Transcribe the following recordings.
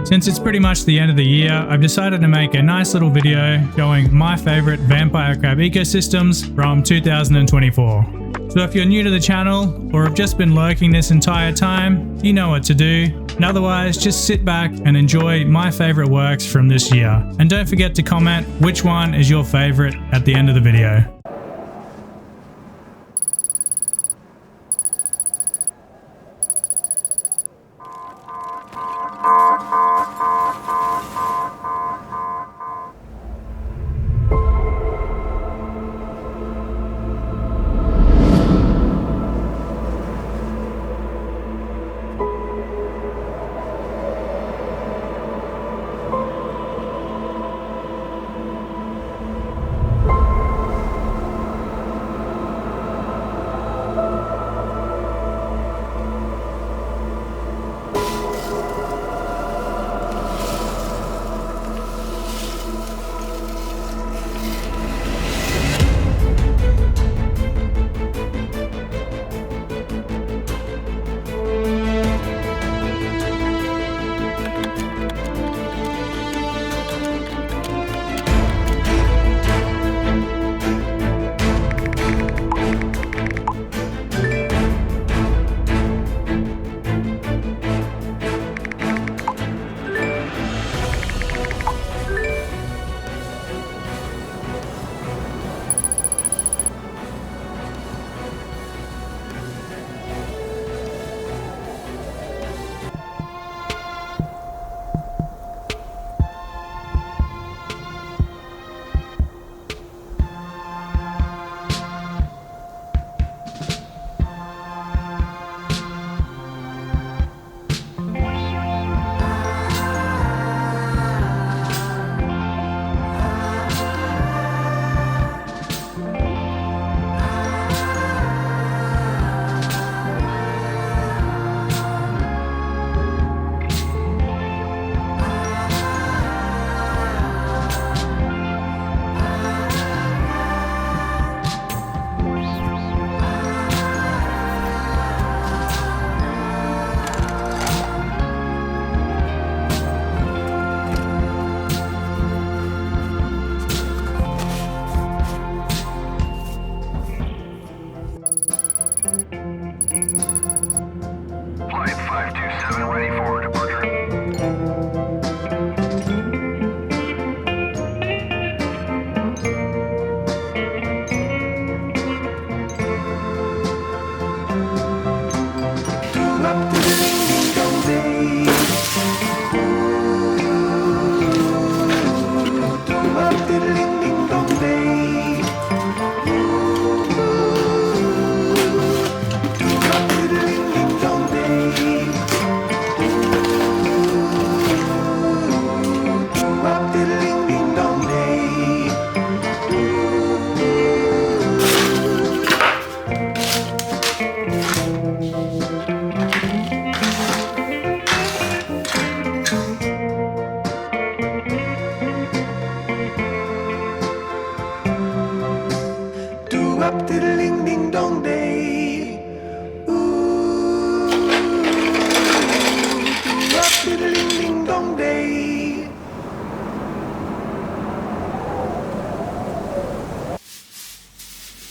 Since it's pretty much the end of the year, I've decided to make a nice little video showing my favorite vampire crab ecosystems from 2024. So if you're new to the channel or have just been lurking this entire time, you know what to do. And otherwise, just sit back and enjoy my favorite works from this year. And don't forget to comment which one is your favorite at the end of the video.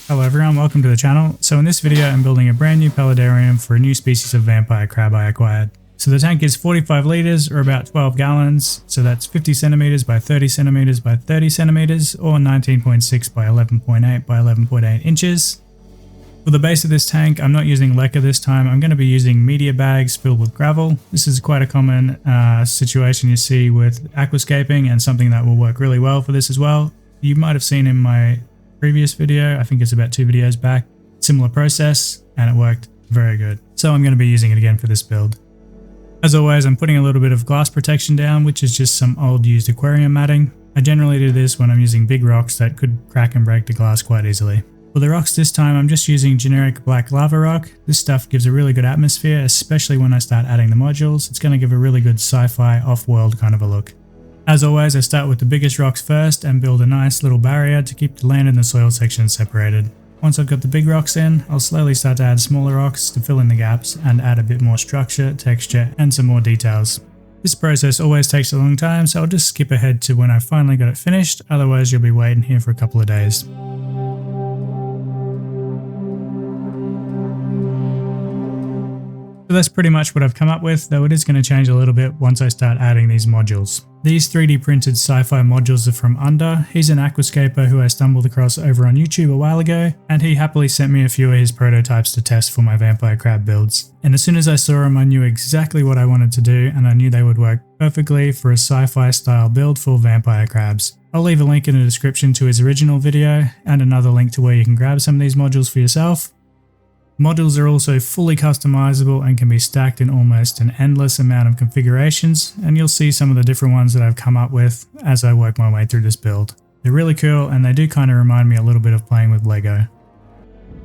Hello everyone, welcome to the channel. So in this video I'm building a brand new paludarium for a new species of vampire crab I acquired. So the tank is 45 litres or about 12 gallons, so that's 50 centimetres by 30 centimetres by 30 centimetres or 19.6 by 11.8 by 11.8 inches. For the base of this tank, I'm not using leca this time. I'm going to be using media bags filled with gravel. This is quite a common situation you see with aquascaping and something that will work really well for this as well. You might have seen in my previous video, I think it's about 2 videos back, similar process, and it worked very good. So I'm going to be using it again for this build. As always, I'm putting a little bit of glass protection down, which is just some old used aquarium matting. I generally do this when I'm using big rocks that could crack and break the glass quite easily. For the rocks this time, I'm just using generic black lava rock. This stuff gives a really good atmosphere, especially when I start adding the modules. It's going to give a really good sci-fi off-world kind of a look. As always, I start with the biggest rocks first and build a nice little barrier to keep the land and the soil sections separated. Once I've got the big rocks in, I'll slowly start to add smaller rocks to fill in the gaps and add a bit more structure, texture, and some more details. This process always takes a long time, so I'll just skip ahead to when I finally got it finished, otherwise you'll be waiting here for a couple of days. So that's pretty much what I've come up with, though it is going to change a little bit once I start adding these modules. These 3D printed sci-fi modules are from Under. He's an aquascaper who I stumbled across over on YouTube a while ago, and he happily sent me a few of his prototypes to test for my vampire crab builds. And as soon as I saw them, I knew exactly what I wanted to do, and I knew they would work perfectly for a sci-fi style build for vampire crabs. I'll leave a link in the description to his original video, and another link to where you can grab some of these modules for yourself. Modules are also fully customizable and can be stacked in almost an endless amount of configurations, and you'll see some of the different ones that I've come up with as I work my way through this build. They're really cool, and they do kind of remind me a little bit of playing with Lego.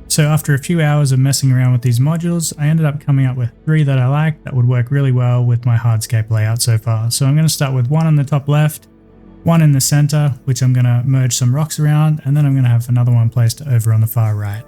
So after a few hours of messing around with these modules, I ended up coming up with 3 that I like that would work really well with my hardscape layout so far. So I'm going to start with one on the top left, one in the center, which I'm going to merge some rocks around, and then I'm going to have another one placed over on the far right.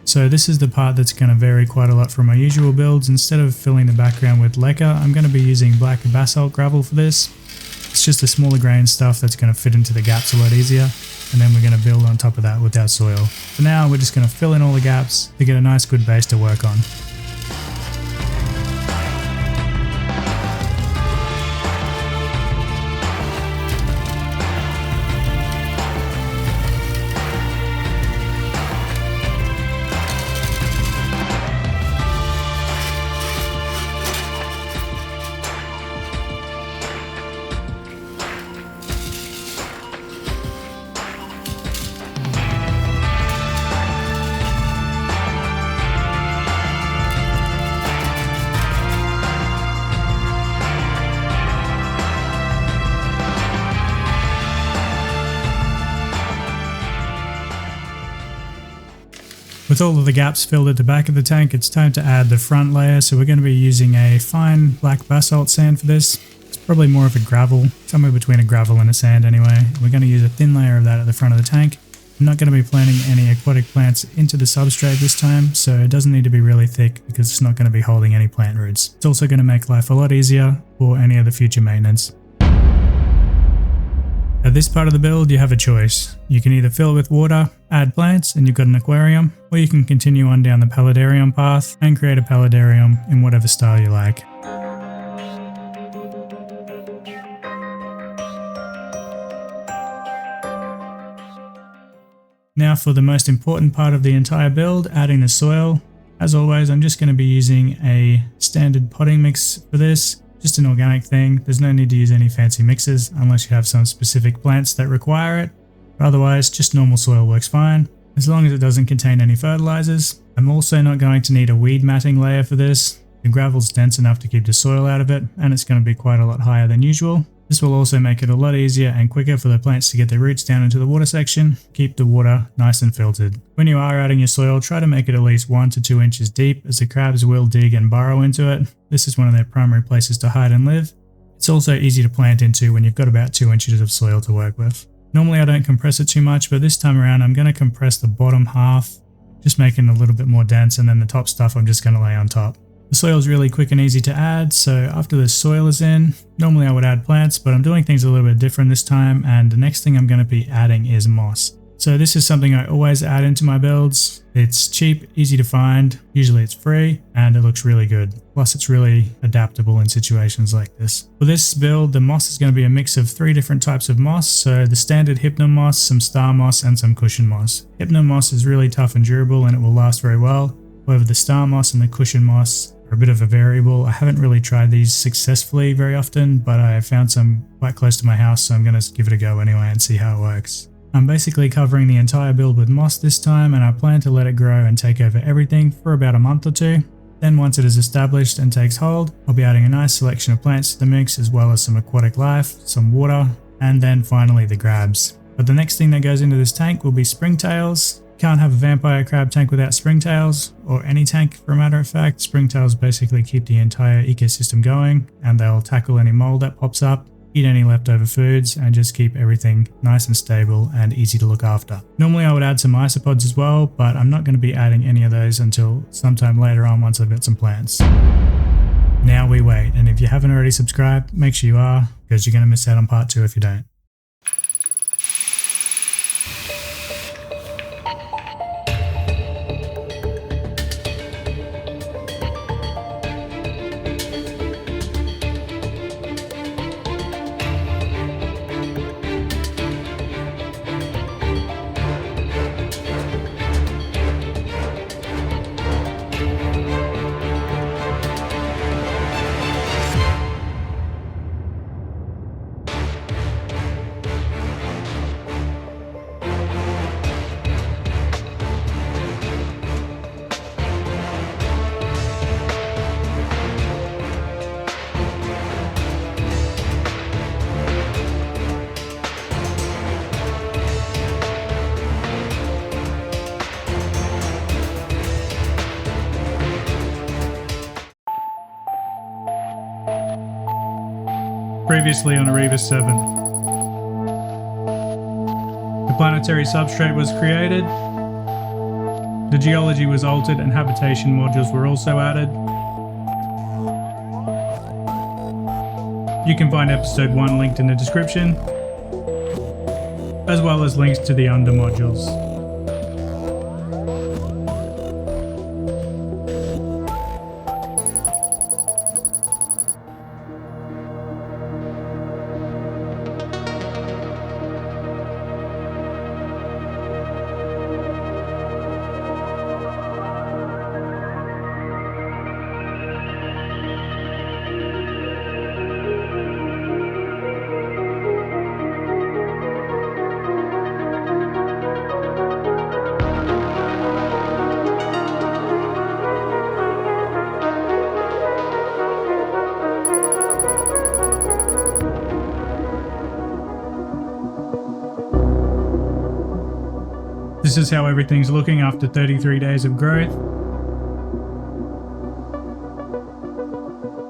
So this is the part that's going to vary quite a lot from my usual builds. Instead of filling the background with lacquer, I'm going to be using black basalt gravel for this. It's just a smaller grain stuff that's going to fit into the gaps a lot easier, and then we're going to build on top of that with our soil. For now, we're just going to fill in all the gaps to get a nice good base to work on. With all of the gaps filled at the back of the tank, it's time to add the front layer, so we're going to be using a fine black basalt sand for this. It's probably more of a gravel, somewhere between a gravel and a sand anyway. We're going to use a thin layer of that at the front of the tank. I'm not going to be planting any aquatic plants into the substrate this time, so it doesn't need to be really thick because it's not going to be holding any plant roots. It's also going to make life a lot easier for any of the future maintenance. At this part of the build, you have a choice. You can either fill it with water, add plants, and you've got an aquarium, or you can continue on down the paludarium path and create a paludarium in whatever style you like. Now for the most important part of the entire build, adding the soil. As always, I'm just going to be using a standard potting mix for this. Just an organic thing. There's no need to use any fancy mixes unless you have some specific plants that require it. Otherwise, just normal soil works fine, as long as it doesn't contain any fertilizers. I'm also not going to need a weed matting layer for this. The gravel's dense enough to keep the soil out of it, and it's going to be quite a lot higher than usual. This will also make it a lot easier and quicker for the plants to get their roots down into the water section, keep the water nice and filtered. When you are adding your soil, try to make it at least 1 to 2 inches deep, as the crabs will dig and burrow into it. This is one of their primary places to hide and live. It's also easy to plant into when you've got about 2 inches of soil to work with. Normally I don't compress it too much, but this time around I'm going to compress the bottom half, just making it a little bit more dense, and then the top stuff I'm just going to lay on top. The soil is really quick and easy to add, so after the soil is in, normally I would add plants, but I'm doing things a little bit different this time, and the next thing I'm going to be adding is moss. So this is something I always add into my builds. It's cheap, easy to find, usually it's free, and it looks really good. Plus it's really adaptable in situations like this. For this build, the moss is going to be a mix of 3 different types of moss, so the standard hypno moss, some star moss, and some cushion moss. Hypno moss is really tough and durable, and it will last very well. However, the star moss and the cushion moss are a bit of a variable. I haven't really tried these successfully very often, but I found some quite close to my house, so I'm going to give it a go anyway and see how it works. I'm basically covering the entire build with moss this time, and I plan to let it grow and take over everything for about a month or two. Then once it is established and takes hold, I'll be adding a nice selection of plants to the mix, as well as some aquatic life, some water, and then finally the crabs. But the next thing that goes into this tank will be springtails. Can't have a vampire crab tank without springtails, or any tank for a matter of fact. Springtails basically keep the entire ecosystem going, and they'll tackle any mold that pops up, eat any leftover foods, and just keep everything nice and stable and easy to look after. Normally I would add some isopods as well, but I'm not going to be adding any of those until sometime later on once I've got some plants. Now we wait, and if you haven't already subscribed, make sure you are, because you're going to miss out on part 2 if you don't. Previously on Erebus 7. The planetary substrate was created, the geology was altered, and habitation modules were also added. You can find episode 1 linked in the description, as well as links to the under modules. This is how everything's looking after 33 days of growth.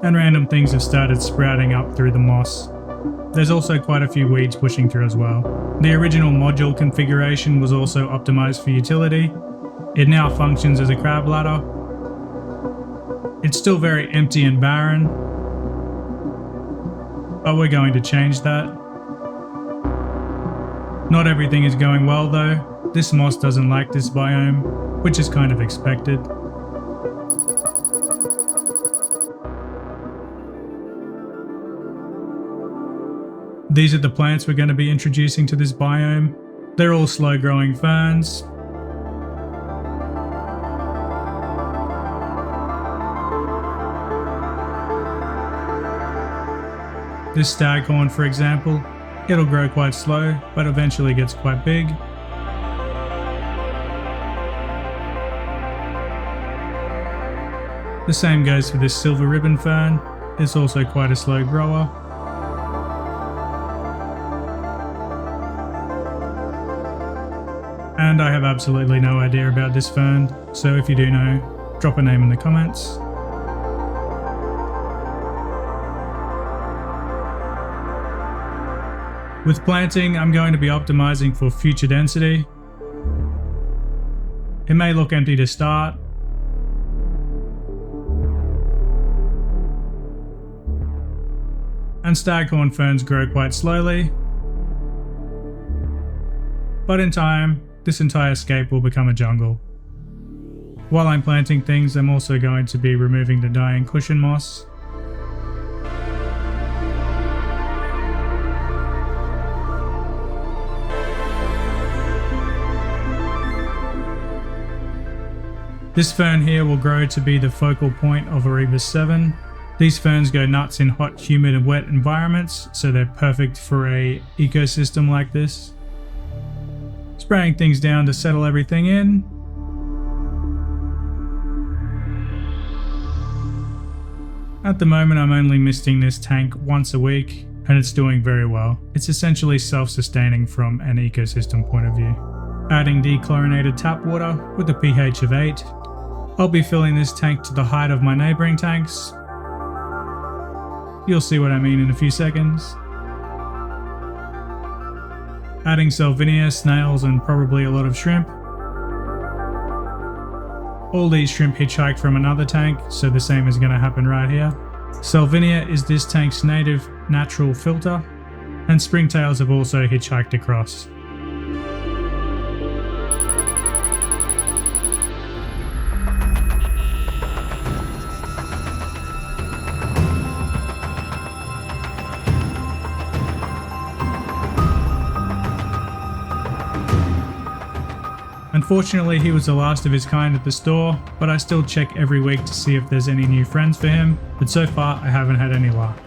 And random things have started sprouting up through the moss. There's also quite a few weeds pushing through as well. The original module configuration was also optimized for utility. It now functions as a crab ladder. It's still very empty and barren, but we're going to change that. Not everything is going well though. This moss doesn't like this biome, which is kind of expected. These are the plants we're going to be introducing to this biome. They're all slow growing ferns. This staghorn, for example, it'll grow quite slow, but eventually gets quite big. The same goes for this silver ribbon fern. It's also quite a slow grower. And I have absolutely no idea about this fern, so if you do know, drop a name in the comments. With planting, I'm going to be optimizing for future density. It may look empty to start, and staghorn ferns grow quite slowly, but in time, this entire scape will become a jungle. While I'm planting things, I'm also going to be removing the dying cushion moss. This fern here will grow to be the focal point of Erebus 7. These ferns go nuts in hot, humid and wet environments, so they're perfect for an ecosystem like this. Spraying things down to settle everything in. At the moment I'm only misting this tank once a week and it's doing very well. It's essentially self-sustaining from an ecosystem point of view. Adding dechlorinated tap water with a pH of 8. I'll be filling this tank to the height of my neighbouring tanks. You'll see what I mean in a few seconds. Adding salvinia, snails and probably a lot of shrimp. All these shrimp hitchhike from another tank, so the same is going to happen right here. Salvinia is this tank's native natural filter, and springtails have also hitchhiked across. Unfortunately, he was the last of his kind at the store, but I still check every week to see if there's any new friends for him, but so far I haven't had any luck.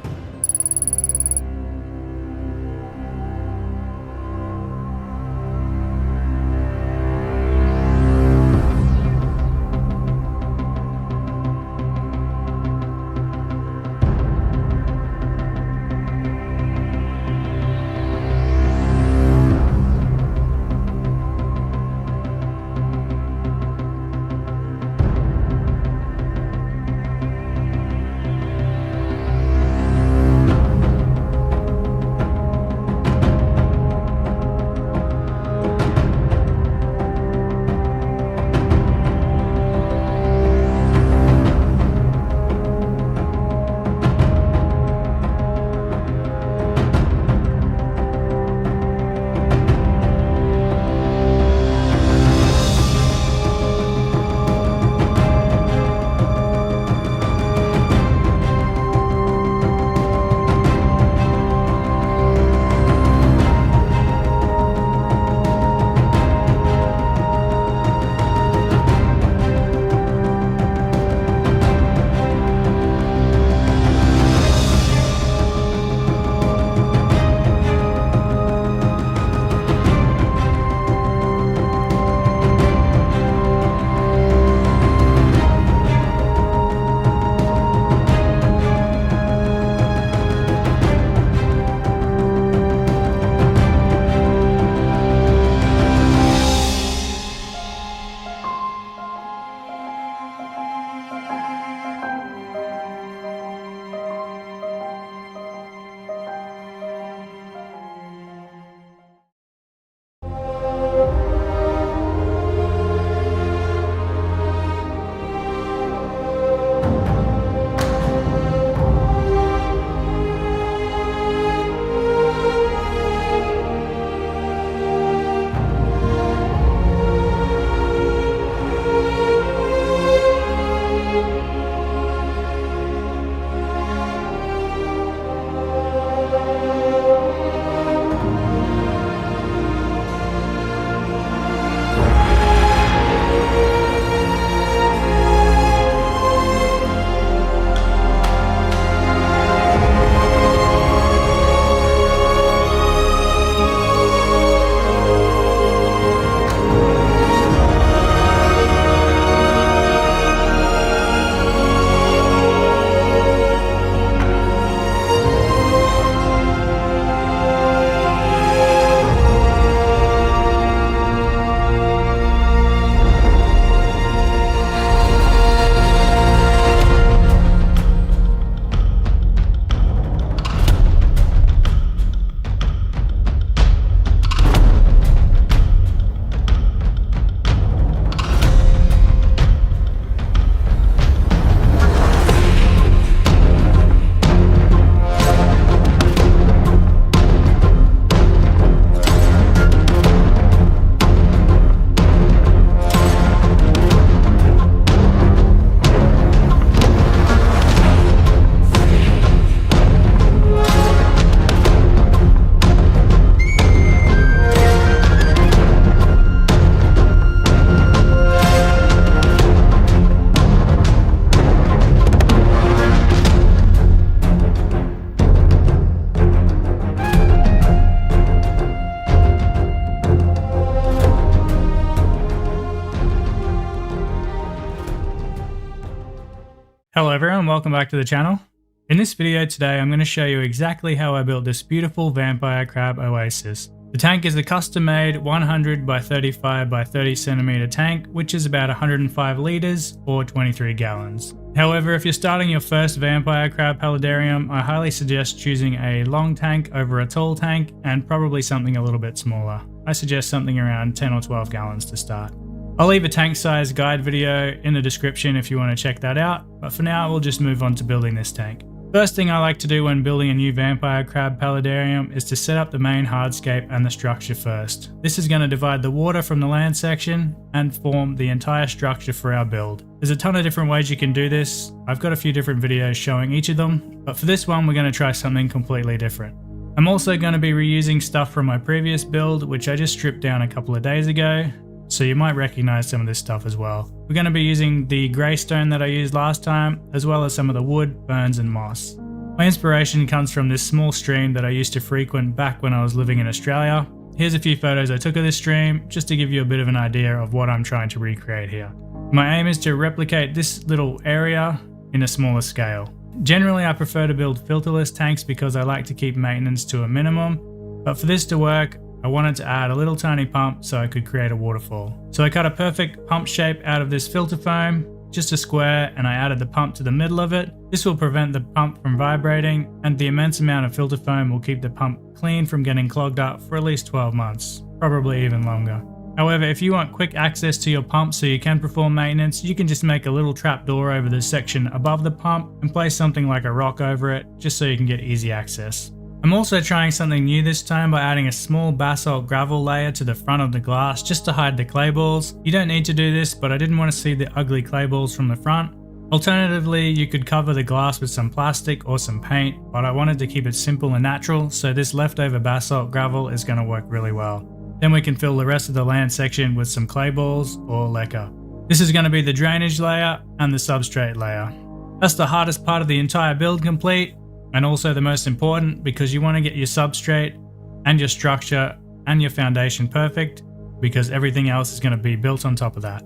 Hello everyone, welcome back to the channel. In this video today I'm going to show you exactly how I built this beautiful vampire crab oasis. The tank is a custom made 100 by 35 by 30 centimeter tank, which is about 105 liters or 23 gallons. However, if you're starting your first vampire crab paludarium, I highly suggest choosing a long tank over a tall tank and probably something a little bit smaller. I suggest something around 10 or 12 gallons to start. I'll leave a tank size guide video in the description if you want to check that out, but for now we'll just move on to building this tank. First thing I like to do when building a new vampire crab paludarium is to set up the main hardscape and the structure first. This is going to divide the water from the land section and form the entire structure for our build. There's a ton of different ways you can do this. I've got a few different videos showing each of them, but for this one we're going to try something completely different. I'm also going to be reusing stuff from my previous build, which I just stripped down a couple of days ago, so you might recognize some of this stuff as well. We're going to be using the grey stone that I used last time, as well as some of the wood, ferns and moss. My inspiration comes from this small stream that I used to frequent back when I was living in Australia. Here's a few photos I took of this stream, just to give you a bit of an idea of what I'm trying to recreate here. My aim is to replicate this little area in a smaller scale. Generally I prefer to build filterless tanks because I like to keep maintenance to a minimum, but for this to work, I wanted to add a little tiny pump so I could create a waterfall. So I cut a perfect pump shape out of this filter foam, just a square, and I added the pump to the middle of it. This will prevent the pump from vibrating, and the immense amount of filter foam will keep the pump clean from getting clogged up for at least 12 months, probably even longer. However, if you want quick access to your pump so you can perform maintenance, you can just make a little trap door over the section above the pump and place something like a rock over it, just so you can get easy access. I'm also trying something new this time by adding a small basalt gravel layer to the front of the glass just to hide the clay balls. You don't need to do this, but I didn't want to see the ugly clay balls from the front. Alternatively, you could cover the glass with some plastic or some paint, but I wanted to keep it simple and natural, so this leftover basalt gravel is going to work really well. Then we can fill the rest of the land section with some clay balls or lacquer. This is going to be the drainage layer and the substrate layer. That's the hardest part of the entire build complete, and also the most important, because you want to get your substrate and your structure and your foundation perfect, because everything else is going to be built on top of that.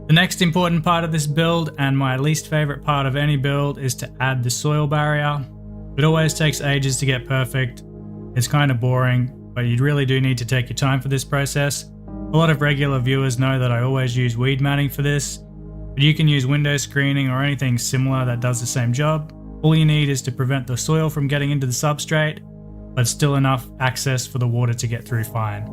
The next important part of this build, and my least favorite part of any build, is to add the soil barrier. It always takes ages to get perfect. It's kind of boring, but you really do need to take your time for this process. A lot of regular viewers know that I always use weed matting for this, but you can use window screening or anything similar that does the same job. All you need is to prevent the soil from getting into the substrate, but still enough access for the water to get through fine.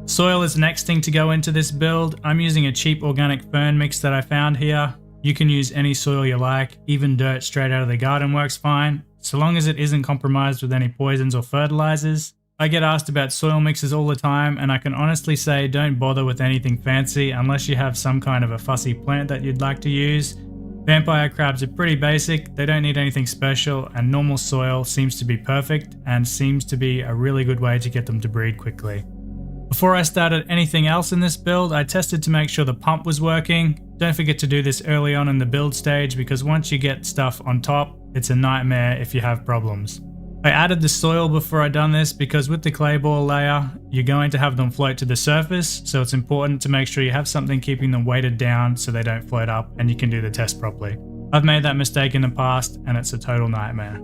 Soil is the next thing to go into this build. I'm using a cheap organic fern mix that I found here. You can use any soil you like, even dirt straight out of the garden works fine, so long as it isn't compromised with any poisons or fertilizers. I get asked about soil mixes all the time, and I can honestly say don't bother with anything fancy unless you have some kind of a fussy plant that you'd like to use. Vampire crabs are pretty basic, they don't need anything special, and normal soil seems to be perfect and seems to be a really good way to get them to breed quickly. Before I started anything else in this build, I tested to make sure the pump was working. Don't forget to do this early on in the build stage, because once you get stuff on top, it's a nightmare if you have problems. I added the soil before I done this because with the clay ball layer, you're going to have them float to the surface, so it's important to make sure you have something keeping them weighted down so they don't float up and you can do the test properly. I've made that mistake in the past and it's a total nightmare.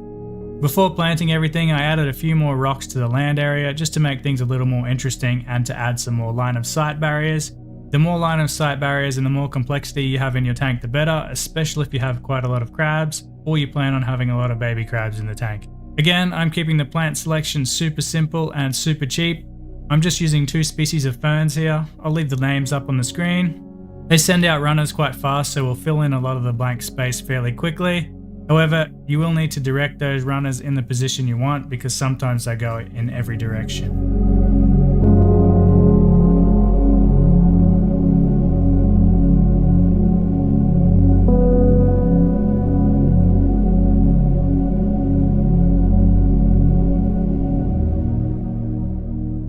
Before planting everything, I added a few more rocks to the land area just to make things a little more interesting and to add some more line of sight barriers. The more line of sight barriers and the more complexity you have in your tank, the better, especially if you have quite a lot of crabs or you plan on having a lot of baby crabs in the tank. Again, I'm keeping the plant selection super simple and super cheap. I'm just using 2 species of ferns here. I'll leave the names up on the screen. They send out runners quite fast, so we'll fill in a lot of the blank space fairly quickly. However, you will need to direct those runners in the position you want because sometimes they go in every direction.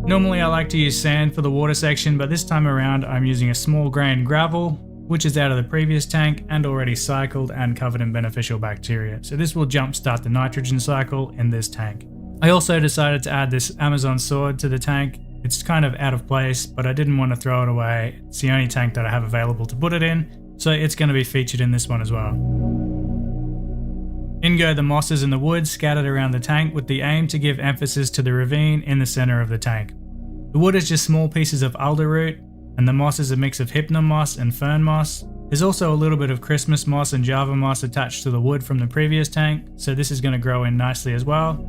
Normally I like to use sand for the water section, but this time around I'm using a small grain gravel, which is out of the previous tank and already cycled and covered in beneficial bacteria. So this will jumpstart the nitrogen cycle in this tank. I also decided to add this Amazon sword to the tank. It's kind of out of place, but I didn't want to throw it away. It's the only tank that I have available to put it in, so it's going to be featured in this one as well. In go the mosses and the wood scattered around the tank with the aim to give emphasis to the ravine in the center of the tank. The wood is just small pieces of alder root, and the moss is a mix of hypnum moss and fern moss. There's also a little bit of Christmas moss and Java moss attached to the wood from the previous tank, so this is going to grow in nicely as well.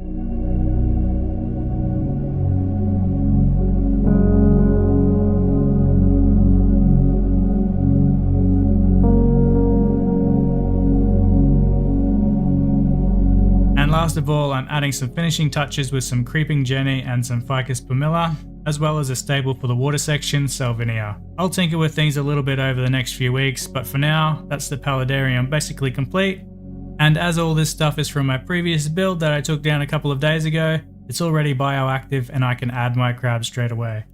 And last of all, I'm adding some finishing touches with some creeping jenny and some ficus pumila, as well as a stable for the water section, Salvinia. I'll tinker with things a little bit over the next few weeks, but for now, that's the paludarium basically complete. And as all this stuff is from my previous build that I took down a couple of days ago, it's already bioactive and I can add my crabs straight away.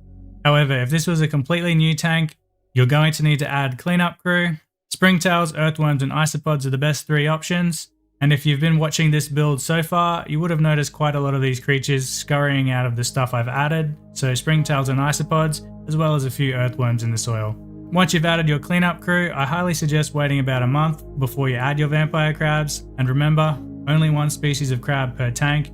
However, if this was a completely new tank, you're going to need to add cleanup crew. Springtails, earthworms and isopods are the best 3 options. And if you've been watching this build so far, you would have noticed quite a lot of these creatures scurrying out of the stuff I've added, so springtails and isopods, as well as a few earthworms in the soil. Once you've added your cleanup crew, I highly suggest waiting about a month before you add your vampire crabs, and remember, only 1 species of crab per tank.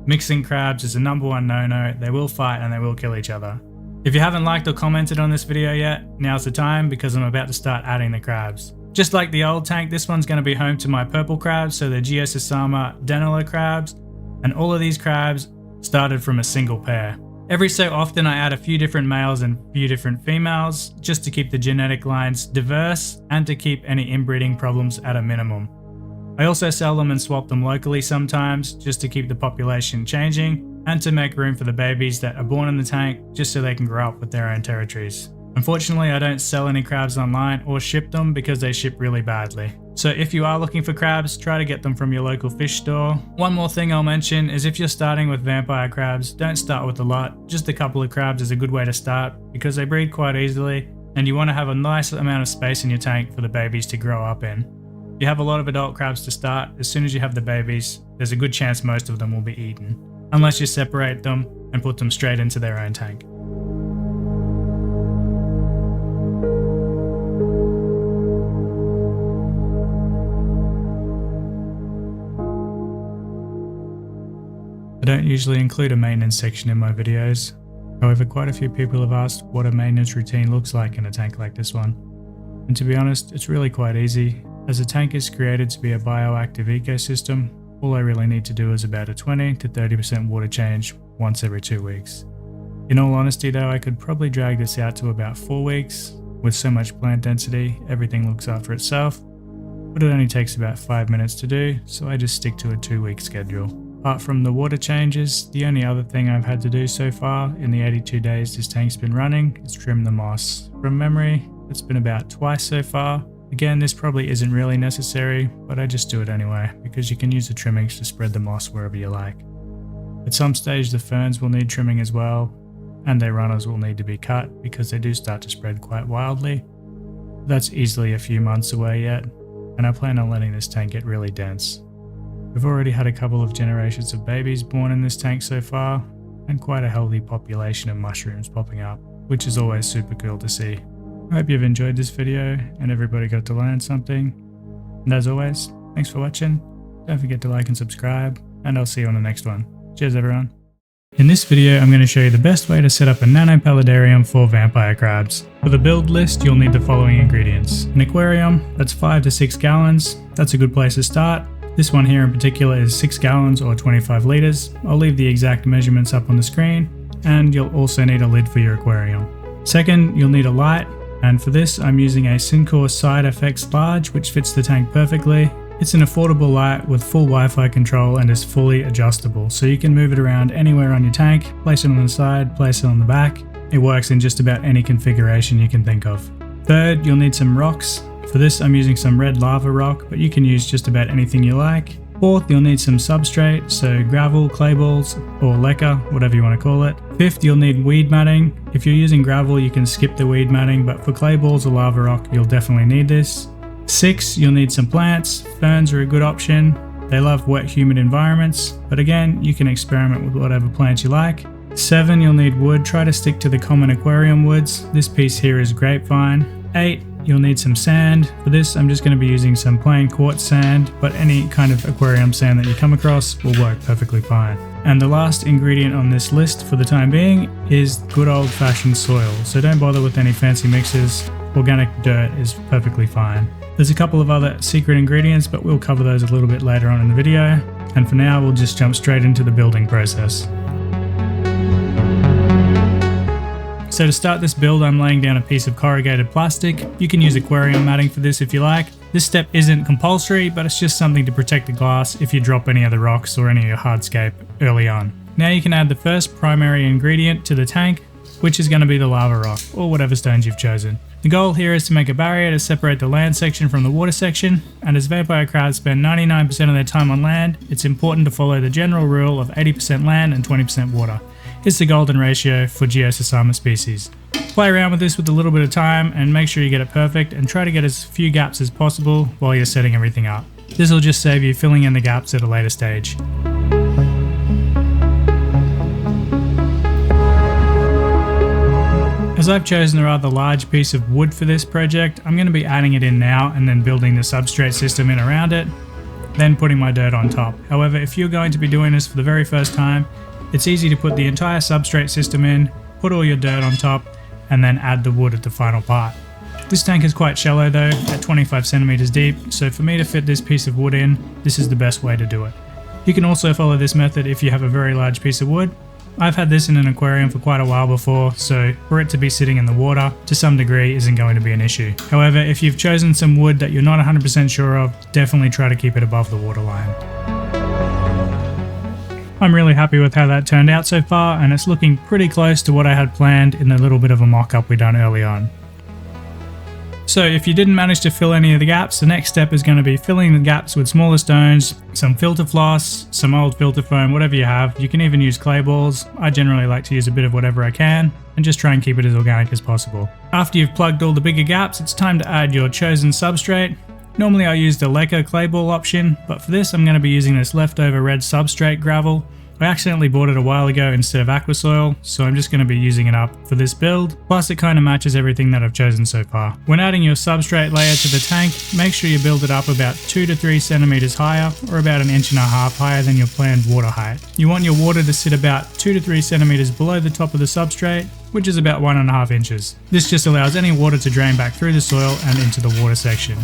Mixing crabs is the #1 no-no, they will fight and they will kill each other. If you haven't liked or commented on this video yet, now's the time because I'm about to start adding the crabs. Just like the old tank, this one's going to be home to my purple crabs, so the Geosesama denala crabs, and all of these crabs started from a single pair. Every so often I add a few different males and a few different females, just to keep the genetic lines diverse and to keep any inbreeding problems at a minimum. I also sell them and swap them locally sometimes, just to keep the population changing, and to make room for the babies that are born in the tank, just so they can grow up with their own territories. Unfortunately, I don't sell any crabs online or ship them because they ship really badly. So if you are looking for crabs, try to get them from your local fish store. One more thing I'll mention is if you're starting with vampire crabs, don't start with a lot. Just a couple of crabs is a good way to start because they breed quite easily and you want to have a nice amount of space in your tank for the babies to grow up in. If you have a lot of adult crabs to start, as soon as you have the babies, there's a good chance most of them will be eaten, unless you separate them and put them straight into their own tank. I don't usually include a maintenance section in my videos, however quite a few people have asked what a maintenance routine looks like in a tank like this one. And to be honest, it's really quite easy. As a tank is created to be a bioactive ecosystem, all I really need to do is about a 20 to 30% water change once every 2 weeks. In all honesty though, I could probably drag this out to about 4 weeks. With so much plant density, everything looks after itself, but it only takes about 5 minutes to do, so I just stick to a 2-week schedule. Apart from the water changes, the only other thing I've had to do so far in the 82 days this tank's been running is trim the moss. From memory, it's been about twice so far. Again, this probably isn't really necessary, but I just do it anyway, because you can use the trimmings to spread the moss wherever you like. At some stage the ferns will need trimming as well, and their runners will need to be cut because they do start to spread quite wildly. That's easily a few months away yet, and I plan on letting this tank get really dense. We've already had a couple of generations of babies born in this tank so far, and quite a healthy population of mushrooms popping up, which is always super cool to see. I hope you've enjoyed this video and everybody got to learn something. And as always, thanks for watching, don't forget to like and subscribe, and I'll see you on the next one. Cheers everyone. In this video, I'm going to show you the best way to set up a nano paludarium for vampire crabs. For the build list, you'll need the following ingredients. An aquarium, that's 5 to 6 gallons, that's a good place to start. This one here in particular is 6 gallons or 25 litres. I'll leave the exact measurements up on the screen, and you'll also need a lid for your aquarium. Second, you'll need a light, and for this I'm using a Syncor Side FX Large, which fits the tank perfectly. It's an affordable light with full Wi-Fi control and is fully adjustable, so you can move it around anywhere on your tank, place it on the side, place it on the back. It works in just about any configuration you can think of. Third, you'll need some rocks. For this I'm using some red lava rock, but you can use just about anything you like. Fourth, you'll need some substrate, so gravel, clay balls, or leca, whatever you want to call it. Fifth, you'll need weed matting. If you're using gravel you can skip the weed matting, but for clay balls or lava rock you'll definitely need this. 6, you'll need some plants. Ferns are a good option. They love wet, humid environments, but again, you can experiment with whatever plants you like. 7, you'll need wood. Try to stick to the common aquarium woods. This piece here is grapevine. 8, you'll need some sand. For this, I'm just going to be using some plain quartz sand, but any kind of aquarium sand that you come across will work perfectly fine. And the last ingredient on this list for the time being is good old-fashioned soil. So don't bother with any fancy mixes. Organic dirt is perfectly fine. There's a couple of other secret ingredients, but we'll cover those a little bit later on in the video. And for now, we'll just jump straight into the building process. So to start this build, I'm laying down a piece of corrugated plastic. You can use aquarium matting for this if you like. This step isn't compulsory, but it's just something to protect the glass if you drop any of the rocks or any of your hardscape early on. Now you can add the first primary ingredient to the tank, which is going to be the lava rock, or whatever stones you've chosen. The goal here is to make a barrier to separate the land section from the water section, and as vampire crabs spend 99% of their time on land, it's important to follow the general rule of 80% land and 20% water. It's the golden ratio for Geosesama species. Play around with this with a little bit of time and make sure you get it perfect, and try to get as few gaps as possible while you're setting everything up. This will just save you filling in the gaps at a later stage. As I've chosen a rather large piece of wood for this project, I'm going to be adding it in now and then building the substrate system in around it, then putting my dirt on top. However, if you're going to be doing this for the very first time, it's easy to put the entire substrate system in, put all your dirt on top, and then add the wood at the final part. This tank is quite shallow though, at 25 centimeters deep, so for me to fit this piece of wood in, this is the best way to do it. You can also follow this method if you have a very large piece of wood. I've had this in an aquarium for quite a while before, so for it to be sitting in the water to some degree isn't going to be an issue. However, if you've chosen some wood that you're not 100% sure of, definitely try to keep it above the waterline. I'm really happy with how that turned out so far, and it's looking pretty close to what I had planned in the little bit of a mock-up we done early on. So if you didn't manage to fill any of the gaps, the next step is going to be filling the gaps with smaller stones, some filter floss, some old filter foam, whatever you have. You can even use clay balls. I generally like to use a bit of whatever I can, and just try and keep it as organic as possible. After you've plugged all the bigger gaps, it's time to add your chosen substrate. Normally I use the Leca clay ball option, but for this I'm going to be using this leftover red substrate gravel. I accidentally bought it a while ago instead of AquaSoil, so I'm just going to be using it up for this build, plus it kind of matches everything that I've chosen so far. When adding your substrate layer to the tank, make sure you build it up about 2 to 3 centimeters higher, or about 1.5 inches higher than your planned water height. You want your water to sit about 2 to 3 centimeters below the top of the substrate, which is about 1.5 inches. This just allows any water to drain back through the soil and into the water section.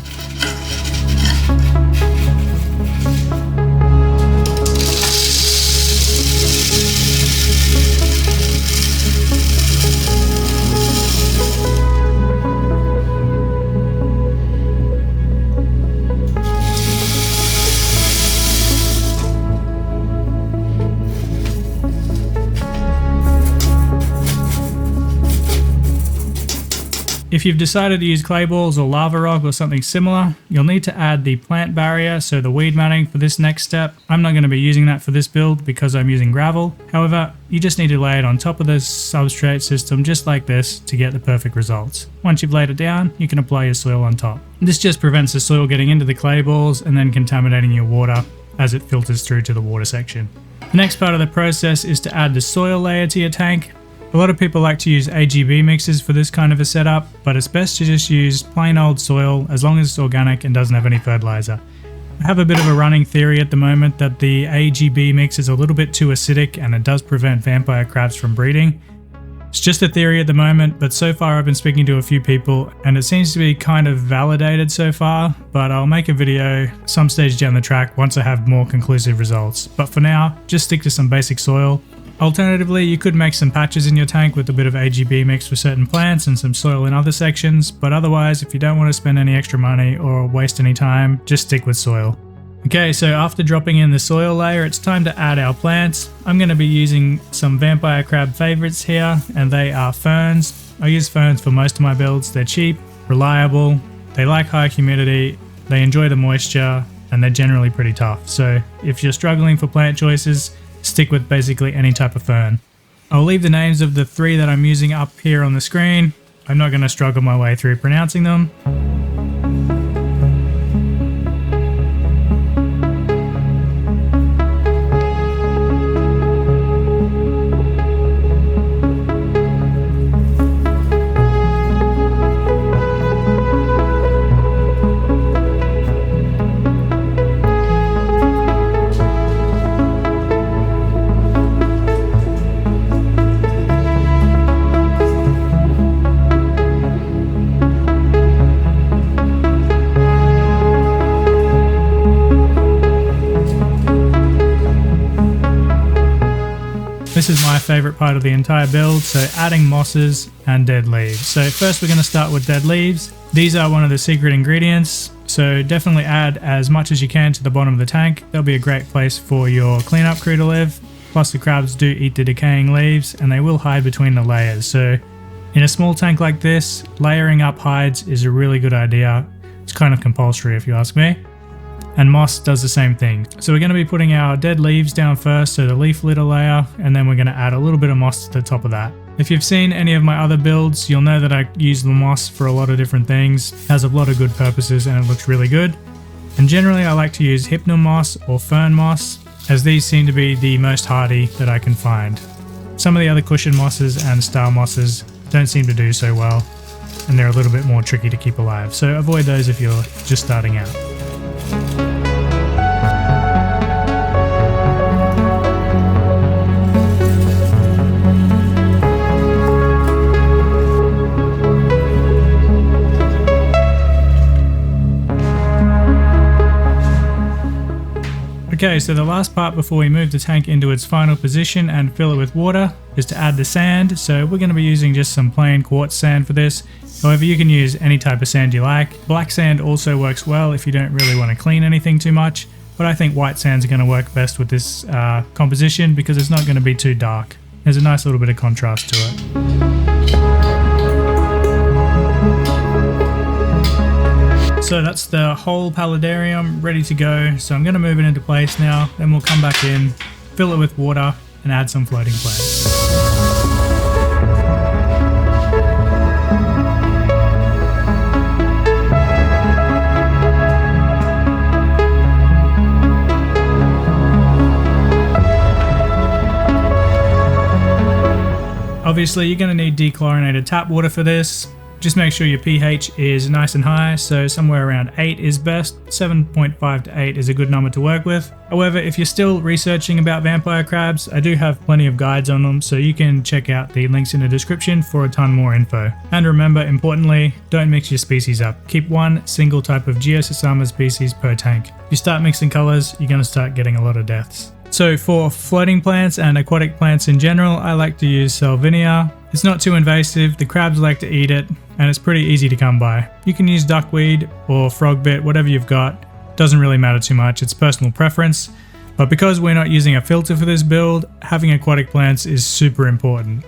If you've decided to use clay balls or lava rock or something similar, you'll need to add the plant barrier, so the weed matting, for this next step. I'm not going to be using that for this build because I'm using gravel. However, you just need to lay it on top of the substrate system just like this to get the perfect results. Once you've laid it down, you can apply your soil on top. This just prevents the soil getting into the clay balls and then contaminating your water as it filters through to the water section. The next part of the process is to add the soil layer to your tank. A lot of people like to use AGB mixes for this kind of a setup, but it's best to just use plain old soil as long as it's organic and doesn't have any fertilizer. I have a bit of a running theory at the moment that the AGB mix is a little bit too acidic and it does prevent vampire crabs from breeding. It's just a theory at the moment, but so far I've been speaking to a few people and it seems to be kind of validated so far, but I'll make a video some stage down the track once I have more conclusive results. But for now, just stick to some basic soil. Alternatively, you could make some patches in your tank with a bit of AGB mix for certain plants and some soil in other sections, but otherwise, if you don't want to spend any extra money or waste any time, just stick with soil. Okay, so after dropping in the soil layer, it's time to add our plants. I'm going to be using some vampire crab favorites here, and they are ferns. I use ferns for most of my builds. They're cheap, reliable, they like high humidity, they enjoy the moisture, and they're generally pretty tough. So if you're struggling for plant choices, stick with basically any type of fern. I'll leave the names of the 3 that I'm using up here on the screen. I'm not going to struggle my way through pronouncing them. favorite part of the entire build, so adding mosses and dead leaves. So first we're going to start with dead leaves. These are one of the secret ingredients, so definitely add as much as you can to the bottom of the tank. That'll be a great place for your cleanup crew to live. Plus the crabs do eat the decaying leaves and they will hide between the layers. So in a small tank like this, layering up hides is a really good idea. It's kind of compulsory if you ask me. And moss does the same thing. So we're going to be putting our dead leaves down first, so the leaf litter layer, and then we're going to add a little bit of moss to the top of that. If you've seen any of my other builds, you'll know that I use the moss for a lot of different things. It has a lot of good purposes and it looks really good. And generally I like to use hypnum moss or fern moss, as these seem to be the most hardy that I can find. Some of the other cushion mosses and star mosses don't seem to do so well, and they're a little bit more tricky to keep alive, so avoid those if you're just starting out. Okay, so the last part before we move the tank into its final position and fill it with water is to add the sand. So we're going to be using just some plain quartz sand for this. However, you can use any type of sand you like. Black sand also works well if you don't really want to clean anything too much, but I think white sand is going to work best with this composition because it's not going to be too dark. There's a nice little bit of contrast to it. So that's the whole paludarium ready to go. So I'm going to move it into place now, then we'll come back in, fill it with water and add some floating plants. Obviously you're going to need dechlorinated tap water for this. Just make sure your pH is nice and high, so somewhere around 8 is best. 7.5 to 8 is a good number to work with. However, if you're still researching about vampire crabs, I do have plenty of guides on them, so you can check out the links in the description for a ton more info. And remember, importantly, don't mix your species up. Keep one single type of Geosesama species per tank. If you start mixing colors, you're going to start getting a lot of deaths. So for floating plants and aquatic plants in general, I like to use Salvinia. It's not too invasive, the crabs like to eat it, and it's pretty easy to come by. You can use duckweed or frogbit, whatever you've got. Doesn't really matter too much, it's personal preference. But because we're not using a filter for this build, having aquatic plants is super important.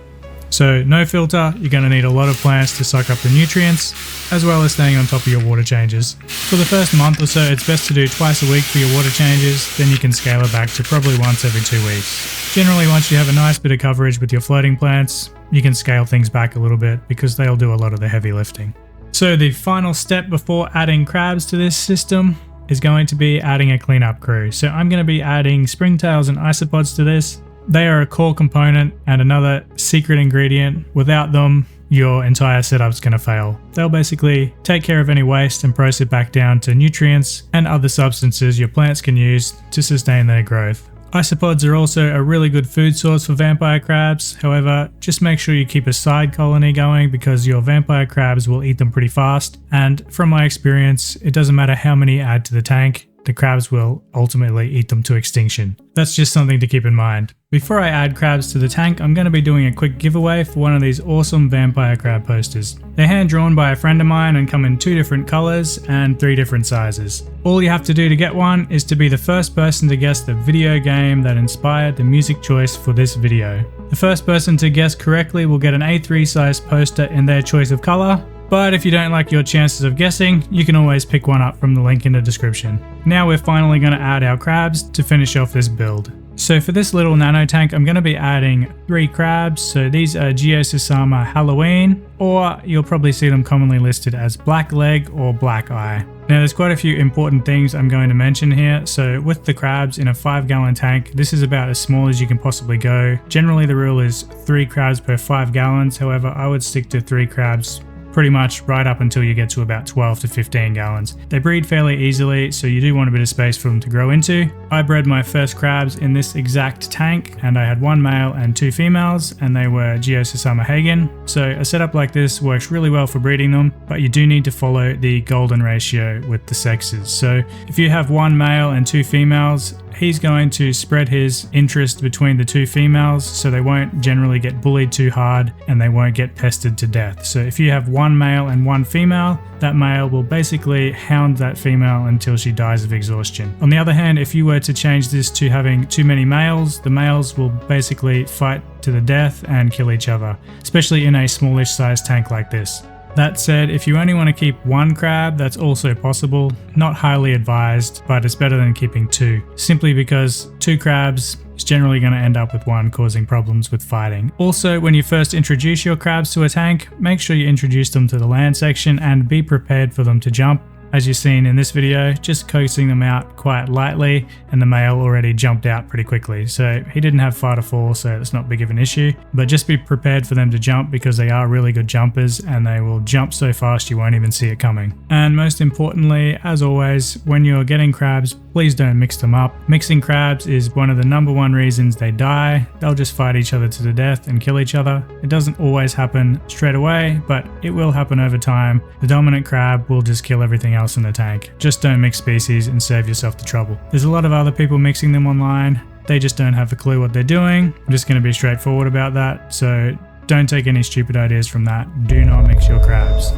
So no filter, you're going to need a lot of plants to suck up the nutrients, as well as staying on top of your water changes. For the first month or so, it's best to do twice a week for your water changes, then you can scale it back to probably once every 2 weeks. Generally, once you have a nice bit of coverage with your floating plants, you can scale things back a little bit because they'll do a lot of the heavy lifting. So the final step before adding crabs to this system is going to be adding a cleanup crew. So I'm going to be adding springtails and isopods to this. They are a core component and another secret ingredient. Without them, your entire setup's going to fail. They'll basically take care of any waste and process it back down to nutrients and other substances your plants can use to sustain their growth. Isopods are also a really good food source for vampire crabs. However, just make sure you keep a side colony going because your vampire crabs will eat them pretty fast. And from my experience, it doesn't matter how many you add to the tank, the crabs will ultimately eat them to extinction. That's just something to keep in mind. Before I add crabs to the tank, I'm going to be doing a quick giveaway for one of these awesome vampire crab posters. They're hand drawn by a friend of mine and come in 2 different colors and 3 different sizes. All you have to do to get one is to be the first person to guess the video game that inspired the music choice for this video. The first person to guess correctly will get an A3 size poster in their choice of color. But if you don't like your chances of guessing, you can always pick one up from the link in the description. Now we're finally going to add our crabs to finish off this build. So for this little nano tank, I'm going to be adding 3 crabs. So these are Geosesama Halloween, or you'll probably see them commonly listed as black leg or black eye. Now there's quite a few important things I'm going to mention here. So with the crabs in a 5-gallon tank, this is about as small as you can possibly go. Generally the rule is 3 crabs per 5 gallons. However, I would stick to 3 crabs pretty much right up until you get to about 12 to 15 gallons. They breed fairly easily, so you do want a bit of space for them to grow into. I bred my first crabs in this exact tank, and I had 1 male and 2 females, and they were Geosisama Hagen. So a setup like this works really well for breeding them, but you do need to follow the golden ratio with the sexes. So if you have 1 male and 2 females, he's going to spread his interest between the 2 females, so they won't generally get bullied too hard and they won't get pestered to death. So if you have 1 male and 1 female, that male will basically hound that female until she dies of exhaustion. On the other hand, if you were to change this to having too many males, the males will basically fight to the death and kill each other, especially in a smallish sized tank like this. That said, if you only want to keep 1 crab, that's also possible. Not highly advised, but it's better than keeping 2, simply because 2 crabs is generally going to end up with 1 causing problems with fighting. Also, when you first introduce your crabs to a tank, make sure you introduce them to the land section and be prepared for them to jump. As you've seen in this video, just coaxing them out quite lightly, and the male already jumped out pretty quickly. So he didn't have far to fall, so it's not big of an issue. But just be prepared for them to jump, because they are really good jumpers and they will jump so fast you won't even see it coming. And most importantly, as always, when you're getting crabs, please don't mix them up. Mixing crabs is one of the #1 reasons they die. They'll just fight each other to the death and kill each other. It doesn't always happen straight away, but it will happen over time. The dominant crab will just kill everything else in the tank. Just don't mix species and save yourself the trouble. There's a lot of other people mixing them online. They just don't have a clue what they're doing. I'm just going to be straightforward about that. So don't take any stupid ideas from that. Do not mix your crabs.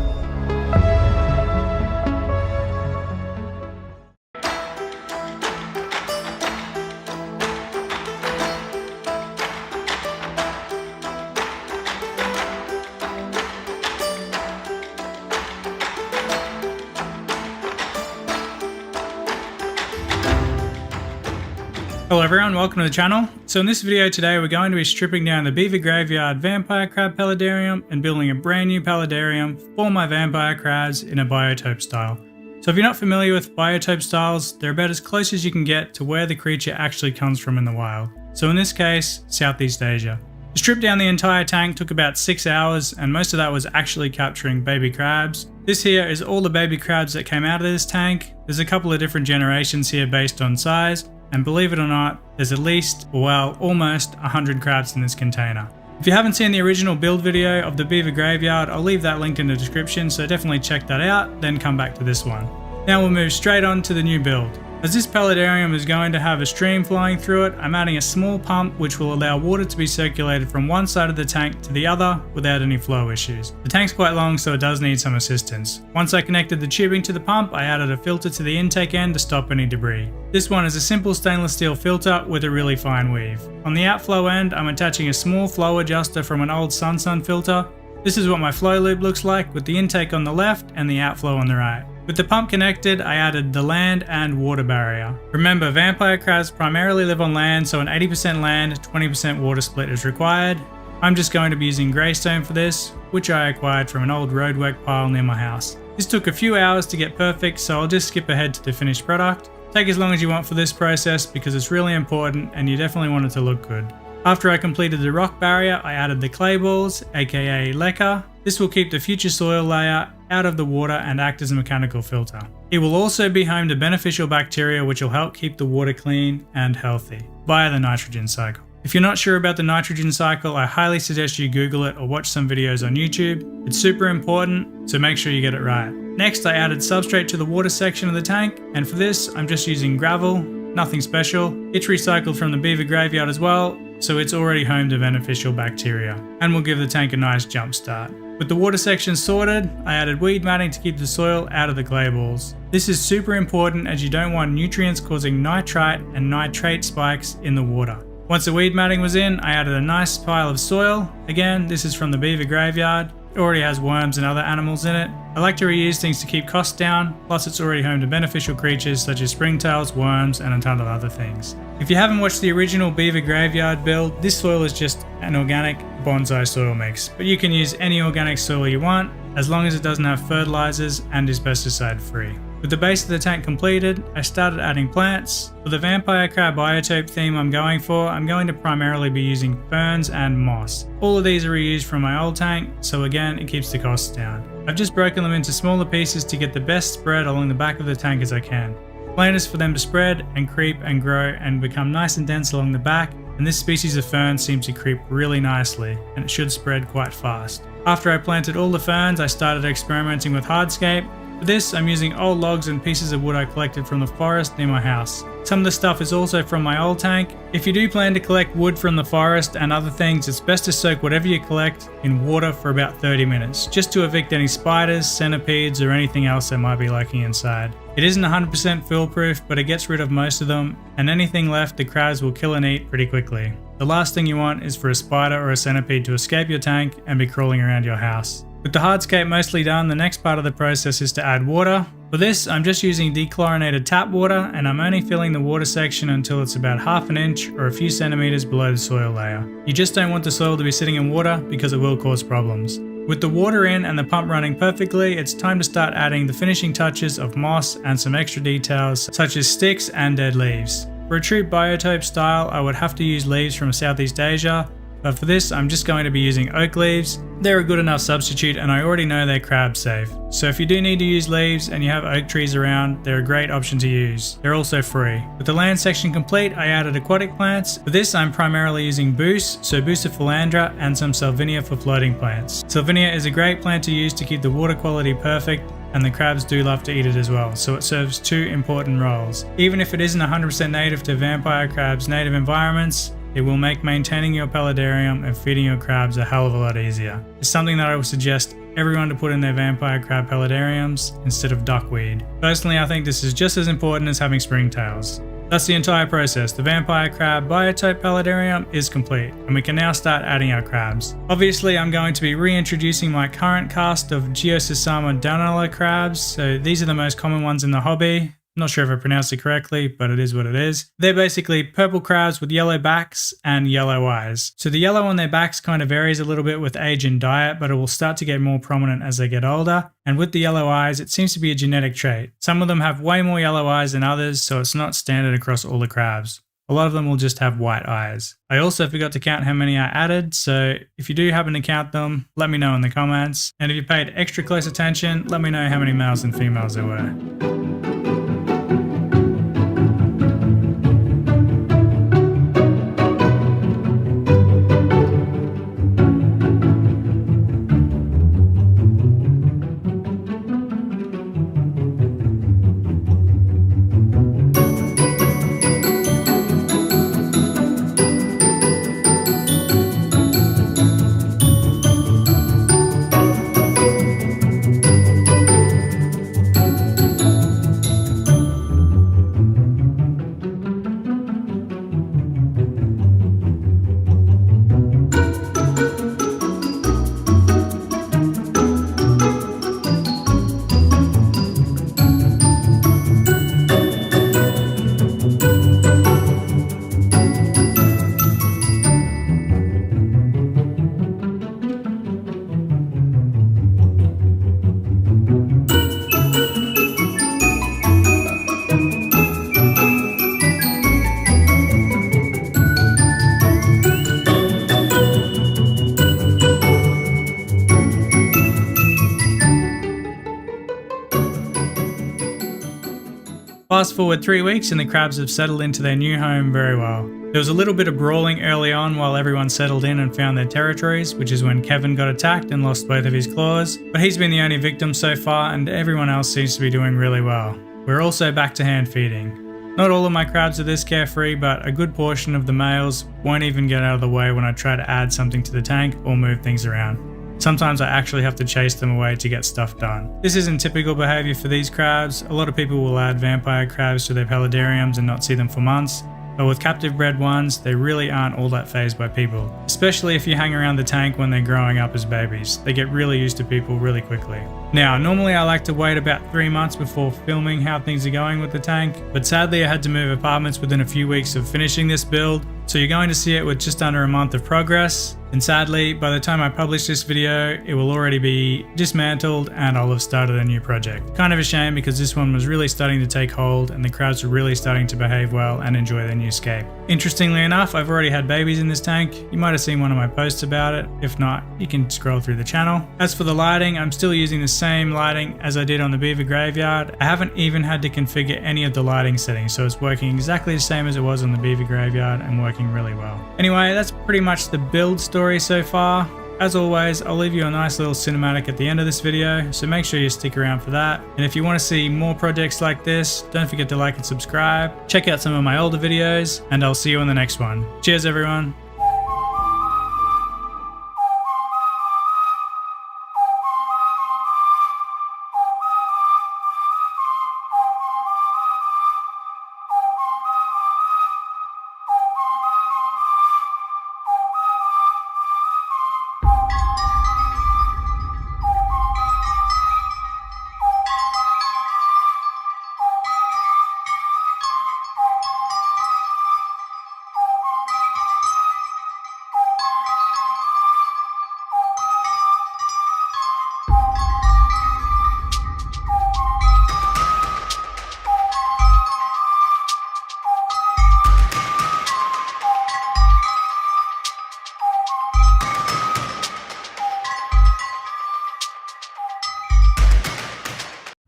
Hello everyone, welcome to the channel. So in this video today we're going to be stripping down the Beaver Graveyard Vampire Crab Paludarium and building a brand new paludarium for my vampire crabs in a biotope style. So if you're not familiar with biotope styles, they're about as close as you can get to where the creature actually comes from in the wild. So in this case, Southeast Asia. To strip down the entire tank took about 6 hours, and most of that was actually capturing baby crabs. This here is all the baby crabs that came out of this tank. There's a couple of different generations here based on size. And believe it or not, there's at least, well, almost 100 crabs in this container. If you haven't seen the original build video of the Beaver Graveyard, I'll leave that linked in the description, so definitely check that out, then come back to this one. Now we'll move straight on to the new build. As this paludarium is going to have a stream flowing through it, I'm adding a small pump which will allow water to be circulated from one side of the tank to the other without any flow issues. The tank's quite long, so it does need some assistance. Once I connected the tubing to the pump, I added a filter to the intake end to stop any debris. This one is a simple stainless steel filter with a really fine weave. On the outflow end, I'm attaching a small flow adjuster from an old Sun filter. This is what my flow loop looks like, with the intake on the left and the outflow on the right. With the pump connected, I added the land and water barrier. Remember, vampire crabs primarily live on land, so an 80% land, 20% water split is required. I'm just going to be using greystone for this, which I acquired from an old roadwork pile near my house. This took a few hours to get perfect, so I'll just skip ahead to the finished product. Take as long as you want for this process because it's really important and you definitely want it to look good. After I completed the rock barrier, I added the clay balls, aka leca. This will keep the future soil layer out of the water and act as a mechanical filter. It will also be home to beneficial bacteria which will help keep the water clean and healthy via the nitrogen cycle. If you're not sure about the nitrogen cycle, I highly suggest you Google it or watch some videos on YouTube. It's super important, so make sure you get it right. Next, I added substrate to the water section of the tank, and for this, I'm just using gravel, nothing special. It's recycled from the Beaver Graveyard as well, so it's already home to beneficial bacteria, and will give the tank a nice jump start. With the water section sorted, I added weed matting to keep the soil out of the clay balls. This is super important as you don't want nutrients causing nitrite and nitrate spikes in the water. Once the weed matting was in, I added a nice pile of soil. Again, this is from the Beaver Graveyard. It already has worms and other animals in it. I like to reuse things to keep costs down, plus it's already home to beneficial creatures such as springtails, worms, and a ton of other things. If you haven't watched the original Beaver Graveyard build, this soil is just an organic bonsai soil mix, but you can use any organic soil you want, as long as it doesn't have fertilizers and is pesticide free. With the base of the tank completed, I started adding plants. For the vampire crab biotope theme I'm going to primarily be using ferns and moss. All of these are reused from my old tank, so again, it keeps the costs down. I've just broken them into smaller pieces to get the best spread along the back of the tank as I can. The plan is for them to spread and creep and grow and become nice and dense along the back, and this species of fern seems to creep really nicely, and it should spread quite fast. After I planted all the ferns, I started experimenting with hardscape. For this, I'm using old logs and pieces of wood I collected from the forest near my house. Some of the stuff is also from my old tank. If you do plan to collect wood from the forest and other things, it's best to soak whatever you collect in water for about 30 minutes, just to evict any spiders, centipedes, or anything else that might be lurking inside. It isn't 100% foolproof, but it gets rid of most of them, and anything left the crabs will kill and eat pretty quickly. The last thing you want is for a spider or a centipede to escape your tank and be crawling around your house. With the hardscape mostly done, the next part of the process is to add water. For this, I'm just using dechlorinated tap water, and I'm only filling the water section until it's about half an inch or a few centimeters below the soil layer. You just don't want the soil to be sitting in water because it will cause problems. With the water in and the pump running perfectly, it's time to start adding the finishing touches of moss and some extra details such as sticks and dead leaves. For a true biotope style, I would have to use leaves from Southeast Asia, but for this I'm just going to be using oak leaves. They're a good enough substitute and I already know they're crab safe. So if you do need to use leaves and you have oak trees around, they're a great option to use. They're also free. With the land section complete, I added aquatic plants. For this I'm primarily using Boos, so Bucephalandra, and some Salvinia for floating plants. Salvinia is a great plant to use to keep the water quality perfect, and the crabs do love to eat it as well, so it serves two important roles. Even if it isn't 100% native to vampire crabs' native environments, it will make maintaining your paludarium and feeding your crabs a hell of a lot easier. It's something that I would suggest everyone to put in their vampire crab paludariums instead of duckweed. Personally, I think this is just as important as having springtails. That's the entire process. The vampire crab biotope paludarium is complete, and we can now start adding our crabs. Obviously, I'm going to be reintroducing my current cast of Geosesama Danala crabs, so these are the most common ones in the hobby. Not sure if I pronounced it correctly, but it is what it is. They're basically purple crabs with yellow backs and yellow eyes. So the yellow on their backs kind of varies a little bit with age and diet, but it will start to get more prominent as they get older. And with the yellow eyes, it seems to be a genetic trait. Some of them have way more yellow eyes than others, so it's not standard across all the crabs. A lot of them will just have white eyes. I also forgot to count how many I added, so if you do happen to count them, let me know in the comments. And if you paid extra close attention, let me know how many males and females there were. Fast forward 3 weeks and the crabs have settled into their new home very well. There was a little bit of brawling early on while everyone settled in and found their territories, which is when Kevin got attacked and lost both of his claws, but he's been the only victim so far and everyone else seems to be doing really well. We're also back to hand feeding. Not all of my crabs are this carefree, but a good portion of the males won't even get out of the way when I try to add something to the tank or move things around. Sometimes I actually have to chase them away to get stuff done. This isn't typical behavior for these crabs. A lot of people will add vampire crabs to their paludariums and not see them for months, but with captive bred ones, they really aren't all that fazed by people. Especially if you hang around the tank when they're growing up as babies. They get really used to people really quickly. Now, normally I like to wait about 3 months before filming how things are going with the tank, but sadly I had to move apartments within a few weeks of finishing this build, so you're going to see it with just under a month of progress. And sadly, by the time I publish this video, it will already be dismantled and I'll have started a new project. Kind of a shame because this one was really starting to take hold and the crabs were really starting to behave well and enjoy their new scape. Interestingly enough, I've already had babies in this tank. You might have seen one of my posts about it. If not, you can scroll through the channel. As for the lighting, I'm still using the same lighting as I did on the Beaver graveyard. I haven't even had to configure any of the lighting settings, so it's working exactly the same as it was on the Beaver graveyard and working really well. Anyway, that's pretty much the build story so far. As always, I'll leave you a nice little cinematic at the end of this video, so make sure you stick around for that. And if you want to see more projects like this, don't forget to like and subscribe. Check out some of my older videos, and I'll see you in the next one. Cheers everyone!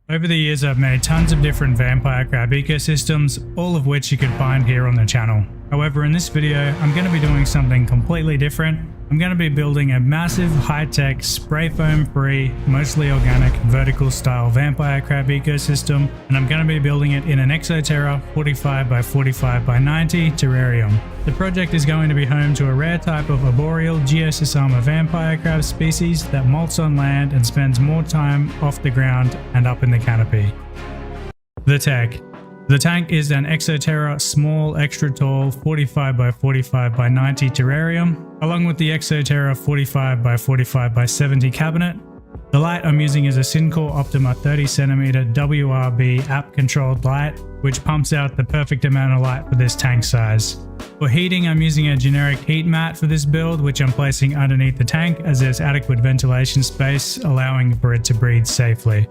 Over the years I've made tons of different vampire crab ecosystems, all of which you can find here on the channel. However, in this video I'm going to be doing something completely different. I'm going to be building a massive high-tech spray foam free, mostly organic, vertical style vampire crab ecosystem, and I'm going to be building it in an Exoterra 45 by 45 by 90 terrarium. The project is going to be home to a rare type of arboreal Geosisama vampire crab species that molts on land and spends more time off the ground and up in the canopy. The tech. The tank is an Exoterra small extra tall 45 by 45 by 90 terrarium, along with the Exoterra 45 by 45 by 70 cabinet. The light I'm using is a Syncore Optima 30cm WRB app controlled light, which pumps out the perfect amount of light for this tank size. For heating, I'm using a generic heat mat for this build, which I'm placing underneath the tank as there's adequate ventilation space, allowing for it to breathe safely.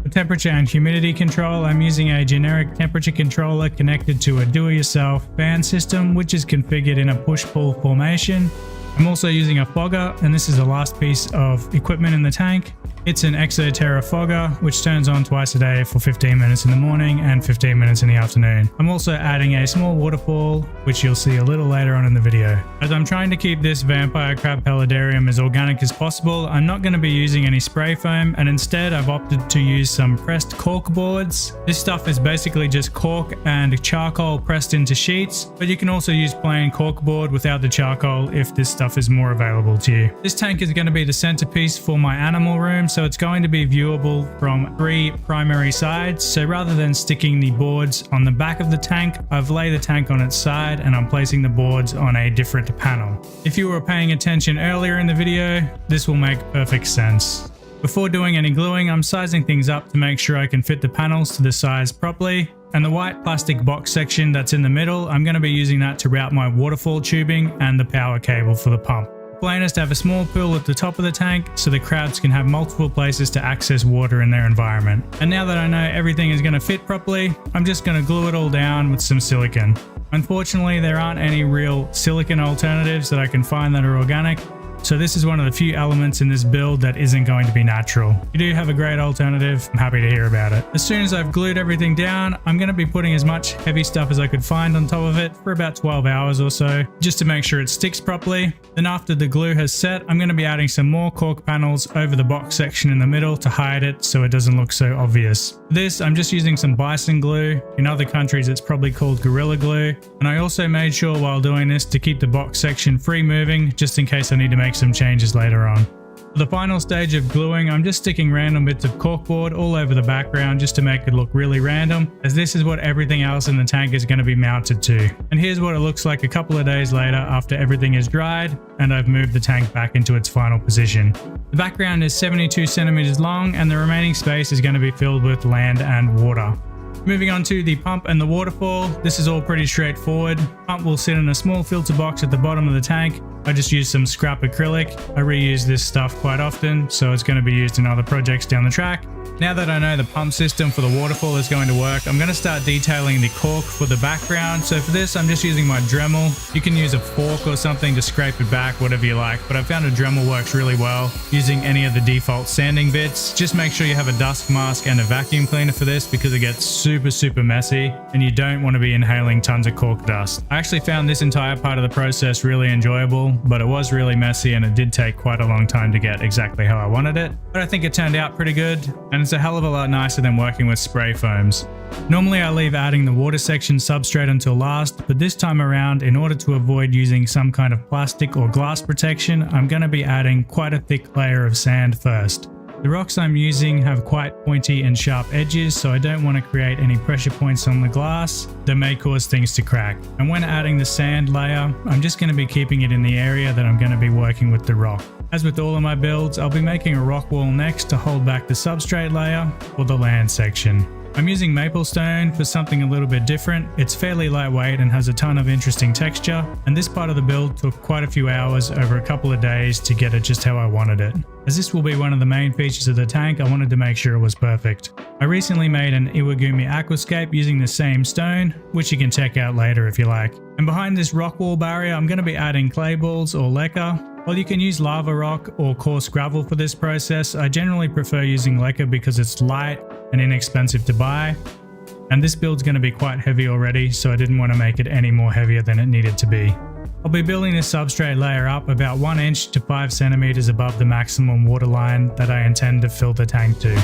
For temperature and humidity control, I'm using a generic temperature controller connected to a do-it-yourself fan system, which is configured in a push-pull formation. I'm also using a fogger, and this is the last piece of equipment in the tank. It's an Exoterra fogger, which turns on twice a day for 15 minutes in the morning and 15 minutes in the afternoon. I'm also adding a small waterfall, which you'll see a little later on in the video. As I'm trying to keep this vampire crab paludarium as organic as possible, I'm not going to be using any spray foam, and instead I've opted to use some pressed cork boards. This stuff is basically just cork and charcoal pressed into sheets, but you can also use plain cork board without the charcoal if this stuff is more available to you. This tank is going to be the centerpiece for my animal room, so it's going to be viewable from 3 primary sides. So rather than sticking the boards on the back of the tank, I've laid the tank on its side and I'm placing the boards on a different panel. If you were paying attention earlier in the video, this will make perfect sense. Before doing any gluing, I'm sizing things up to make sure I can fit the panels to the size properly. And the white plastic box section that's in the middle, I'm going to be using that to route my waterfall tubing and the power cable for the pump. The plan is to have a small pool at the top of the tank so the crabs can have multiple places to access water in their environment. And now that I know everything is going to fit properly, I'm just going to glue it all down with some silicone. Unfortunately, there aren't any real silicone alternatives that I can find that are organic, so this is one of the few elements in this build that isn't going to be natural. If you do have a great alternative, I'm happy to hear about it. As soon as I've glued everything down, I'm going to be putting as much heavy stuff as I could find on top of it for about 12 hours or so, just to make sure it sticks properly. Then after the glue has set, I'm going to be adding some more cork panels over the box section in the middle to hide it so it doesn't look so obvious. For this, I'm just using some bison glue. In other countries, it's probably called Gorilla Glue. And I also made sure while doing this to keep the box section free moving, just in case I need to make some changes later on. For the final stage of gluing, I'm just sticking random bits of corkboard all over the background just to make it look really random, as this is what everything else in the tank is going to be mounted to. And here's what it looks like a couple of days later after everything is dried and I've moved the tank back into its final position. The background is 72 centimeters long and the remaining space is going to be filled with land and water. Moving on to the pump and the waterfall, this is all pretty straightforward. Pump will sit in a small filter box at the bottom of the tank. I just use some scrap acrylic. I reuse this stuff quite often, so it's going to be used in other projects down the track. Now that I know the pump system for the waterfall is going to work, I'm going to start detailing the cork for the background. So for this, I'm just using my Dremel. You can use a fork or something to scrape it back, whatever you like, but I found a Dremel works really well using any of the default sanding bits. Just make sure you have a dust mask and a vacuum cleaner for this because it gets super messy and you don't want to be inhaling tons of cork dust. I actually found this entire part of the process really enjoyable, but it was really messy and it did take quite a long time to get exactly how I wanted it. But I think it turned out pretty good, and it's a hell of a lot nicer than working with spray foams. Normally I leave adding the water section substrate until last, but this time around, in order to avoid using some kind of plastic or glass protection, I'm going to be adding quite a thick layer of sand first. The rocks I'm using have quite pointy and sharp edges, so I don't want to create any pressure points on the glass that may cause things to crack. And when adding the sand layer, I'm just going to be keeping it in the area that I'm going to be working with the rock. As with all of my builds, I'll be making a rock wall next to hold back the substrate layer or the land section. I'm using maple stone for something a little bit different. It's fairly lightweight and has a ton of interesting texture, and this part of the build took quite a few hours over a couple of days to get it just how I wanted it. As this will be one of the main features of the tank, I wanted to make sure it was perfect. I recently made an Iwagumi aquascape using the same stone, which you can check out later if you like. And behind this rock wall barrier, I'm going to be adding clay balls or leca. Well, you can use lava rock or coarse gravel for this process. I generally prefer using leca because it's light and inexpensive to buy. And this build's going to be quite heavy already, so I didn't want to make it any more heavier than it needed to be. I'll be building this substrate layer up about 1 inch to 5 centimeters above the maximum water line that I intend to fill the tank to.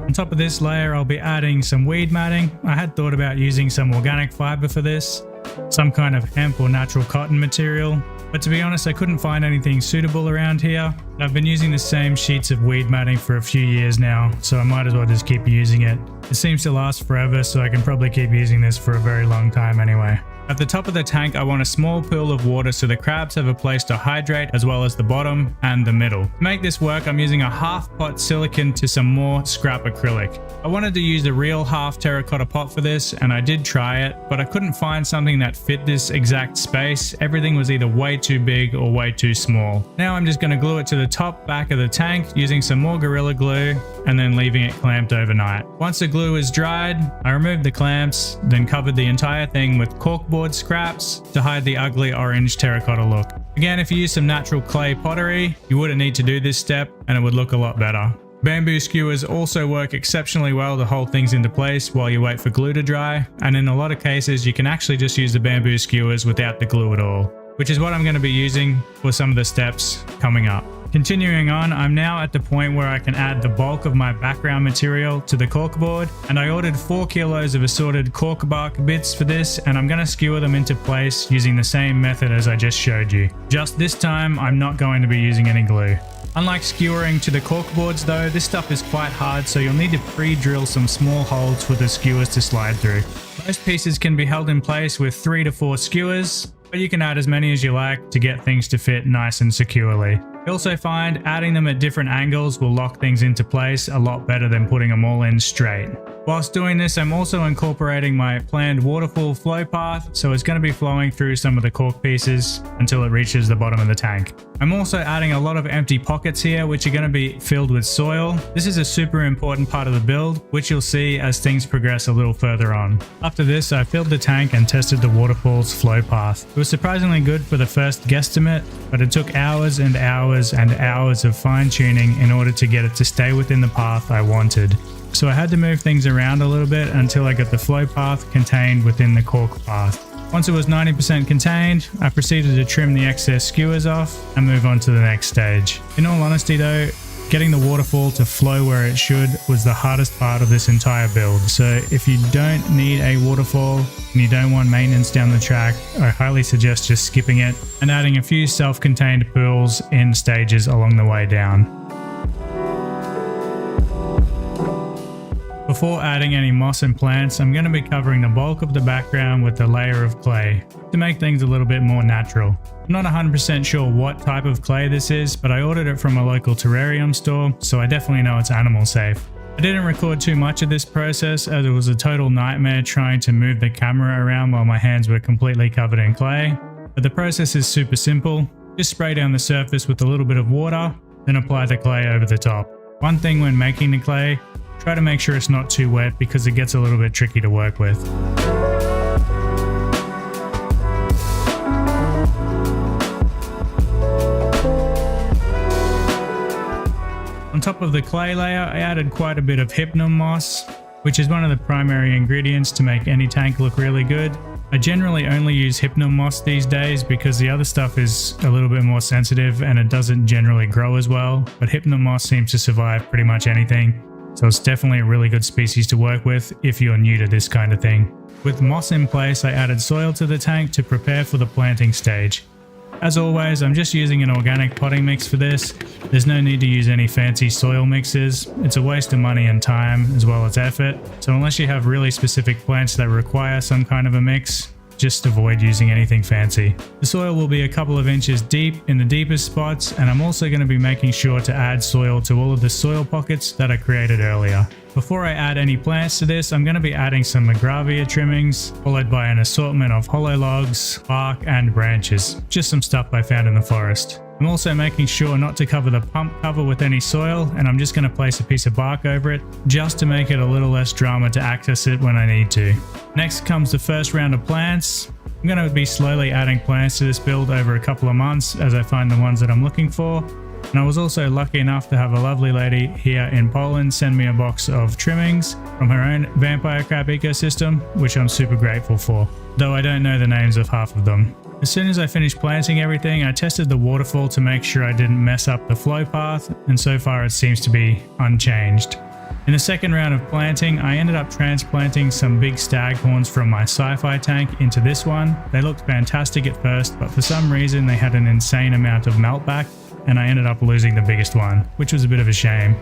On top of this layer, I'll be adding some weed matting. I had thought about using some organic fiber for this, some kind of hemp or natural cotton material, but to be honest, I couldn't find anything suitable around here. I've been using the same sheets of weed matting for a few years now, so I might as well just keep using it. It seems to last forever, so I can probably keep using this for a very long time anyway. At the top of the tank, I want a small pool of water so the crabs have a place to hydrate, as well as the bottom and the middle. To make this work, I'm using a half pot silicone to some more scrap acrylic. I wanted to use a real half terracotta pot for this, and I did try it, but I couldn't find something that fit this exact space. Everything was either way too big or way too small. Now I'm just going to glue it to the top back of the tank using some more Gorilla Glue and then leaving it clamped overnight. Once the glue is dried, I removed the clamps, then covered the entire thing with corkboard scraps to hide the ugly orange terracotta look. Again, if you use some natural clay pottery, you wouldn't need to do this step and it would look a lot better. Bamboo skewers also work exceptionally well to hold things into place while you wait for glue to dry, and in a lot of cases you can actually just use the bamboo skewers without the glue at all, which is what I'm going to be using for some of the steps coming up. Continuing on, I'm now at the point where I can add the bulk of my background material to the corkboard, and I ordered 4 kilos of assorted cork bark bits for this, and I'm going to skewer them into place using the same method as I just showed you. Just this time, I'm not going to be using any glue. Unlike skewering to the corkboards though, this stuff is quite hard, so you'll need to pre-drill some small holes for the skewers to slide through. Most pieces can be held in place with 3 to 4 skewers, but you can add as many as you like to get things to fit nice and securely. I also find adding them at different angles will lock things into place a lot better than putting them all in straight. Whilst doing this, I'm also incorporating my planned waterfall flow path, so it's going to be flowing through some of the cork pieces until it reaches the bottom of the tank. I'm also adding a lot of empty pockets here, which are going to be filled with soil. This is a super important part of the build, which you'll see as things progress a little further on. After this, I filled the tank and tested the waterfall's flow path. It was surprisingly good for the first guesstimate, but it took hours and hours and hours of fine-tuning in order to get it to stay within the path I wanted. So I had to move things around a little bit until I got the flow path contained within the cork path. Once it was 90% contained, I proceeded to trim the excess skewers off and move on to the next stage. In all honesty though, getting the waterfall to flow where it should was the hardest part of this entire build. So if you don't need a waterfall and you don't want maintenance down the track, I highly suggest just skipping it and adding a few self-contained pools in stages along the way down. Before adding any moss and plants, I'm going to be covering the bulk of the background with a layer of clay to make things a little bit more natural. I'm not 100% sure what type of clay this is, but I ordered it from a local terrarium store, so I definitely know it's animal safe. I didn't record too much of this process as it was a total nightmare trying to move the camera around while my hands were completely covered in clay. But the process is super simple. Just spray down the surface with a little bit of water, then apply the clay over the top. One thing when making the clay, try to make sure it's not too wet because it gets a little bit tricky to work with. On top of the clay layer, I added quite a bit of hypnum moss, which is one of the primary ingredients to make any tank look really good. I generally only use hypnum moss these days because the other stuff is a little bit more sensitive and it doesn't generally grow as well, but hypnum moss seems to survive pretty much anything, so it's definitely a really good species to work with if you're new to this kind of thing. With moss in place, I added soil to the tank to prepare for the planting stage. As always, I'm just using an organic potting mix for this. There's no need to use any fancy soil mixes. It's a waste of money and time as well as effort. So unless you have really specific plants that require some kind of a mix, just avoid using anything fancy. The soil will be a couple of inches deep in the deepest spots, and I'm also going to be making sure to add soil to all of the soil pockets that I created earlier. Before I add any plants to this, I'm going to be adding some Agravia trimmings, followed by an assortment of hollow logs, bark and branches. Just some stuff I found in the forest. I'm also making sure not to cover the pump cover with any soil, and I'm just going to place a piece of bark over it just to make it a little less drama to access it when I need to. Next comes the first round of plants. I'm going to be slowly adding plants to this build over a couple of months as I find the ones that I'm looking for. And I was also lucky enough to have a lovely lady here in Poland send me a box of trimmings from her own vampire crab ecosystem, which I'm super grateful for, though I don't know the names of half of them. As soon as I finished planting everything, I tested the waterfall to make sure I didn't mess up the flow path, and so far it seems to be unchanged. In the second round of planting, I ended up transplanting some big staghorns from my sci-fi tank into this one. They looked fantastic at first, but for some reason they had an insane amount of melt back, and I ended up losing the biggest one, which was a bit of a shame.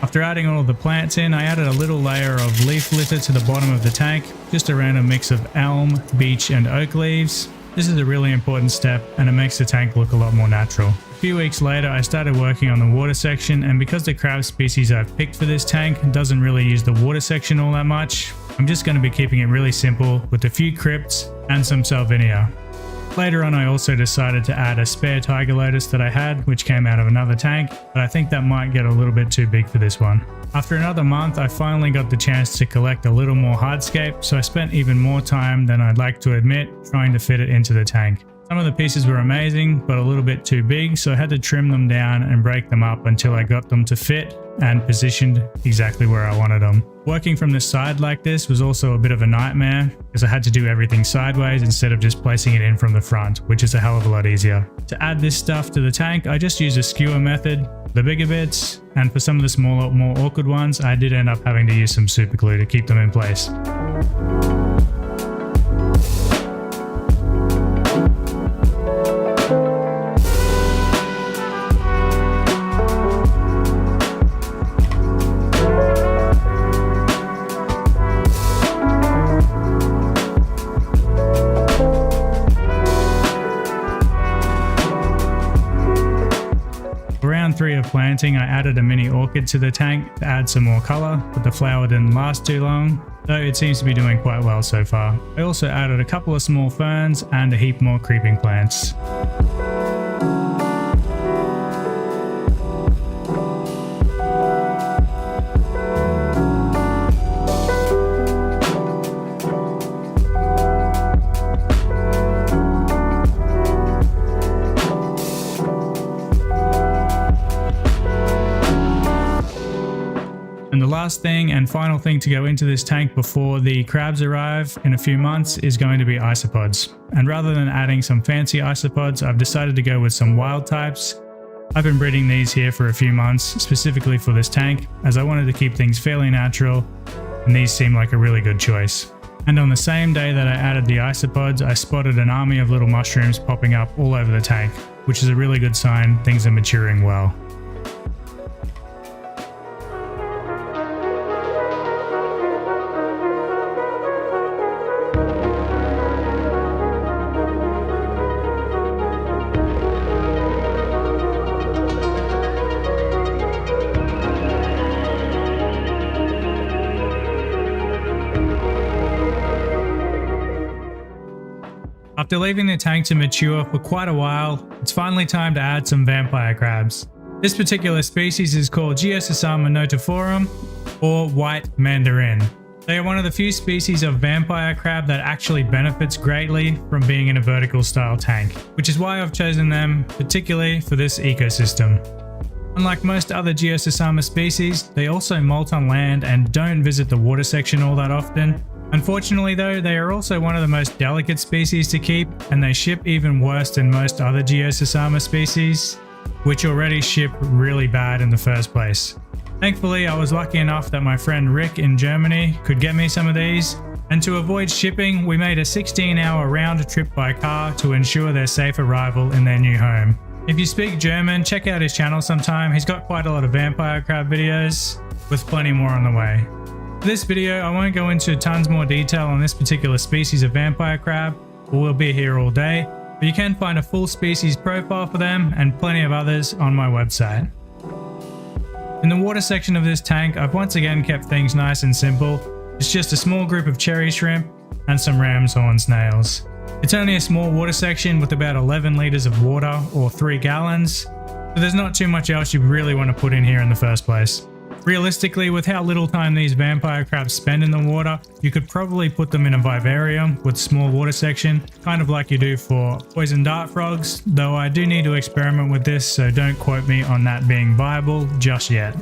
After adding all of the plants in, I added a little layer of leaf litter to the bottom of the tank, just a random mix of elm, beech and oak leaves. This is a really important step and it makes the tank look a lot more natural. A few weeks later, I started working on the water section, and because the crab species I've picked for this tank doesn't really use the water section all that much, I'm just going to be keeping it really simple with a few crypts and some salvinia. Later on, I also decided to add a spare tiger lotus that I had, which came out of another tank, but I think that might get a little bit too big for this one. After another month, I finally got the chance to collect a little more hardscape, so I spent even more time than I'd like to admit trying to fit it into the tank. Some of the pieces were amazing, but a little bit too big, so I had to trim them down and break them up until I got them to fit and positioned exactly where I wanted them. Working from the side like this was also a bit of a nightmare because I had to do everything sideways instead of just placing it in from the front, which is a hell of a lot easier. To add this stuff to the tank, I just used a skewer method, the bigger bits, and for some of the smaller, more awkward ones, I did end up having to use some super glue to keep them in place. Round 3 of planting, I added a mini orchid to the tank to add some more colour, but the flower didn't last too long, though it seems to be doing quite well so far. I also added a couple of small ferns and a heap more creeping plants. And the last thing and final thing to go into this tank before the crabs arrive in a few months is going to be isopods. And rather than adding some fancy isopods, I've decided to go with some wild types. I've been breeding these here for a few months, specifically for this tank, as I wanted to keep things fairly natural, and these seem like a really good choice. And on the same day that I added the isopods, I spotted an army of little mushrooms popping up all over the tank, which is a really good sign things are maturing well. After leaving the tank to mature for quite a while, it's finally time to add some vampire crabs. This particular species is called Geososama Notophorum, or white mandarin. They are one of the few species of vampire crab that actually benefits greatly from being in a vertical style tank, which is why I've chosen them particularly for this ecosystem. Unlike most other Geososama species, they also molt on land and don't visit the water section all that often. Unfortunately though, they are also one of the most delicate species to keep, and they ship even worse than most other Geososama species, which already ship really bad in the first place. Thankfully, I was lucky enough that my friend Rick in Germany could get me some of these, and to avoid shipping, we made a 16-hour round trip by car to ensure their safe arrival in their new home. If you speak German, check out his channel sometime. He's got quite a lot of vampire crab videos, with plenty more on the way. For this video, I won't go into tons more detail on this particular species of vampire crab, or we'll be here all day, but you can find a full species profile for them and plenty of others on my website. In the water section of this tank, I've once again kept things nice and simple. It's just a small group of cherry shrimp and some ram's horn snails. It's only a small water section with about 11 litres of water, or 3 gallons, so there's not too much else you really want to put in here in the first place. Realistically, with how little time these vampire crabs spend in the water, you could probably put them in a vivarium with small water section, kind of like you do for poison dart frogs, though I do need to experiment with this, so don't quote me on that being viable just yet.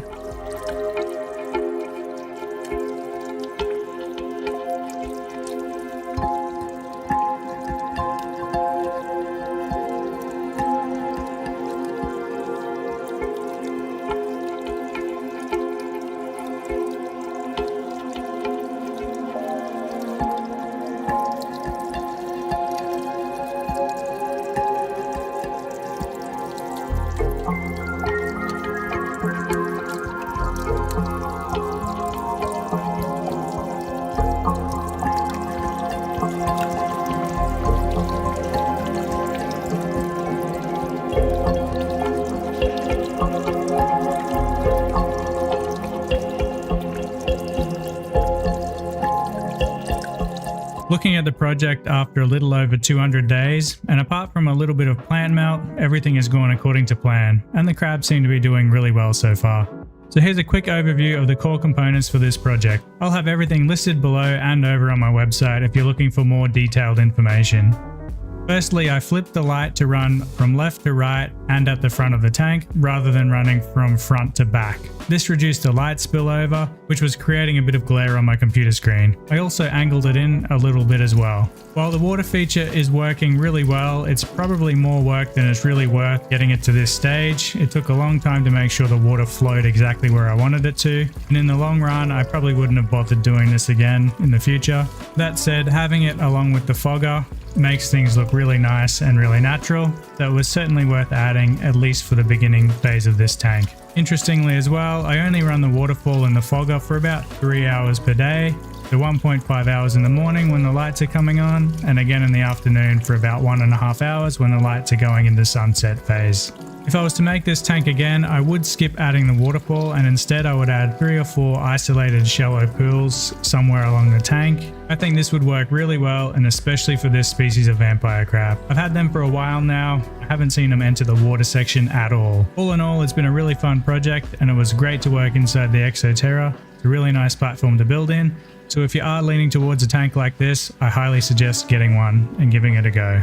Looking at the project after a little over 200 days, and apart from a little bit of plant melt, everything has gone according to plan, and the crabs seem to be doing really well so far. So here's a quick overview of the core components for this project. I'll have everything listed below and over on my website if you're looking for more detailed information. Firstly, I flipped the light to run from left to right and at the front of the tank, rather than running from front to back. This reduced the light spillover, which was creating a bit of glare on my computer screen. I also angled it in a little bit as well. While the water feature is working really well, it's probably more work than it's really worth getting it to this stage. It took a long time to make sure the water flowed exactly where I wanted it to, and in the long run, I probably wouldn't have bothered doing this again in the future. That said, having it along with the fogger makes things look really nice and really natural, so it was certainly worth adding, at least for the beginning phase of this tank. Interestingly as well, I only run the waterfall and the fogger for about 3 hours per day, so 1.5 hours in the morning when the lights are coming on, and again in the afternoon for about 1.5 hours when the lights are going into sunset phase. If I was to make this tank again, I would skip adding the waterfall, and instead I would add 3 or 4 isolated shallow pools somewhere along the tank. I think this would work really well, and especially for this species of vampire crab. I've had them for a while now. I haven't seen them enter the water section at all. All in all, it's been a really fun project, and it was great to work inside the Exoterra. It's a really nice platform to build in. So if you are leaning towards a tank like this, I highly suggest getting one and giving it a go.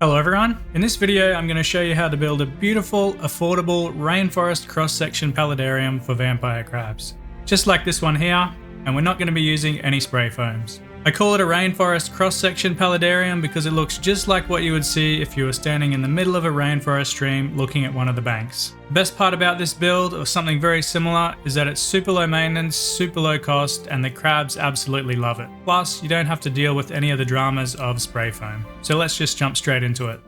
Hello everyone, in this video I'm going to show you how to build a beautiful, affordable rainforest cross-section paludarium for vampire crabs. Just like this one here, and we're not going to be using any spray foams. I call it a rainforest cross-section paludarium because it looks just like what you would see if you were standing in the middle of a rainforest stream looking at one of the banks. The best part about this build, or something very similar, is that it's super low maintenance, super low cost, and the crabs absolutely love it. Plus, you don't have to deal with any of the dramas of spray foam. So let's just jump straight into it.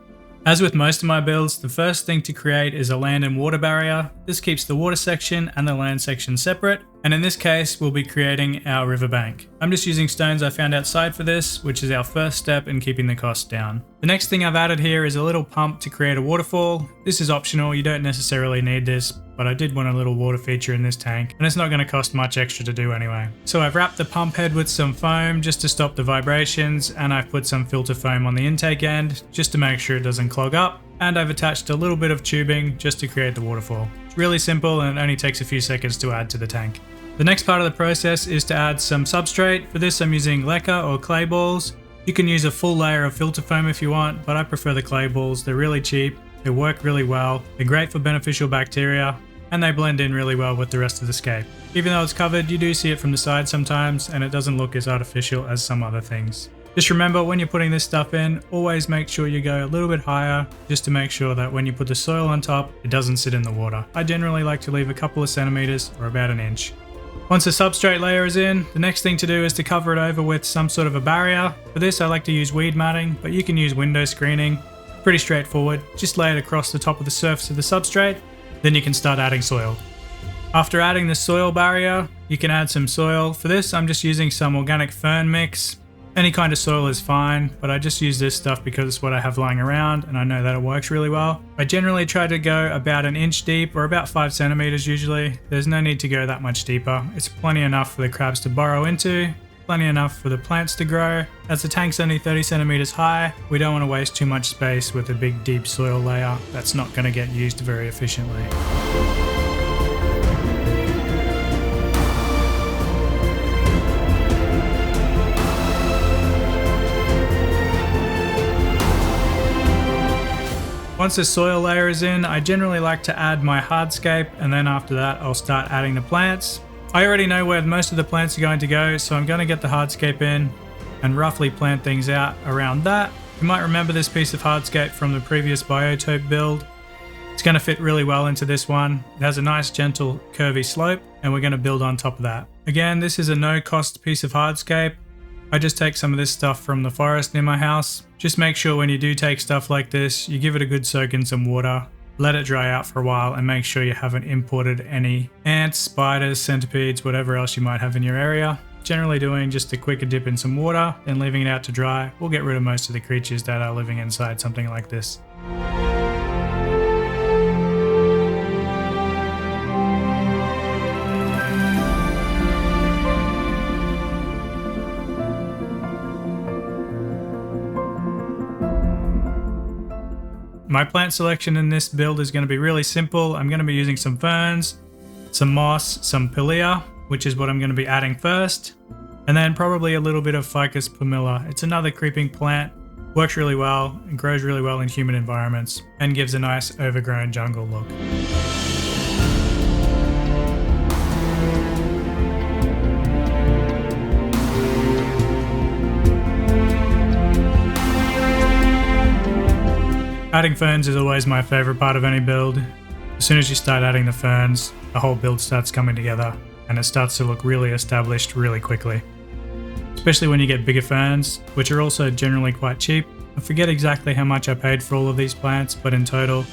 As with most of my builds, the first thing to create is a land and water barrier. This keeps the water section and the land section separate, And in this case, we'll be creating our riverbank. I'm just using stones I found outside for this, which is our first step in keeping the cost down. The next thing I've added here is a little pump to create a waterfall. This is optional, you don't necessarily need this, but I did want a little water feature in this tank, and it's not going to cost much extra to do anyway. So I've wrapped the pump head with some foam just to stop the vibrations, and I've put some filter foam on the intake end just to make sure it doesn't clog up, and I've attached a little bit of tubing just to create the waterfall. It's really simple and it only takes a few seconds to add to the tank. The next part of the process is to add some substrate. For this I'm using leca or clay balls. You can use a full layer of filter foam if you want, but I prefer the clay balls. They're really cheap, they work really well, they're great for beneficial bacteria, and they blend in really well with the rest of the scape. Even though it's covered, you do see it from the side sometimes, and it doesn't look as artificial as some other things. Just remember, when you're putting this stuff in, always make sure you go a little bit higher, just to make sure that when you put the soil on top, it doesn't sit in the water. I generally like to leave a couple of centimeters or about an inch. Once the substrate layer is in, the next thing to do is to cover it over with some sort of a barrier. For this I like to use weed matting, but you can use window screening. Pretty straightforward, just lay it across the top of the surface of the substrate, then you can start adding soil. After adding the soil barrier, you can add some soil. For this I'm just using some organic fern mix. Any kind of soil is fine, but I just use this stuff because it's what I have lying around and I know that it works really well. I generally try to go about an inch deep or about 5 centimeters usually. There's no need to go that much deeper. It's plenty enough for the crabs to burrow into, plenty enough for the plants to grow. As the tank's only 30 centimeters high, we don't want to waste too much space with a big deep soil layer. That's not going to get used very efficiently. Once the soil layer is in, I generally like to add my hardscape, and then after that I'll start adding the plants. I already know where most of the plants are going to go, so I'm going to get the hardscape in and roughly plan things out around that. You might remember this piece of hardscape from the previous Biotope build. It's going to fit really well into this one. It has a nice gentle curvy slope, and we're going to build on top of that. Again, this is a no cost piece of hardscape. I just take some of this stuff from the forest near my house. Just make sure when you do take stuff like this, you give it a good soak in some water, let it dry out for a while, and make sure you haven't imported any ants, spiders, centipedes, whatever else you might have in your area. Generally doing just a quicker dip in some water, then leaving it out to dry will get rid of most of the creatures that are living inside something like this. My plant selection in this build is going to be really simple. I'm going to be using some ferns, some moss, some pilea, which is what I'm going to be adding first, and then probably a little bit of Ficus pumila. It's another creeping plant, works really well and grows really well in humid environments and gives a nice overgrown jungle look. Adding ferns is always my favorite part of any build. As soon as you start adding the ferns, the whole build starts coming together and it starts to look really established really quickly. Especially when you get bigger ferns, which are also generally quite cheap. I forget exactly how much I paid for all of these plants, but in total,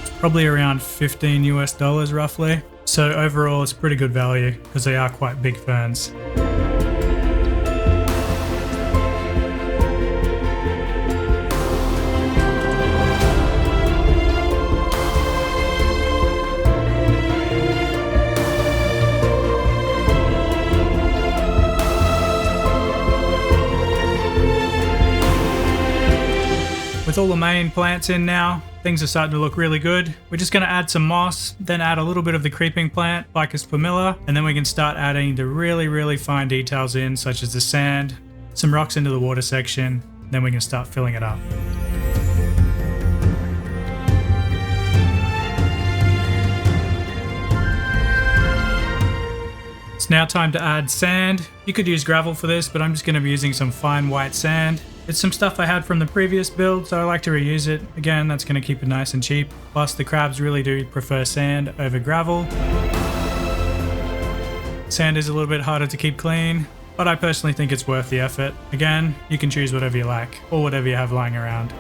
it's probably around $15 US roughly. So overall, it's pretty good value because they are quite big ferns. With all the main plants in now, things are starting to look really good. We're just going to add some moss, then add a little bit of the creeping plant, Ficus pumila, and then we can start adding the really fine details in, such as the sand, some rocks into the water section, then we can start filling it up. It's now time to add sand. You could use gravel for this, but I'm just going to be using some fine white sand. It's some stuff I had from the previous build, so I like to reuse it. Again, that's going to keep it nice and cheap. Plus, the crabs really do prefer sand over gravel. Sand is a little bit harder to keep clean, but I personally think it's worth the effort. Again, you can choose whatever you like, or whatever you have lying around.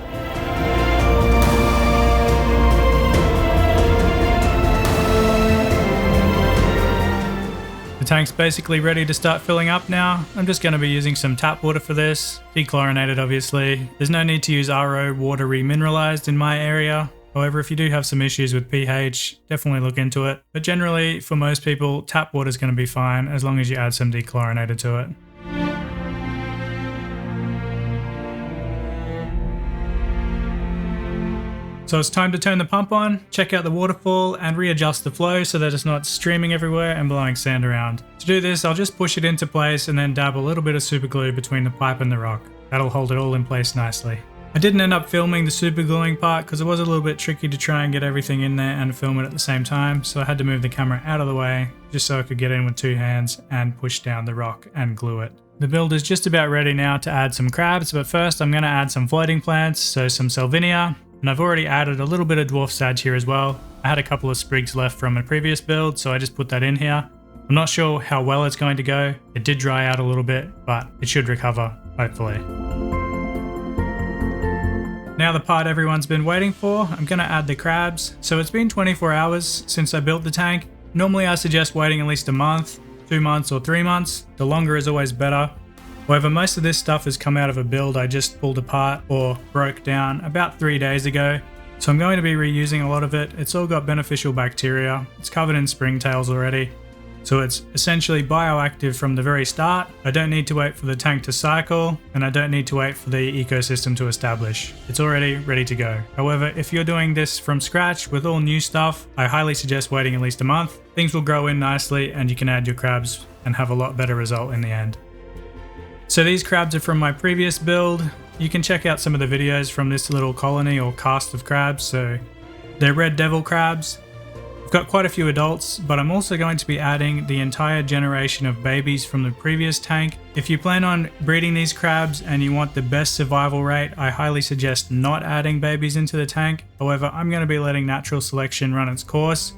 The The tank's basically ready to start filling up now. I'm just going to be using some tap water for this, dechlorinated obviously. There's no need to use RO water remineralized in my area. However, if you do have some issues with pH, definitely look into it. But generally, for most people, tap water is going to be fine as long as you add some dechlorinated to it. So it's time to turn the pump on, check out the waterfall and readjust the flow so that it's not streaming everywhere and blowing sand around. To do this, I'll just push it into place and then dab a little bit of super glue between the pipe and the rock. That'll hold it all in place nicely. I didn't end up filming the super gluing part because it was a little bit tricky to try and get everything in there and film it at the same time, so I had to move the camera out of the way just so I could get in with two hands and push down the rock and glue it. The build is just about ready now to add some crabs, but first I'm going to add some floating plants, so some salvinia. And I've already added a little bit of dwarf sage here as well. I had a couple of sprigs left from a previous build, so I just put that in here. I'm not sure how well it's going to go. It did dry out a little bit, but it should recover, hopefully. Now the part everyone's been waiting for, I'm going to add the crabs. So it's been 24 hours since I built the tank. Normally I suggest waiting at least a month, 2 months or 3 months. The longer is always better. However, most of this stuff has come out of a build I just pulled apart or broke down about 3 days ago. So I'm going to be reusing a lot of it. It's all got beneficial bacteria. It's covered in springtails already. So it's essentially bioactive from the very start. I don't need to wait for the tank to cycle, and I don't need to wait for the ecosystem to establish. It's already ready to go. However, if you're doing this from scratch with all new stuff, I highly suggest waiting at least a month. Things will grow in nicely and you can add your crabs and have a lot better result in the end. So these crabs are from my previous build. You can check out some of the videos from this little colony or cast of crabs. So they're red devil crabs. I've got quite a few adults, but I'm also going to be adding the entire generation of babies from the previous tank. If you plan on breeding these crabs and you want the best survival rate, I highly suggest not adding babies into the tank. However, I'm going to be letting natural selection run its course.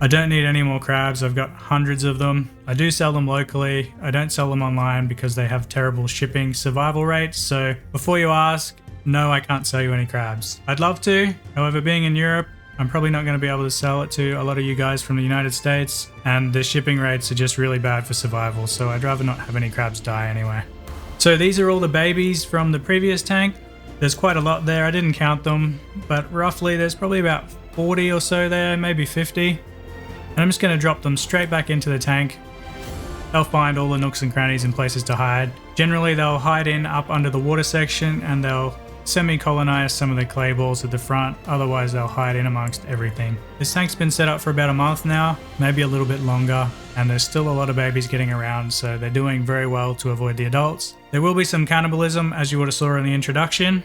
I don't need any more crabs, I've got hundreds of them. I do sell them locally, I don't sell them online because they have terrible shipping survival rates, so before you ask, no, I can't sell you any crabs. I'd love to, however being in Europe, I'm probably not going to be able to sell it to a lot of you guys from the United States, and the shipping rates are just really bad for survival, so I'd rather not have any crabs die anyway. So these are all the babies from the previous tank. There's quite a lot there, I didn't count them, but roughly there's probably about 40 or so there, maybe 50. And I'm just going to drop them straight back into the tank. They'll find all the nooks and crannies and places to hide. Generally they'll hide in up under the water section and they'll semi-colonize some of the clay balls at the front, otherwise they'll hide in amongst everything. This tank's been set up for about a month now, maybe a little bit longer, and there's still a lot of babies getting around, so they're doing very well to avoid the adults. There will be some cannibalism, as you would have saw in the introduction.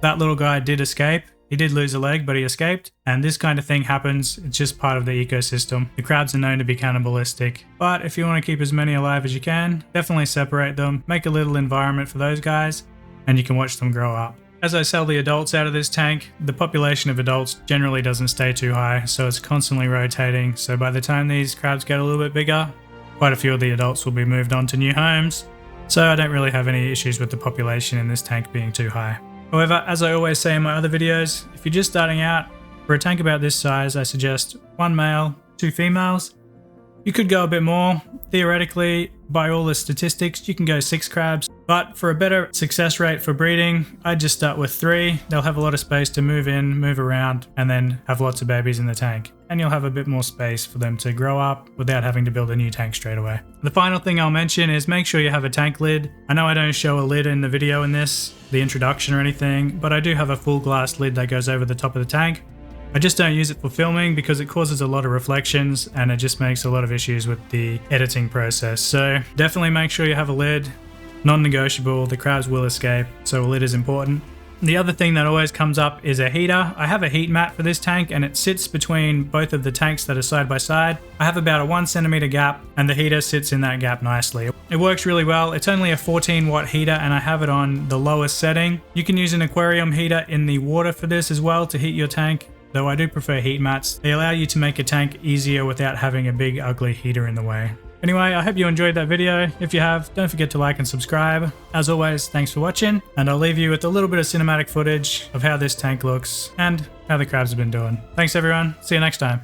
That little guy did escape. He did lose a leg, but he escaped, and this kind of thing happens. It's just part of the ecosystem. The crabs are known to be cannibalistic, but if you want to keep as many alive as you can, definitely separate them, make a little environment for those guys, and you can watch them grow up. As I sell the adults out of this tank, the population of adults generally doesn't stay too high, so it's constantly rotating, so by the time these crabs get a little bit bigger, quite a few of the adults will be moved on to new homes, so I don't really have any issues with the population in this tank being too high. However, as I always say in my other videos, if you're just starting out, for a tank about this size, I suggest 1 male, 2 females. You could go a bit more. Theoretically, by all the statistics, you can go 6 crabs, but for a better success rate for breeding, I'd just start with 3. They'll have a lot of space to move in, move around, and then have lots of babies in the tank. And you'll have a bit more space for them to grow up without having to build a new tank straight away. The final thing I'll mention is make sure you have a tank lid. I know I don't show a lid in the video in this, the introduction or anything, but I do have a full glass lid that goes over the top of the tank. I just don't use it for filming because it causes a lot of reflections and it just makes a lot of issues with the editing process. So definitely make sure you have a lid, non-negotiable, the crabs will escape, so a lid is important. The other thing that always comes up is a heater. I have a heat mat for this tank and it sits between both of the tanks that are side by side. I have about a 1 centimeter gap and the heater sits in that gap nicely. It works really well. It's only a 14 watt heater and I have it on the lowest setting. You can use an aquarium heater in the water for this as well to heat your tank, though I do prefer heat mats. They allow you to make a tank easier without having a big ugly heater in the way. Anyway, I hope you enjoyed that video. If you have, don't forget to like and subscribe. As always, thanks for watching, and I'll leave you with a little bit of cinematic footage of how this tank looks and how the crabs have been doing. Thanks everyone, see you next time.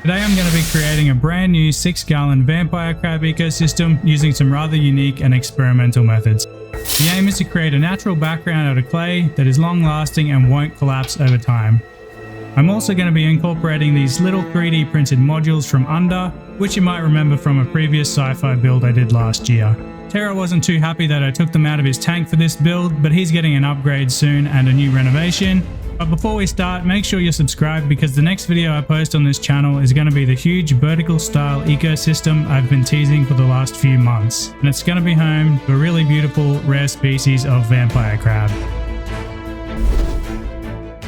Today I'm going to be creating a brand new 6-gallon vampire crab ecosystem using some rather unique and experimental methods. The aim is to create a natural background out of clay that is long lasting and won't collapse over time. I'm also going to be incorporating these little 3D printed modules from Under, which you might remember from a previous sci-fi build I did last year. Terra wasn't too happy that I took them out of his tank for this build, but he's getting an upgrade soon and a new renovation. But before we start, make sure you're subscribed because the next video I post on this channel is going to be the huge vertical style ecosystem I've been teasing for the last few months. And it's going to be home to a really beautiful rare species of vampire crab.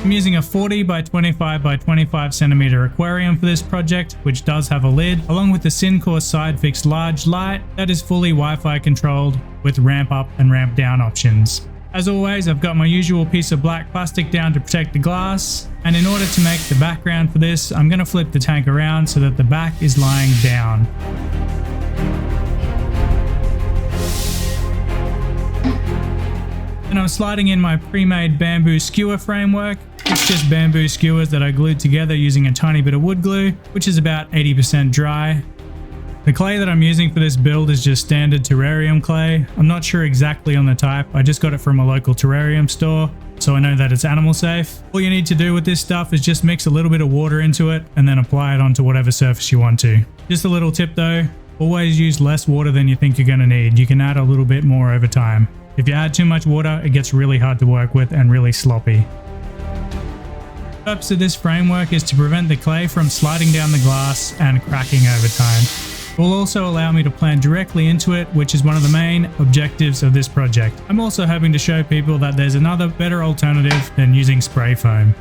I'm using a 40 by 25 by 25 centimeter aquarium for this project, which does have a lid, along with the Syncore side fixed large light that is fully Wi-Fi controlled with ramp up and ramp down options. As always, I've got my usual piece of black plastic down to protect the glass, and in order to make the background for this, I'm going to flip the tank around so that the back is lying down. And I'm sliding in my pre-made bamboo skewer framework. It's just bamboo skewers that I glued together using a tiny bit of wood glue, which is about 80% dry. The clay that I'm using for this build is just standard terrarium clay. I'm not sure exactly on the type, I just got it from a local terrarium store, so I know that it's animal safe. All you need to do with this stuff is just mix a little bit of water into it and then apply it onto whatever surface you want to. Just a little tip though, always use less water than you think you're going to need. You can add a little bit more over time. If you add too much water, it gets really hard to work with and really sloppy. The purpose of this framework is to prevent the clay from sliding down the glass and cracking over time. It will also allow me to plant directly into it, which is one of the main objectives of this project. I'm also hoping to show people that there's another better alternative than using spray foam.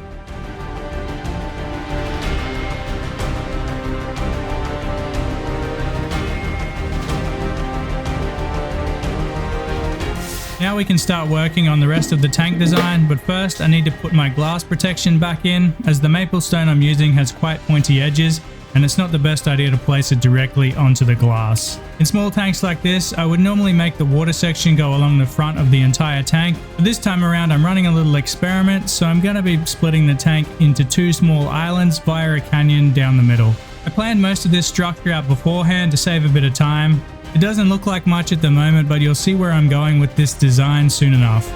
Now we can start working on the rest of the tank design, but first I need to put my glass protection back in, as the maple stone I'm using has quite pointy edges and it's not the best idea to place it directly onto the glass. In small tanks like this, I would normally make the water section go along the front of the entire tank, but this time around I'm running a little experiment, so I'm going to be splitting the tank into two small islands via a canyon down the middle. I planned most of this structure out beforehand to save a bit of time. It doesn't look like much at the moment, but you'll see where I'm going with this design soon enough.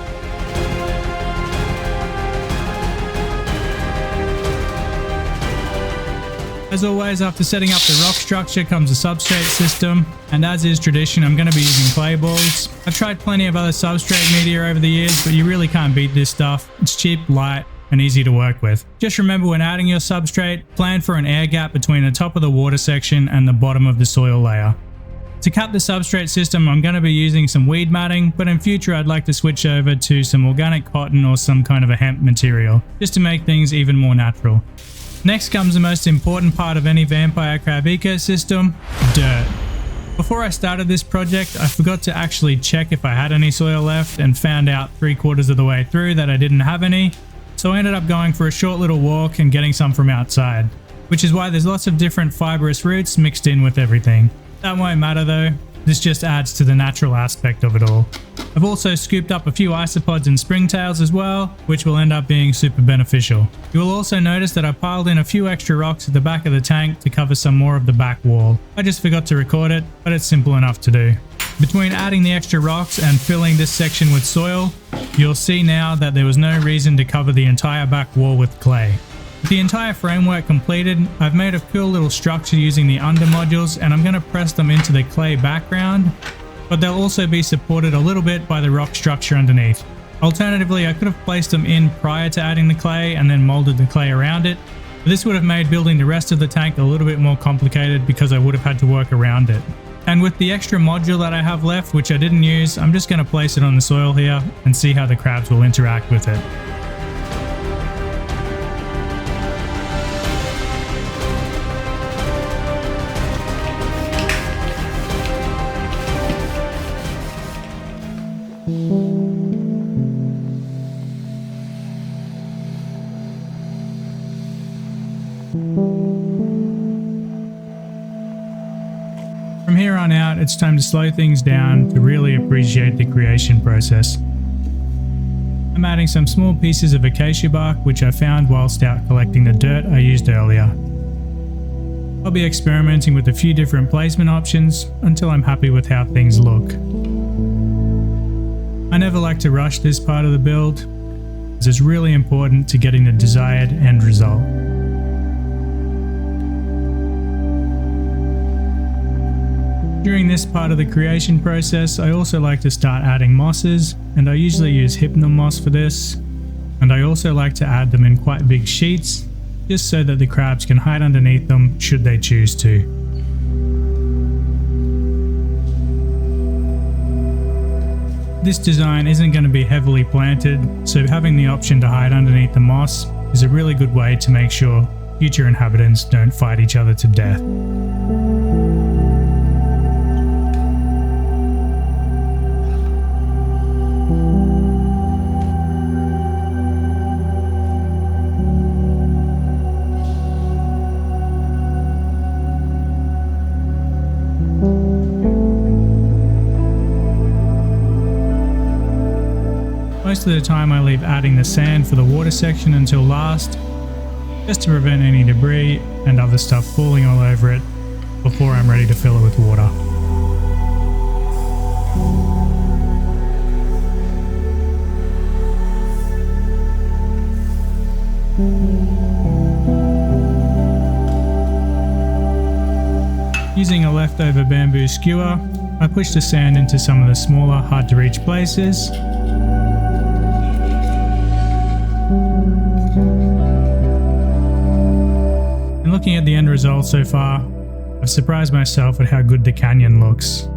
As always, after setting up the rock structure comes a substrate system, and as is tradition, I'm going to be using clay balls. I've tried plenty of other substrate media over the years, but you really can't beat this stuff. It's cheap, light, and easy to work with. Just remember when adding your substrate, plan for an air gap between the top of the water section and the bottom of the soil layer. To cap the substrate system, I'm going to be using some weed matting, but in future I'd like to switch over to some organic cotton or some kind of a hemp material, just to make things even more natural. Next comes the most important part of any vampire crab ecosystem, dirt. Before I started this project, I forgot to actually check if I had any soil left and found out 3/4 of the way through that I didn't have any, so I ended up going for a short little walk and getting some from outside, which is why there's lots of different fibrous roots mixed in with everything. That won't matter though, this just adds to the natural aspect of it all. I've also scooped up a few isopods and springtails as well, which will end up being super beneficial. You will also notice that I piled in a few extra rocks at the back of the tank to cover some more of the back wall. I just forgot to record it, but it's simple enough to do. Between adding the extra rocks and filling this section with soil, you'll see now that there was no reason to cover the entire back wall with clay. With the entire framework completed, I've made a cool little structure using the under modules, and I'm going to press them into the clay background, but they'll also be supported a little bit by the rock structure underneath. Alternatively, I could have placed them in prior to adding the clay and then molded the clay around it, but this would have made building the rest of the tank a little bit more complicated because I would have had to work around it. And with the extra module that I have left, which I didn't use, I'm just going to place it on the soil here and see how the crabs will interact with it. From here on out, it's time to slow things down to really appreciate the creation process. I'm adding some small pieces of acacia bark which I found whilst out collecting the dirt I used earlier. I'll be experimenting with a few different placement options until I'm happy with how things look. I never like to rush this part of the build, as it's really important to getting the desired end result. During this part of the creation process, I also like to start adding mosses, and I usually use hypnum moss for this. And I also like to add them in quite big sheets, just so that the crabs can hide underneath them should they choose to. This design isn't going to be heavily planted, so having the option to hide underneath the moss is a really good way to make sure future inhabitants don't fight each other to death. Most of the time I leave adding the sand for the water section until last, just to prevent any debris and other stuff falling all over it before I'm ready to fill it with water. Using a leftover bamboo skewer, I push the sand into some of the smaller, hard to reach places. And looking at the end result so far, I've surprised myself at how good the canyon looks.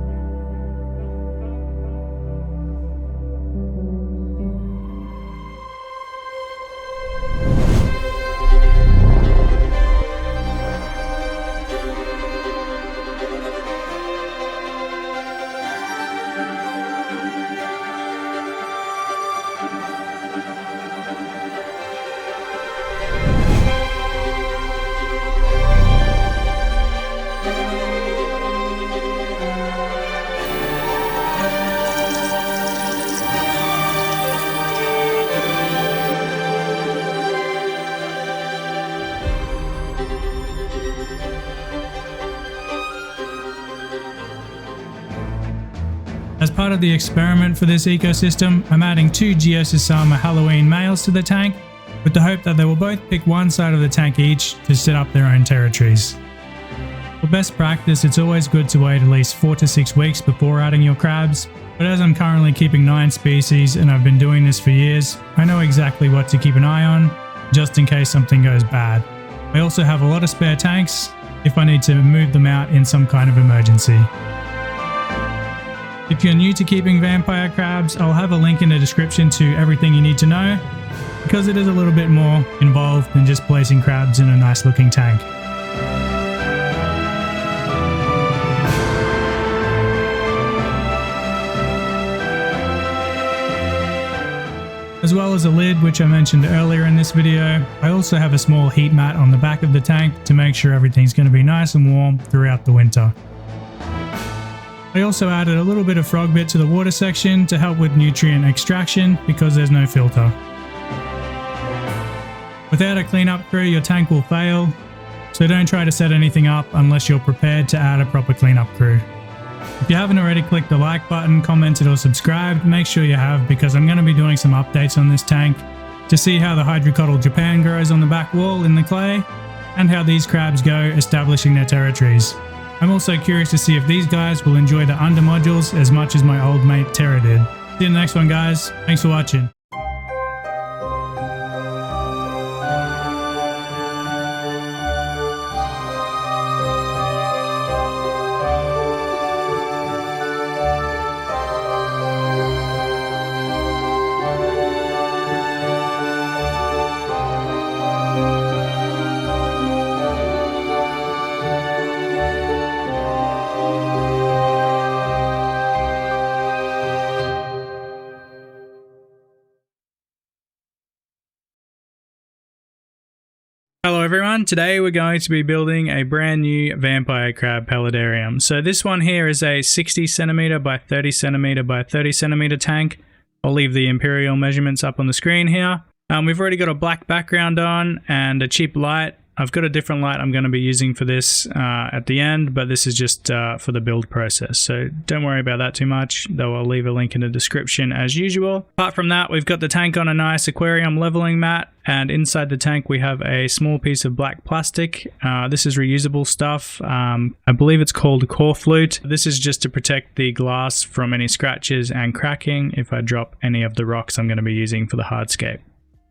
As part of the experiment for this ecosystem, I'm adding 2 Geosisama Halloween males to the tank, with the hope that they will both pick one side of the tank each to set up their own territories. For best practice, it's always good to wait at least 4 to 6 weeks before adding your crabs, but as I'm currently keeping 9 species and I've been doing this for years, I know exactly what to keep an eye on, just in case something goes bad. I also have a lot of spare tanks if I need to move them out in some kind of emergency. If you're new to keeping vampire crabs, I'll have a link in the description to everything you need to know, because it is a little bit more involved than just placing crabs in a nice looking tank. As well as a lid, which I mentioned earlier in this video, I also have a small heat mat on the back of the tank to make sure everything's going to be nice and warm throughout the winter. I also added a little bit of frog bit to the water section to help with nutrient extraction because there's no filter. Without a cleanup crew, your tank will fail, so don't try to set anything up unless you're prepared to add a proper cleanup crew. If you haven't already clicked the like button, commented or subscribed, make sure you have, because I'm going to be doing some updates on this tank to see how the Hydrocotyle Japan grows on the back wall in the clay and how these crabs go establishing their territories. I'm also curious to see if these guys will enjoy the under modules as much as my old mate Terra did. See you in the next one, guys. Thanks for watching. Hello everyone, today we're going to be building a brand new vampire crab paludarium. So this one here is a 60 centimeter by 30 centimeter by 30 centimeter tank. I'll leave the imperial measurements up on the screen here. We've already got a black background on and a cheap light I've got a different light I'm going to be using for this at the end, but this is just for the build process. So don't worry about that too much, though I'll leave a link in the description as usual. Apart from that, we've got the tank on a nice aquarium leveling mat, and inside the tank we have a small piece of black plastic. This is reusable stuff. I believe it's called core flute. This is just to protect the glass from any scratches and cracking if I drop any of the rocks I'm going to be using for the hardscape.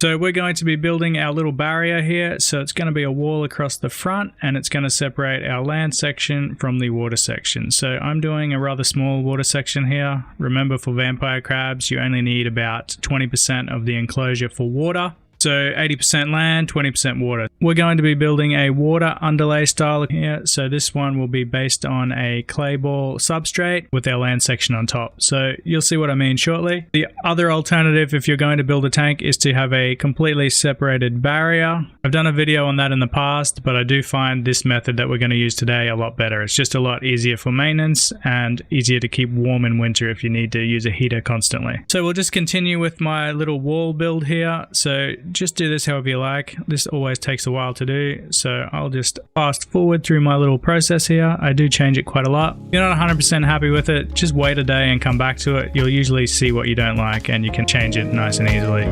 So we're going to be building our little barrier here. So it's going to be a wall across the front, and it's going to separate our land section from the water section. So I'm doing a rather small water section here. Remember, for vampire crabs, you only need about 20% of the enclosure for water. So 80% land, 20% water. We're going to be building a water underlay style here. So this one will be based on a clay ball substrate with our land section on top. So you'll see what I mean shortly. The other alternative, if you're going to build a tank, is to have a completely separated barrier. I've done a video on that in the past, but I do find this method that we're going to use today a lot better. It's just a lot easier for maintenance and easier to keep warm in winter if you need to use a heater constantly. So we'll just continue with my little wall build here. So just do this however you like. This always takes a while to do, so I'll just fast forward through my little process here. I do change it quite a lot. If you're not 100% happy with it, just wait a day and come back to it. You'll usually see what you don't like and you can change it nice and easily.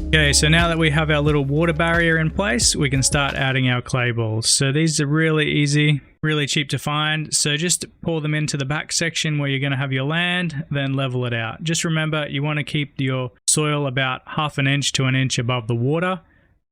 Okay, so now that we have our little water barrier in place, we can start adding our clay balls. So these are really easy, really cheap to find. So just pour them into the back section where you're going to have your land, then level it out. Just remember, you want to keep your soil about ½ an inch to an inch above the water,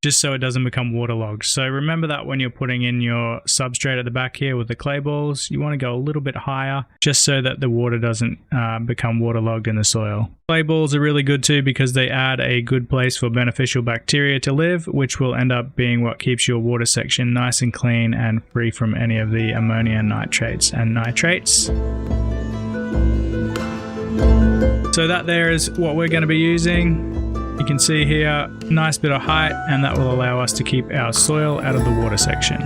just so it doesn't become waterlogged. So remember that when you're putting in your substrate at the back here with the clay balls, you want to go a little bit higher, just so that the water doesn't become waterlogged in the soil. Clay balls are really good too because they add a good place for beneficial bacteria to live, which will end up being what keeps your water section nice and clean and free from any of the ammonia nitrates and nitrates. So that there is what we're going to be using. You can see here, nice bit of height, and that will allow us to keep our soil out of the water section.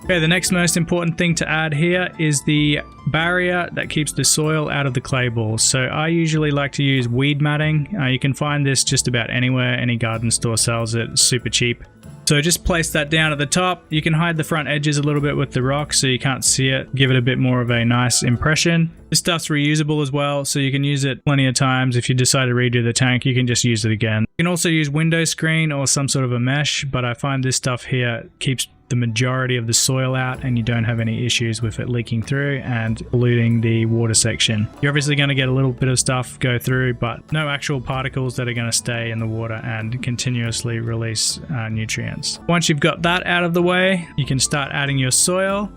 Okay, the next most important thing to add here is the barrier that keeps the soil out of the clay balls. So I usually like to use weed matting. You can find this just about anywhere. Any garden store sells it. It's super cheap. So just place that down at the top. You can hide the front edges a little bit with the rock so you can't see it. Give it a bit more of a nice impression. This stuff's reusable as well, so you can use it plenty of times. If you decide to redo the tank, you can just use it again. You can also use window screen or some sort of a mesh, but I find this stuff here keeps the majority of the soil out and you don't have any issues with it leaking through and polluting the water section. You're obviously going to get a little bit of stuff go through, but no actual particles that are going to stay in the water and continuously release nutrients. Once you've got that out of the way, you can start adding your soil.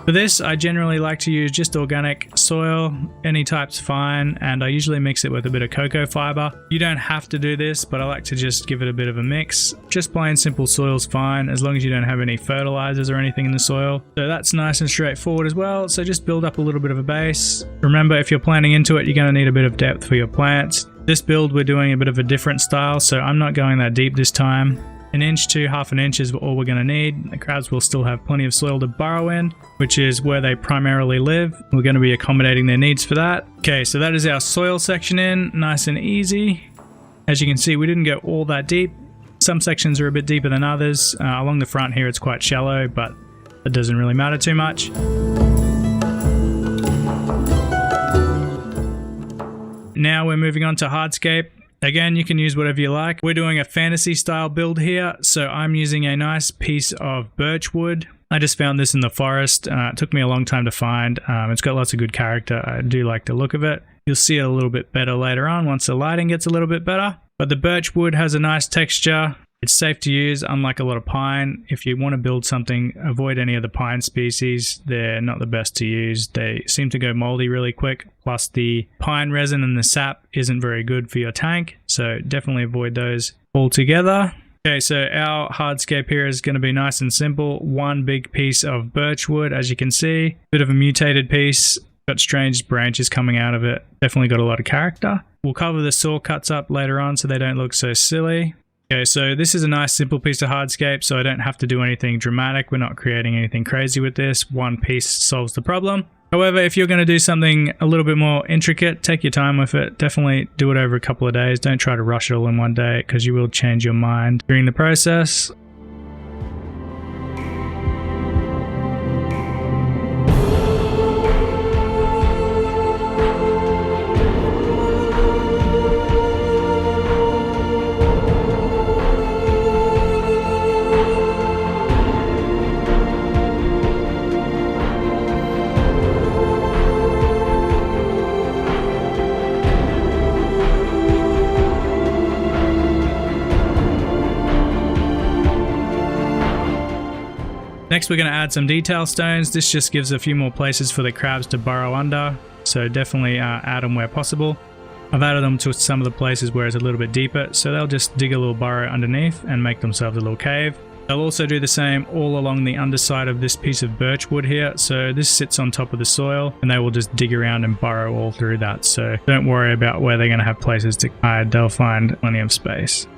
For this, I generally like to use just organic soil, any type's fine, and I usually mix it with a bit of cocoa fiber. You don't have to do this, but I like to just give it a bit of a mix. Just plain simple soil's fine, as long as you don't have any fertilizers or anything in the soil. So that's nice and straightforward as well, so just build up a little bit of a base. Remember, if you're planting into it, you're going to need a bit of depth for your plants. This build, we're doing a bit of a different style, so I'm not going that deep this time. 1 inch to ½ an inch is all we're going to need. The crabs will still have plenty of soil to burrow in, which is where they primarily live. We're going to be accommodating their needs for that. Okay, so that is our soil section in, nice and easy. As you can see, we didn't go all that deep. Some sections are a bit deeper than others. Along the front here, it's quite shallow, but it doesn't really matter too much. Now we're moving on to hardscape. Again, you can use whatever you like. We're doing a fantasy style build here, so I'm using a nice piece of birch wood. I just found this in the forest. It took me a long time to find. It's got lots of good character. I do like the look of it. You'll see it a little bit better later on once the lighting gets a little bit better. But the birch wood has a nice texture. It's safe to use, unlike a lot of pine. If you want to build something, avoid any of the pine species. They're not the best to use. They seem to go moldy really quick. Plus the pine resin and the sap isn't very good for your tank. So definitely avoid those altogether. Okay, so our hardscape here is going to be nice and simple. One big piece of birch wood, as you can see. Bit of a mutated piece. Got strange branches coming out of it. Definitely got a lot of character. We'll cover the saw cuts up later on so they don't look so silly. Okay, so this is a nice simple piece of hardscape, so I don't have to do anything dramatic. We're not creating anything crazy with this. One piece solves the problem. However, if you're going to do something a little bit more intricate, take your time with it. Definitely do it over a couple of days. Don't try to rush it all in one day because you will change your mind during the process. Next, we're going to add some detail stones. This just gives a few more places for the crabs to burrow under, so definitely add them where possible. I've added them to some of the places where it's a little bit deeper, so they'll just dig a little burrow underneath and make themselves a little cave. They'll also do the same all along the underside of this piece of birch wood here, so this sits on top of the soil and they will just dig around and burrow all through that, so don't worry about where they're going to have places to hide. They'll find plenty of space.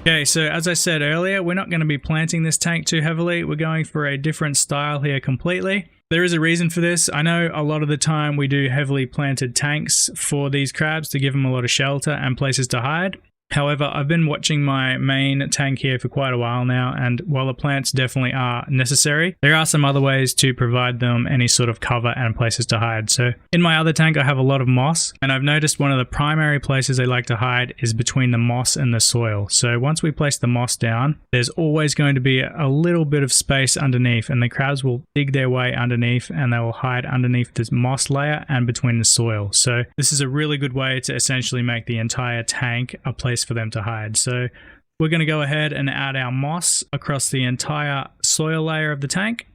Okay, so as I said earlier, we're not going to be planting this tank too heavily. We're going for a different style here completely. There is a reason for this. I know a lot of the time we do heavily planted tanks for these crabs to give them a lot of shelter and places to hide. However, I've been watching my main tank here for quite a while now, and while the plants definitely are necessary, there are some other ways to provide them any sort of cover and places to hide. So in my other tank, I have a lot of moss, and I've noticed one of the primary places they like to hide is between the moss and the soil. So once we place the moss down, there's always going to be a little bit of space underneath, and the crabs will dig their way underneath and they will hide underneath this moss layer and between the soil. So this is a really good way to essentially make the entire tank a place for them to hide. So we're going to go ahead and add our moss across the entire soil layer of the tank,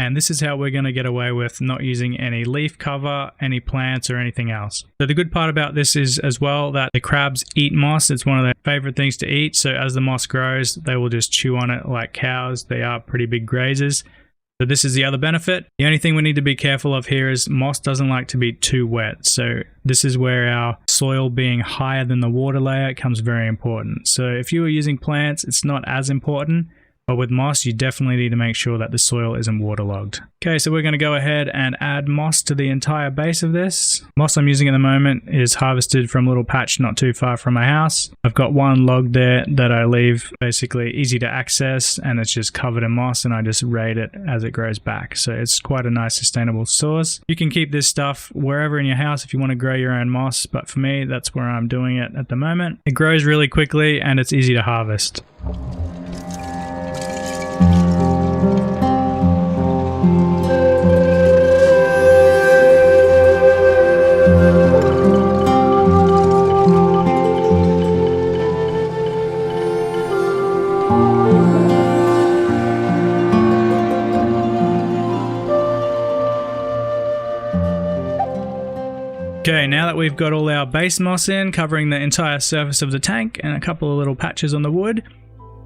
and this is how we're going to get away with not using any leaf cover, any plants or anything else. So the good part about this is as well that the crabs eat moss. It's one of their favorite things to eat, so as the moss grows they will just chew on it like cows. They are pretty big grazers. So this is the other benefit. The only thing we need to be careful of here is moss doesn't like to be too wet. So this is where our soil being higher than the water layer becomes very important. So if you were using plants, it's not as important. But with moss, you definitely need to make sure that the soil isn't waterlogged. Okay, so we're going to go ahead and add moss to the entire base of this. Moss I'm using at the moment is harvested from a little patch not too far from my house. I've got one log there that I leave basically easy to access, and it's just covered in moss, and I just raid it as it grows back. So it's quite a nice sustainable source. You can keep this stuff wherever in your house if you want to grow your own moss, but for me, that's where I'm doing it at the moment. It grows really quickly and it's easy to harvest. Okay, now that we've got all our base moss in, covering the entire surface of the tank and a couple of little patches on the wood,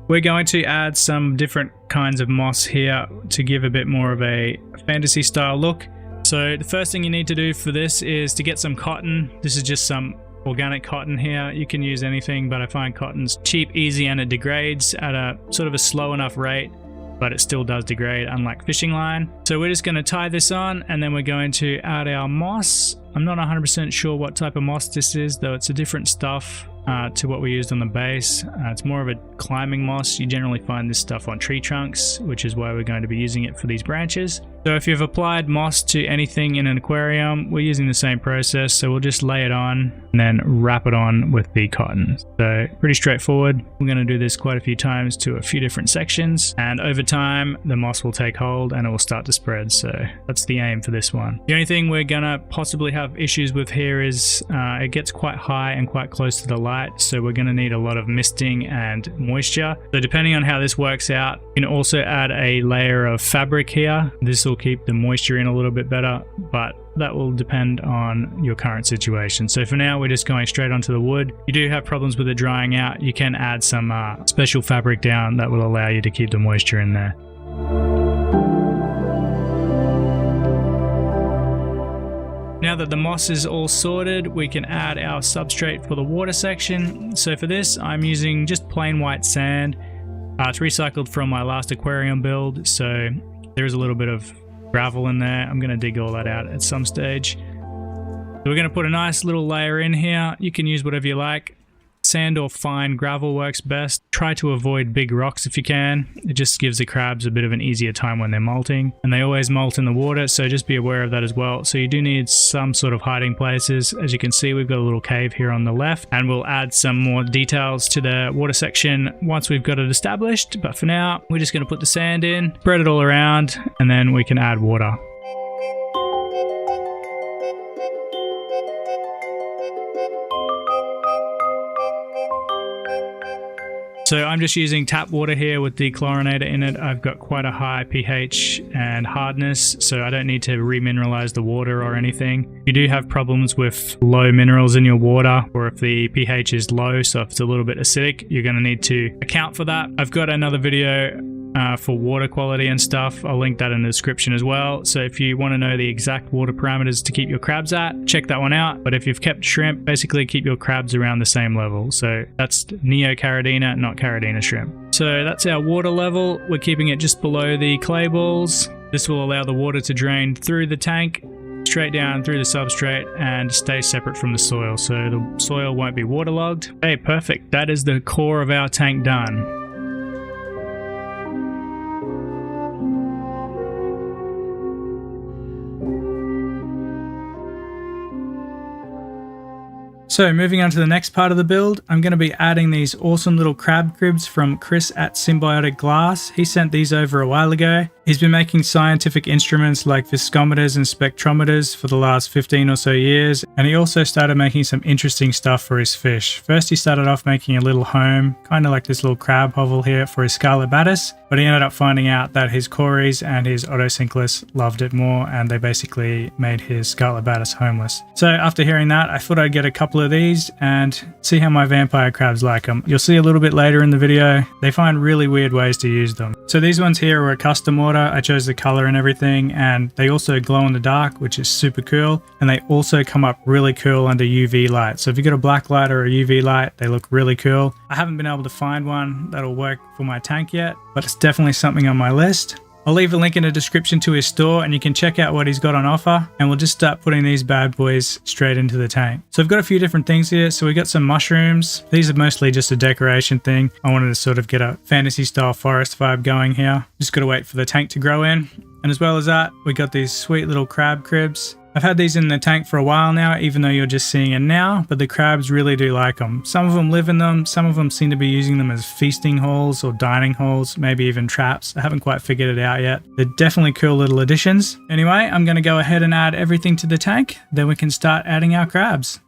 we're going to add some different kinds of moss here to give a bit more of a fantasy style look. So the first thing you need to do for this is to get some cotton. This is just some organic cotton here. You can use anything, but I find cotton's cheap, easy, and it degrades at a sort of a slow enough rate, but it still does degrade, unlike fishing line. So we're just going to tie this on, and then we're going to add our moss. I'm not 100% sure what type of moss this is, though it's a different stuff to what we used on the base. It's more of a climbing moss. You generally find this stuff on tree trunks, which is why we're going to be using it for these branches. So if you've applied moss to anything in an aquarium, we're using the same process. So we'll just lay it on and then wrap it on with the cotton. So pretty straightforward. We're going to do this quite a few times to a few different sections, and over time the moss will take hold and it will start to spread. So that's the aim for this one. The only thing we're going to possibly have issues with here is it gets quite high and quite close to the light. So we're going to need a lot of misting and moisture. So depending on how this works out, you can also add a layer of fabric here. This will keep the moisture in a little bit better, but that will depend on your current situation. So for now, we're just going straight onto the wood. You do have problems with it drying out, you can add some special fabric down that will allow you to keep the moisture in there. Now now that the moss is all sorted, we can add our substrate for the water section. So for this, I'm using just plain white sand. It's recycled from my last aquarium build, so there's a little bit of gravel in there. I'm going to dig all that out at some stage. So we're going to put a nice little layer in here. You can use whatever you like. Sand or fine gravel works best. Try to avoid big rocks if you can. It just gives the crabs a bit of an easier time when they're molting. And they always molt in the water, so just be aware of that as well. So you do need some sort of hiding places. As you can see, we've got a little cave here on the left, and we'll add some more details to the water section once we've got it established. But for now, we're just going to put the sand in, spread it all around, and then we can add water. So I'm just using tap water here with the chlorinator in it. I've got quite a high pH and hardness, so I don't need to remineralize the water or anything. If you do have problems with low minerals in your water, or if the pH is low, so if it's a little bit acidic, you're going to need to account for that. I've got another video for water quality and stuff. I'll link that in the description as well. So if you want to know the exact water parameters to keep your crabs at, check that one out. But if you've kept shrimp, basically keep your crabs around the same level. So that's Neocaridina, not Caridina shrimp. So that's our water level. We're keeping it just below the clay balls. This will allow the water to drain through the tank, straight down through the substrate, and stay separate from the soil, so the soil won't be waterlogged. Okay, perfect. That is the core of our tank done. So moving on to the next part of the build, I'm going to be adding these awesome little crab cribs from Chris at Symbiotic Glass. He sent these over a while ago. He's been making scientific instruments like viscometers and spectrometers for the last 15 or so years, and he also started making some interesting stuff for his fish. First he started off making a little home, kind of like this little crab hovel here for his scarlet batis, but he ended up finding out that his cories and his otocinclus loved it more, and they basically made his scarlet batis homeless. So after hearing that, I thought I'd get a couple of these and see how my vampire crabs like them. You'll see a little bit later in the video, they find really weird ways to use them. So these ones here are a custom order. I chose the color and everything, and they also glow in the dark, which is super cool, and they also come up really cool under UV light. So if you got a black light or a UV light, they look really cool. I haven't been able to find one that'll work for my tank yet, but it's definitely something on my list. I'll leave a link in the description to his store, and you can check out what he's got on offer, and we'll just start putting these bad boys straight into the tank. So I've got a few different things here. So we got some mushrooms. These are mostly just a decoration thing. I wanted to sort of get a fantasy style forest vibe going here. Just got to wait for the tank to grow in. And as well as that, we got these sweet little crab cribs. I've had these in the tank for a while now, even though you're just seeing it now, but the crabs really do like them. Some of them live in them, some of them seem to be using them as feasting halls or dining halls, maybe even traps. I haven't quite figured it out yet. They're definitely cool little additions. Anyway, I'm going to go ahead and add everything to the tank, then we can start adding our crabs.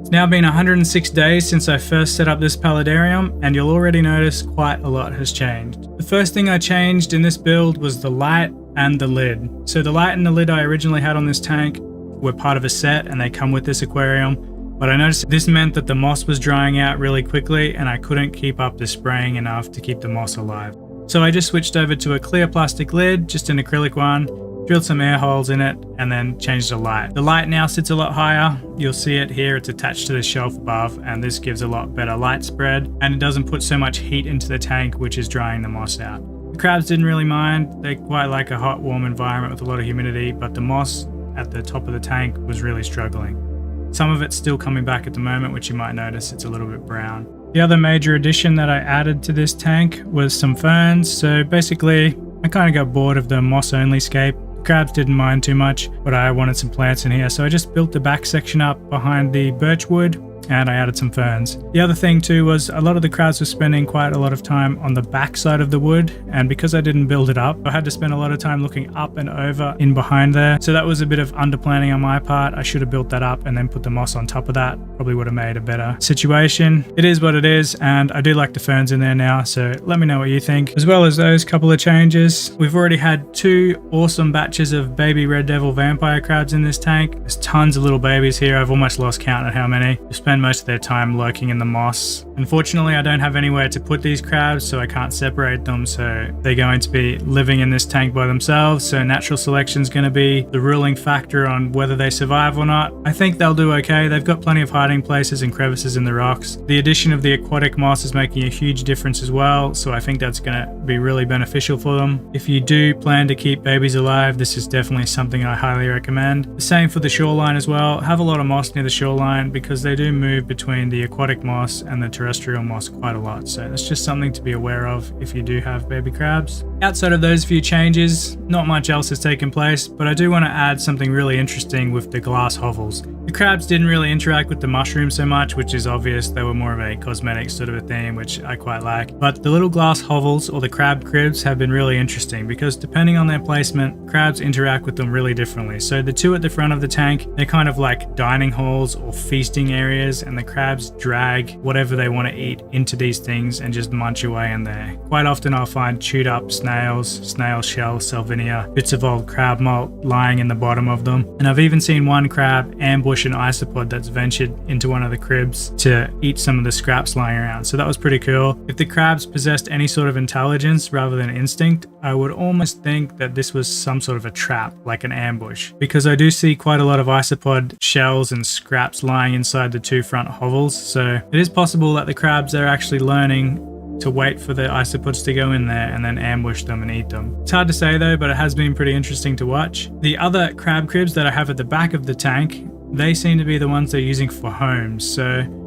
It's now been 106 days since I first set up this paludarium, and you'll already notice quite a lot has changed. The first thing I changed in this build was the light and the lid. So the light and the lid I originally had on this tank were part of a set and they come with this aquarium, but I noticed this meant that the moss was drying out really quickly and I couldn't keep up the spraying enough to keep the moss alive. So I just switched over to a clear plastic lid, just an acrylic one, drilled some air holes in it, and then changed the light. The light now sits a lot higher. You'll see it here, it's attached to the shelf above, and this gives a lot better light spread, and it doesn't put so much heat into the tank, which is drying the moss out. The crabs didn't really mind. They quite like a hot, warm environment with a lot of humidity, but the moss at the top of the tank was really struggling. Some of it's still coming back at the moment, which you might notice it's a little bit brown. The other major addition that I added to this tank was some ferns. So basically, I kind of got bored of the moss-only scape. Crabs didn't mind too much, but I wanted some plants in here, so I just built the back section up behind the birch wood and I added some ferns. The other thing too was a lot of the crabs were spending quite a lot of time on the back side of the wood, and because I didn't build it up, I had to spend a lot of time looking up and over in behind there. So that was a bit of underplanning on my part. I should have built that up and then put the moss on top of that. Probably would have made a better situation. It is what it is, and I do like the ferns in there now, so let me know what you think. As well as those couple of changes, we've already had 2 awesome batches of baby red devil vampire crabs in this tank. There's tons of little babies here. I've almost lost count at how many. They spend most of their time lurking in the moss. Unfortunately, I don't have anywhere to put these crabs, so I can't separate them, so they're going to be living in this tank by themselves, so natural selection is going to be the ruling factor on whether they survive or not. I think they'll do okay. They've got plenty of hiding places and crevices in the rocks. The addition of the aquatic moss is making a huge difference as well, so I think that's going to be really beneficial for them. If you do plan to keep babies alive, this is definitely something I highly recommend. The same for the shoreline as well. Have a lot of moss near the shoreline because they do move between the aquatic moss and the terrestrial moss quite a lot, so that's just something to be aware of if you do have baby crabs. Outside of those few changes, not much else has taken place, but I do want to add something really interesting with the glass hovels. The crabs didn't really interact with the mushrooms so much, which is obvious. They were more of a cosmetic sort of a theme, which I quite like. But the little glass hovels, or the crab cribs, have been really interesting because depending on their placement, crabs interact with them really differently. So the 2 at the front of the tank, they're kind of like dining halls or feasting areas, and the crabs drag whatever they want to eat into these things and just munch away in there. Quite often I'll find chewed up snails, snail shell, salvinia, bits of old crab molt lying in the bottom of them. And I've even seen one crab ambush an isopod that's ventured into one of the cribs to eat some of the scraps lying around. So that was pretty cool. If the crabs possessed any sort of intelligence rather than instinct, I would almost think that this was some sort of a trap, like an ambush, because I do see quite a lot of isopod shells and scraps lying inside the 2 front hovels. So it is possible that the crabs are actually learning to wait for the isopods to go in there and then ambush them and eat them. It's hard to say though, but it has been pretty interesting to watch. The other crab cribs that I have at the back of the tank, they seem to be the ones they're using for homes. So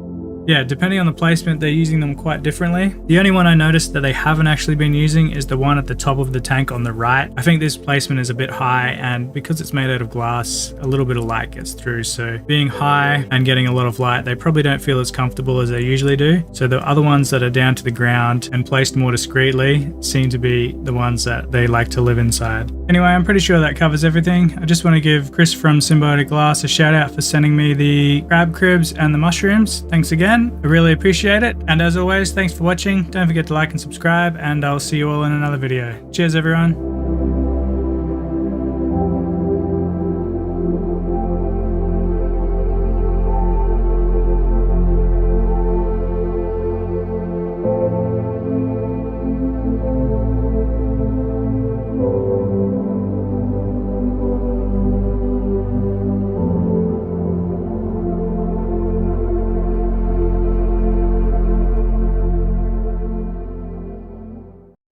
yeah, depending on the placement, they're using them quite differently. The only one I noticed that they haven't actually been using is the one at the top of the tank on the right. I think this placement is a bit high, and because it's made out of glass, a little bit of light gets through. So being high and getting a lot of light, they probably don't feel as comfortable as they usually do. So the other ones that are down to the ground and placed more discreetly seem to be the ones that they like to live inside. Anyway, I'm pretty sure that covers everything. I just want to give Chris from Symbiotic Glass a shout out for sending me the crab cribs and the mushrooms. Thanks again. I really appreciate it. And as always, thanks for watching. Don't forget to like and subscribe, and I'll see you all in another video. Cheers, everyone.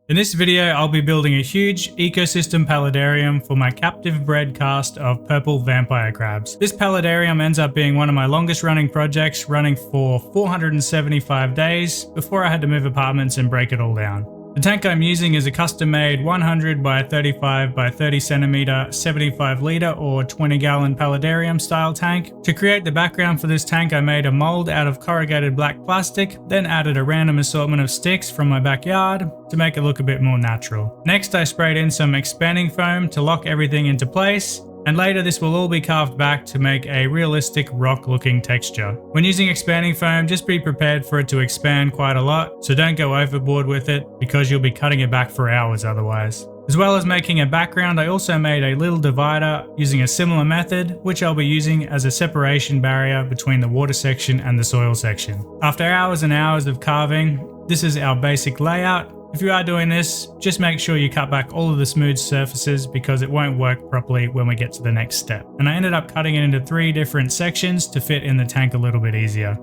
In this video, I'll be building a huge ecosystem paludarium for my captive bred cast of purple vampire crabs. This paludarium ends up being one of my longest running projects, running for 475 days before I had to move apartments and break it all down. The tank I'm using is a custom made 100 by 35 by 30 centimeter 75 liter or 20 gallon paludarium style tank. To create the background for this tank, I made a mold out of corrugated black plastic, then added a random assortment of sticks from my backyard to make it look a bit more natural. Next, I sprayed in some expanding foam to lock everything into place, And later this will all be carved back to make a realistic rock looking texture. When using expanding foam, just be prepared for it to expand quite a lot, so don't go overboard with it because you'll be cutting it back for hours otherwise. As well as making a background, I also made a little divider using a similar method, which I'll be using as a separation barrier between the water section and the soil section. After hours and hours of carving, this is our basic layout. If you are doing this, just make sure you cut back all of the smooth surfaces because it won't work properly when we get to the next step. And I ended up cutting it into 3 different sections to fit in the tank a little bit easier.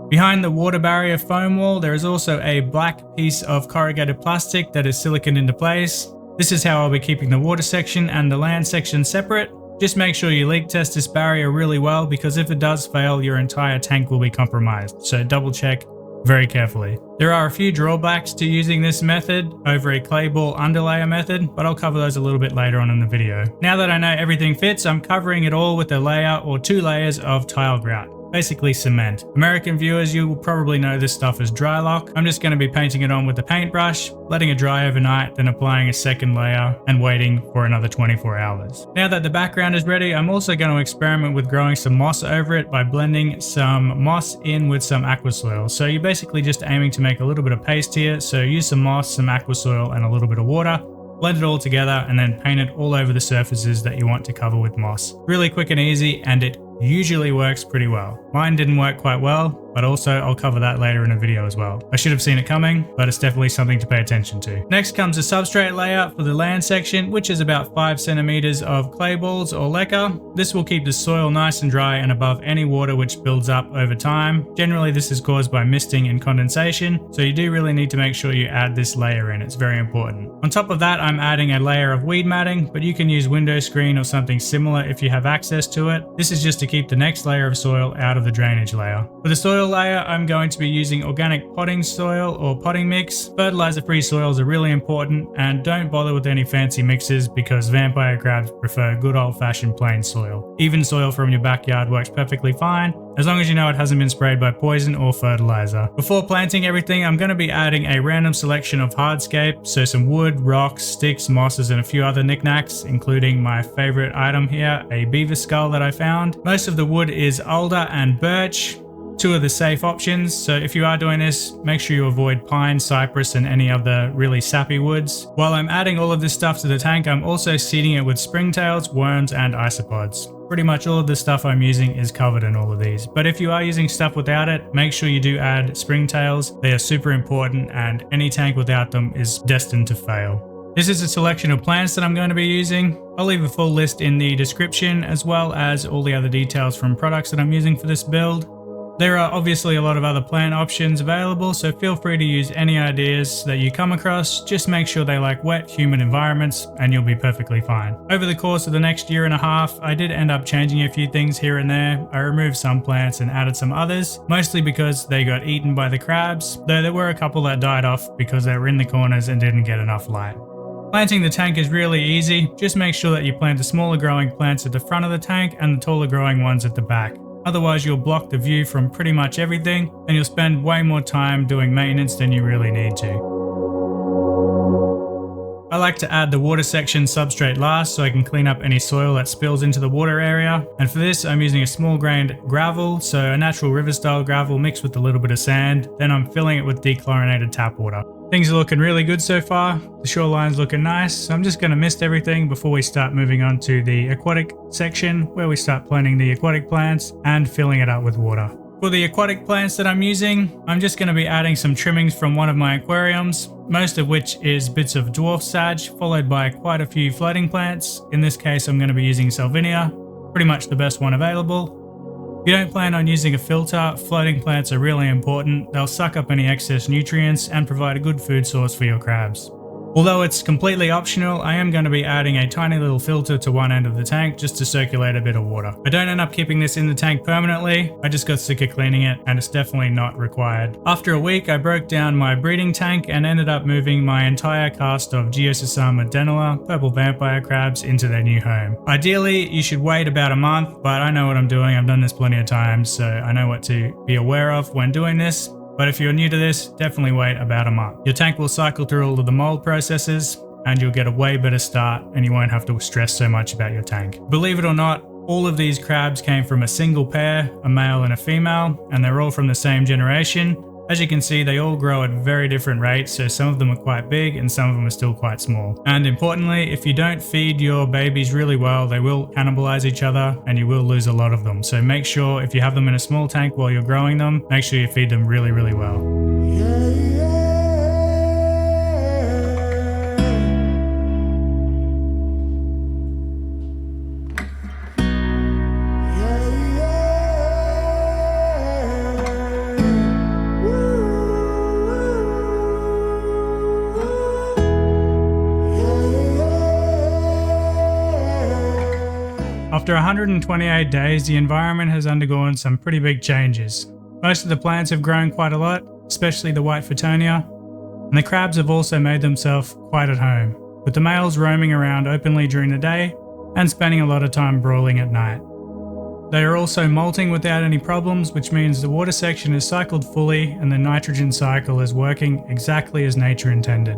Behind the water barrier foam wall, there is also a black piece of corrugated plastic that is siliconed into place. This is how I'll be keeping the water section and the land section separate. Just make sure you leak test this barrier really well because if it does fail, your entire tank will be compromised. So double check very carefully. There are a few drawbacks to using this method over a clay ball underlayer method, but I'll cover those a little bit later on in the video. Now that I know everything fits, I'm covering it all with a layer or 2 layers of tile grout. Basically cement. American viewers, you will probably know this stuff as dry lock. I'm just going to be painting it on with a paintbrush, letting it dry overnight, then applying a second layer and waiting for another 24 hours. Now that the background is ready, I'm also going to experiment with growing some moss over it by blending some moss in with some aqua soil. So you're basically just aiming to make a little bit of paste here. So use some moss, some aqua soil and a little bit of water. Blend it all together and then paint it all over the surfaces that you want to cover with moss. Really quick and easy, and it usually works pretty well. Mine didn't work quite well, but also I'll cover that later in a video as well. I should have seen it coming, but it's definitely something to pay attention to. Next comes a substrate layer for the land section, which is about 5 centimeters of clay balls or leca. This will keep the soil nice and dry and above any water which builds up over time. Generally, this is caused by misting and condensation, so you do really need to make sure you add this layer in. It's very important. On top of that, I'm adding a layer of weed matting, but you can use window screen or something similar if you have access to it. This is just to keep the next layer of soil out of the drainage layer. For the soil layer, I'm going to be using organic potting soil or potting mix. Fertilizer-free soils are really important, and don't bother with any fancy mixes because vampire crabs prefer good old-fashioned plain soil. Even soil from your backyard works perfectly fine, as long as you know it hasn't been sprayed by poison or fertilizer. Before planting everything, I'm going to be adding a random selection of hardscape, so some wood, rocks, sticks, mosses, and a few other knickknacks, including my favorite item here, a beaver skull that I found. Most of the wood is alder and birch, 2 of the safe options, so if you are doing this, make sure you avoid pine, cypress, and any other really sappy woods. While I'm adding all of this stuff to the tank, I'm also seeding it with springtails, worms, and isopods. Pretty much all of the stuff I'm using is covered in all of these, but if you are using stuff without it, make sure you do add springtails. They are super important, and any tank without them is destined to fail. This is a selection of plants that I'm going to be using. I'll leave a full list in the description, as well as all the other details from products that I'm using for this build. There are obviously a lot of other plant options available, so feel free to use any ideas that you come across. Just make sure they like wet, humid environments and you'll be perfectly fine. Over the course of the next year and a half, I did end up changing a few things here and there. I removed some plants and added some others, mostly because they got eaten by the crabs, though there were a couple that died off because they were in the corners and didn't get enough light. Planting the tank is really easy. Just make sure that you plant the smaller growing plants at the front of the tank and the taller growing ones at the back. Otherwise, you'll block the view from pretty much everything, and you'll spend way more time doing maintenance than you really need to. I like to add the water section substrate last so I can clean up any soil that spills into the water area. And for this, I'm using a small grained gravel, so a natural river style gravel mixed with a little bit of sand. Then I'm filling it with dechlorinated tap water. Things are looking really good so far. The shoreline's looking nice. So I'm just going to mist everything before we start moving on to the aquatic section, where we start planting the aquatic plants and filling it up with water. For the aquatic plants that I'm using, I'm just going to be adding some trimmings from one of my aquariums, most of which is bits of dwarf sage, followed by quite a few floating plants. In this case, I'm going to be using Salvinia, pretty much the best one available. If you don't plan on using a filter, floating plants are really important. They'll suck up any excess nutrients and provide a good food source for your crabs. Although it's completely optional, I am going to be adding a tiny little filter to one end of the tank just to circulate a bit of water. I don't end up keeping this in the tank permanently, I just got sick of cleaning it and it's definitely not required. After a week, I broke down my breeding tank and ended up moving my entire cast of Geosesama denula, purple vampire crabs, into their new home. Ideally, you should wait about a month, but I know what I'm doing. I've done this plenty of times, so I know what to be aware of when doing this. But if you're new to this, definitely wait about a month. Your tank will cycle through all of the mold processes, and you'll get a way better start and you won't have to stress so much about your tank. Believe it or not, all of these crabs came from a single pair, a male and a female, and they're all from the same generation. As you can see, they all grow at very different rates, so some of them are quite big and some of them are still quite small. And importantly, if you don't feed your babies really well, they will cannibalize each other and you will lose a lot of them. So make sure if you have them in a small tank while you're growing them, make sure you feed them really, really well. After 128 days, the environment has undergone some pretty big changes. Most of the plants have grown quite a lot, especially the white Photonia, and the crabs have also made themselves quite at home, with the males roaming around openly during the day and spending a lot of time brawling at night. They are also molting without any problems, which means the water section is cycled fully and the nitrogen cycle is working exactly as nature intended.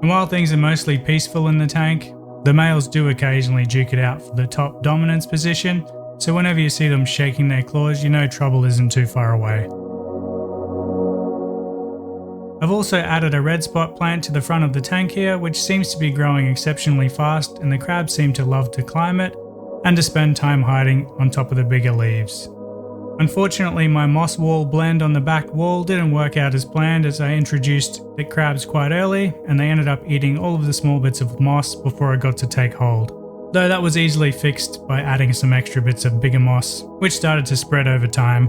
And while things are mostly peaceful in the tank, the males do occasionally duke it out for the top dominance position, so whenever you see them shaking their claws, you know trouble isn't too far away. I've also added a red spot plant to the front of the tank here, which seems to be growing exceptionally fast, and the crabs seem to love to climb it and to spend time hiding on top of the bigger leaves. Unfortunately, my moss wall blend on the back wall didn't work out as planned, as I introduced the crabs quite early and they ended up eating all of the small bits of moss before it got to take hold. Though that was easily fixed by adding some extra bits of bigger moss, which started to spread over time.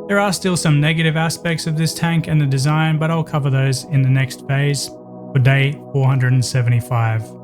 There are still some negative aspects of this tank and the design, but I'll cover those in the next phase for day 475.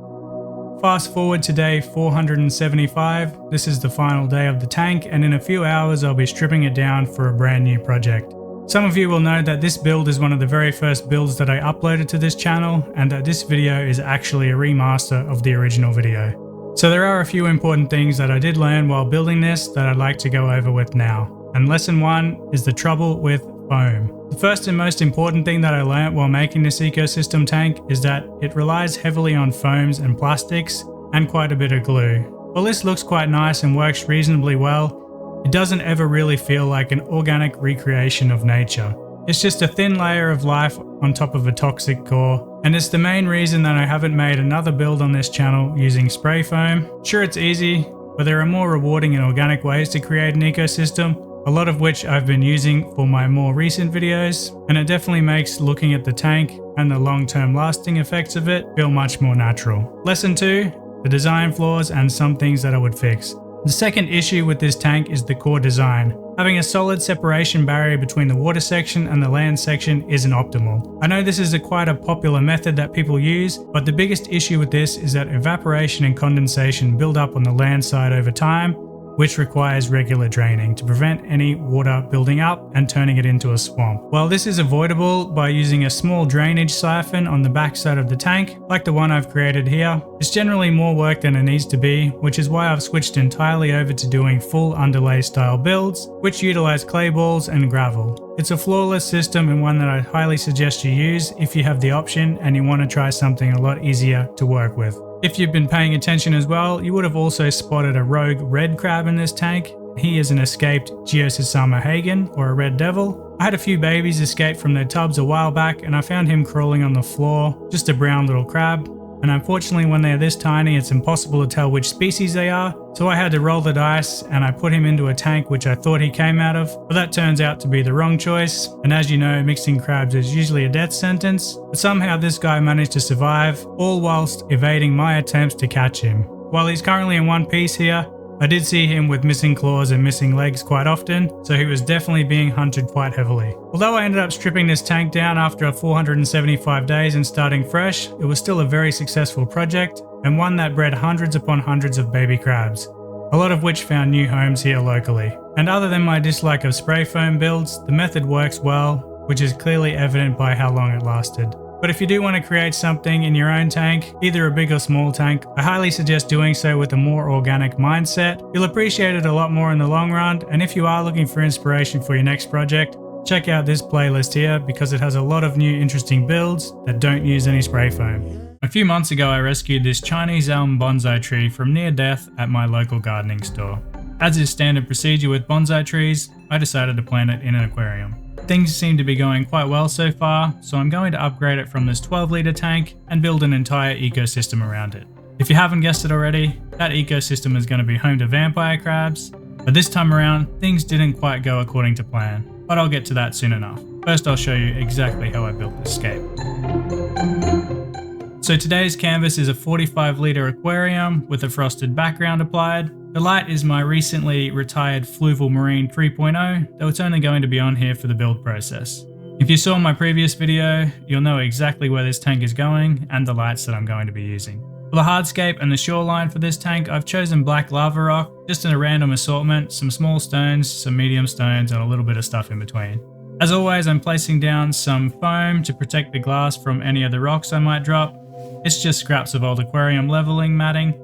Fast forward to day 475, this is the final day of the tank, and in a few hours I'll be stripping it down for a brand new project. Some of you will know that this build is one of the very first builds that I uploaded to this channel, and that this video is actually a remaster of the original video. So there are a few important things that I did learn while building this that I'd like to go over with now. And lesson 1 is the trouble with foam. The first and most important thing that I learnt while making this ecosystem tank is that it relies heavily on foams and plastics and quite a bit of glue. While this looks quite nice and works reasonably well, it doesn't ever really feel like an organic recreation of nature. It's just a thin layer of life on top of a toxic core, and it's the main reason that I haven't made another build on this channel using spray foam. Sure, it's easy, but there are more rewarding and organic ways to create an ecosystem, a lot of which I've been using for my more recent videos, and it definitely makes looking at the tank and the long-term lasting effects of it feel much more natural. Lesson 2, the design flaws and some things that I would fix. The second issue with this tank is the core design. Having a solid separation barrier between the water section and the land section isn't optimal. I know this is quite a popular method that people use, but the biggest issue with this is that evaporation and condensation build up on the land side over time, which requires regular draining to prevent any water building up and turning it into a swamp. While this is avoidable by using a small drainage siphon on the back side of the tank, like the one I've created here, it's generally more work than it needs to be, which is why I've switched entirely over to doing full underlay style builds, which utilize clay balls and gravel. It's a flawless system and one that I highly suggest you use if you have the option and you want to try something a lot easier to work with. If you've been paying attention as well, you would have also spotted a rogue red crab in this tank. He is an escaped Geosisama Hagen, or a red devil. I had a few babies escape from their tubs a while back and I found him crawling on the floor, just a brown little crab. And unfortunately when they're this tiny it's impossible to tell which species they are, so I had to roll the dice and I put him into a tank which I thought he came out of, but that turns out to be the wrong choice, and as you know, mixing crabs is usually a death sentence, but somehow this guy managed to survive, all whilst evading my attempts to catch him. While he's currently in one piece here, I did see him with missing claws and missing legs quite often, so he was definitely being hunted quite heavily. Although I ended up stripping this tank down after 475 days and starting fresh, it was still a very successful project, and one that bred hundreds upon hundreds of baby crabs, a lot of which found new homes here locally. And other than my dislike of spray foam builds, the method works well, which is clearly evident by how long it lasted. But if you do want to create something in your own tank, either a big or small tank, I highly suggest doing so with a more organic mindset. You'll appreciate it a lot more in the long run, and if you are looking for inspiration for your next project, check out this playlist here because it has a lot of new interesting builds that don't use any spray foam. A few months ago I rescued this Chinese elm bonsai tree from near death at my local gardening store. As is standard procedure with bonsai trees, I decided to plant it in an aquarium. Things seem to be going quite well so far, so I'm going to upgrade it from this 12-litre tank and build an entire ecosystem around it. If you haven't guessed it already, that ecosystem is going to be home to vampire crabs, but this time around things didn't quite go according to plan, but I'll get to that soon enough. First I'll show you exactly how I built this scape. So today's canvas is a 45-litre aquarium with a frosted background applied. The light is my recently retired Fluval Marine 3.0, though it's only going to be on here for the build process. If you saw my previous video, you'll know exactly where this tank is going and the lights that I'm going to be using. For the hardscape and the shoreline for this tank, I've chosen black lava rock, just in a random assortment, some small stones, some medium stones, and a little bit of stuff in between. As always, I'm placing down some foam to protect the glass from any of the rocks I might drop. It's just scraps of old aquarium leveling matting,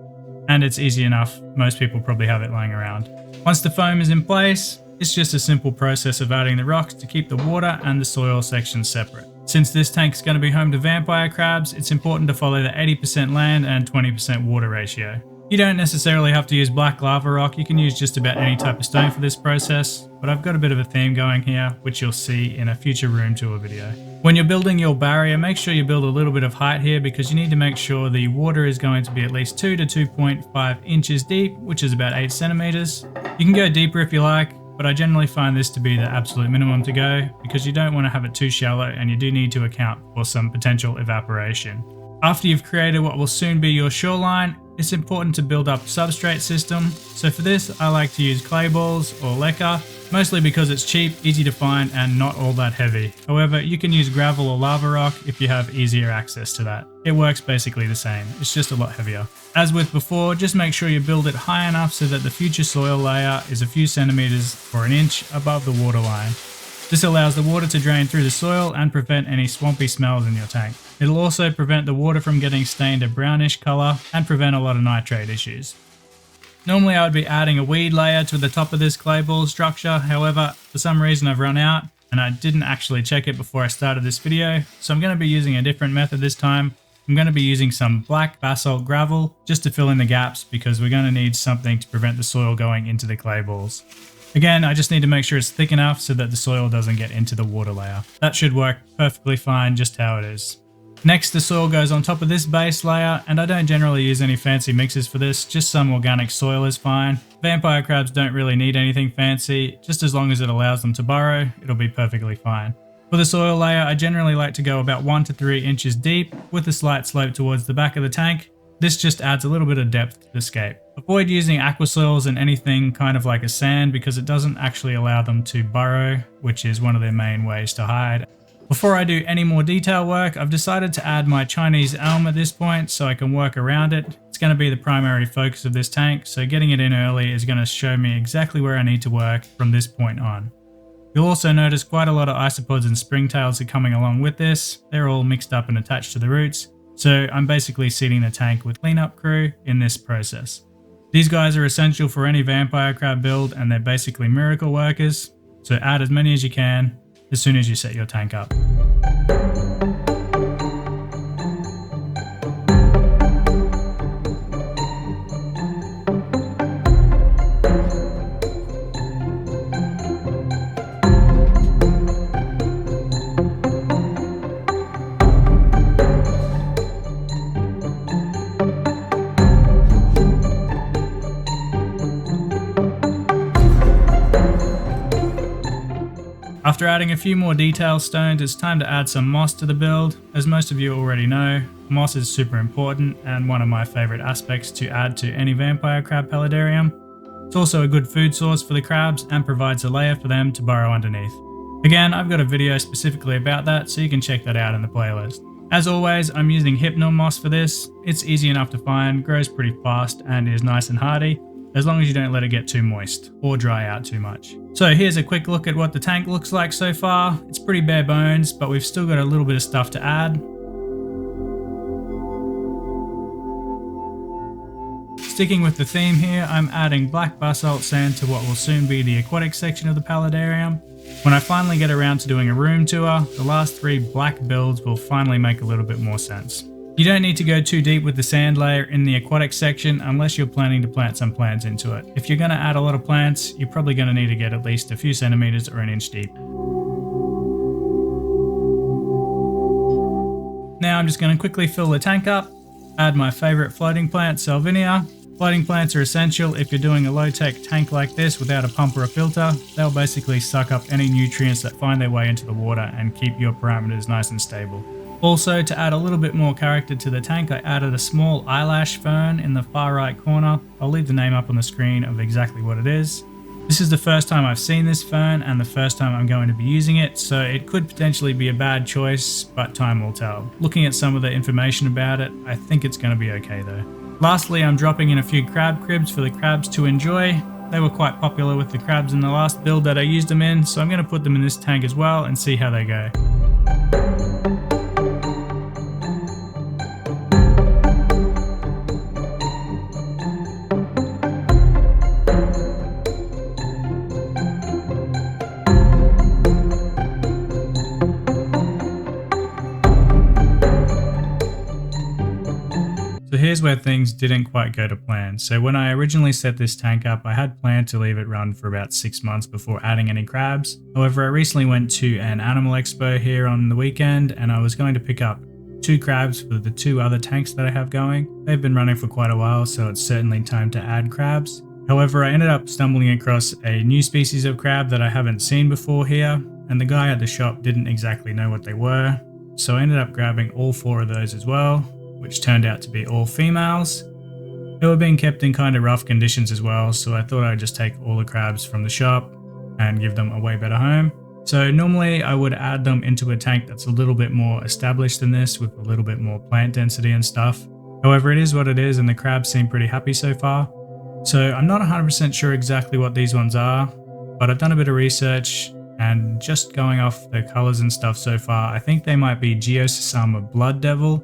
and it's easy enough, most people probably have it lying around. Once the foam is in place, it's just a simple process of adding the rocks to keep the water and the soil sections separate. Since this tank is going to be home to vampire crabs, it's important to follow the 80% land and 20% water ratio. You don't necessarily have to use black lava rock, you can use just about any type of stone for this process, but I've got a bit of a theme going here, which you'll see in a future room tour video. When you're building your barrier, make sure you build a little bit of height here because you need to make sure the water is going to be at least 2 to 2.5 inches deep, which is about 8 centimeters. You can go deeper if you like, but I generally find this to be the absolute minimum to go because you don't want to have it too shallow and you do need to account for some potential evaporation. After you've created what will soon be your shoreline, it's important to build up a substrate system. So for this, I like to use clay balls or leca, mostly because it's cheap, easy to find, and not all that heavy. However, you can use gravel or lava rock if you have easier access to that. It works basically the same, it's just a lot heavier. As with before, just make sure you build it high enough so that the future soil layer is a few centimeters or an inch above the water line. This allows the water to drain through the soil and prevent any swampy smells in your tank. It'll also prevent the water from getting stained a brownish color and prevent a lot of nitrate issues. Normally I would be adding a weed layer to the top of this clay ball structure, however, for some reason I've run out and I didn't actually check it before I started this video, so I'm going to be using a different method this time. I'm going to be using some black basalt gravel just to fill in the gaps because we're going to need something to prevent the soil going into the clay balls. Again, I just need to make sure it's thick enough so that the soil doesn't get into the water layer. That should work perfectly fine just how it is. Next, the soil goes on top of this base layer, and I don't generally use any fancy mixes for this, just some organic soil is fine. Vampire crabs don't really need anything fancy, just as long as it allows them to burrow, it'll be perfectly fine. For the soil layer, I generally like to go about 1 to 3 inches deep with a slight slope towards the back of the tank. This just adds a little bit of depth to the scape. Avoid using aqua soils and anything kind of like a sand because it doesn't actually allow them to burrow, which is one of their main ways to hide. Before I do any more detail work, I've decided to add my Chinese elm at this point so I can work around it. It's going to be the primary focus of this tank, so getting it in early is going to show me exactly where I need to work from this point on. You'll also notice quite a lot of isopods and springtails are coming along with this. They're all mixed up and attached to the roots, so I'm basically seeding the tank with cleanup crew in this process. These guys are essential for any vampire crab build and they're basically miracle workers, so add as many as you can as soon as you set your tank up. After adding a few more detail stones, it's time to add some moss to the build. As most of you already know, moss is super important and one of my favorite aspects to add to any vampire crab paludarium. It's also a good food source for the crabs and provides a layer for them to burrow underneath. Again, I've got a video specifically about that, so you can check that out in the playlist. As always, I'm using hypnol moss for this. It's easy enough to find, grows pretty fast and is nice and hardy, as long as you don't let it get too moist or dry out too much. So here's a quick look at what the tank looks like so far. It's pretty bare bones, but we've still got a little bit of stuff to add. Sticking with the theme here, I'm adding black basalt sand to what will soon be the aquatic section of the paludarium. When I finally get around to doing a room tour, the last 3 black builds will finally make a little bit more sense. You don't need to go too deep with the sand layer in the aquatic section unless you're planning to plant some plants into it. If you're going to add a lot of plants, you're probably going to need to get at least a few centimeters or an inch deep. Now I'm just going to quickly fill the tank up, add my favorite floating plant, Salvinia. Floating plants are essential if you're doing a low-tech tank like this without a pump or a filter. They'll basically suck up any nutrients that find their way into the water and keep your parameters nice and stable. Also, to add a little bit more character to the tank, I added a small eyelash fern in the far right corner. I'll leave the name up on the screen of exactly what it is. This is the first time I've seen this fern and the first time I'm going to be using it, so it could potentially be a bad choice, but time will tell. Looking at some of the information about it, I think it's going to be okay though. Lastly, I'm dropping in a few crab cribs for the crabs to enjoy. They were quite popular with the crabs in the last build that I used them in, so I'm going to put them in this tank as well and see how they go. So here's where things didn't quite go to plan. So when I originally set this tank up, I had planned to leave it run for about 6 months before adding any crabs. However, I recently went to an animal expo here on the weekend and I was going to pick up 2 crabs for the 2 other tanks that I have going. They've been running for quite a while, so it's certainly time to add crabs. However, I ended up stumbling across a new species of crab that I haven't seen before here, and the guy at the shop didn't exactly know what they were. So I ended up grabbing all 4 of those as well, which turned out to be all females. They were being kept in kind of rough conditions as well, so I thought I'd just take all the crabs from the shop and give them a way better home. So normally I would add them into a tank that's a little bit more established than this with a little bit more plant density and stuff. However, it is what it is and the crabs seem pretty happy so far. So I'm not 100% sure exactly what these ones are, but I've done a bit of research and just going off the colors and stuff so far, I think they might be Geosama Blood Devil.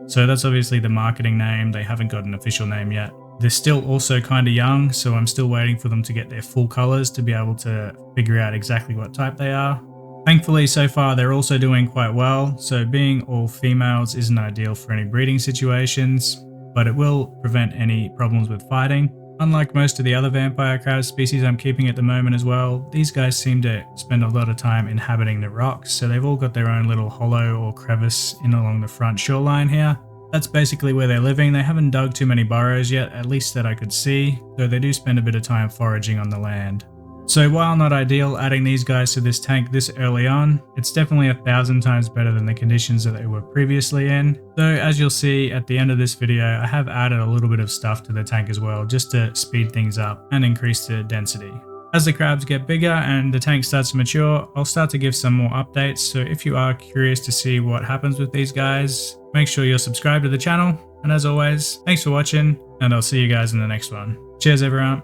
So that's obviously the marketing name. They haven't got an official name yet. They're still also kind of young, so I'm still waiting for them to get their full colors to be able to figure out exactly what type they are. Thankfully, so far they're also doing quite well, so being all females isn't ideal for any breeding situations, but it will prevent any problems with fighting. Unlike most of the other vampire crab species I'm keeping at the moment as well, these guys seem to spend a lot of time inhabiting the rocks, so they've all got their own little hollow or crevice in along the front shoreline here. That's basically where they're living. They haven't dug too many burrows yet, at least that I could see, though they do spend a bit of time foraging on the land. So while not ideal adding these guys to this tank this early on, it's definitely 1,000 times better than the conditions that they were previously in. Though as you'll see at the end of this video, I have added a little bit of stuff to the tank as well, just to speed things up and increase the density. As the crabs get bigger and the tank starts to mature, I'll start to give some more updates, so if you are curious to see what happens with these guys, make sure you're subscribed to the channel, and as always, thanks for watching, and I'll see you guys in the next one. Cheers everyone!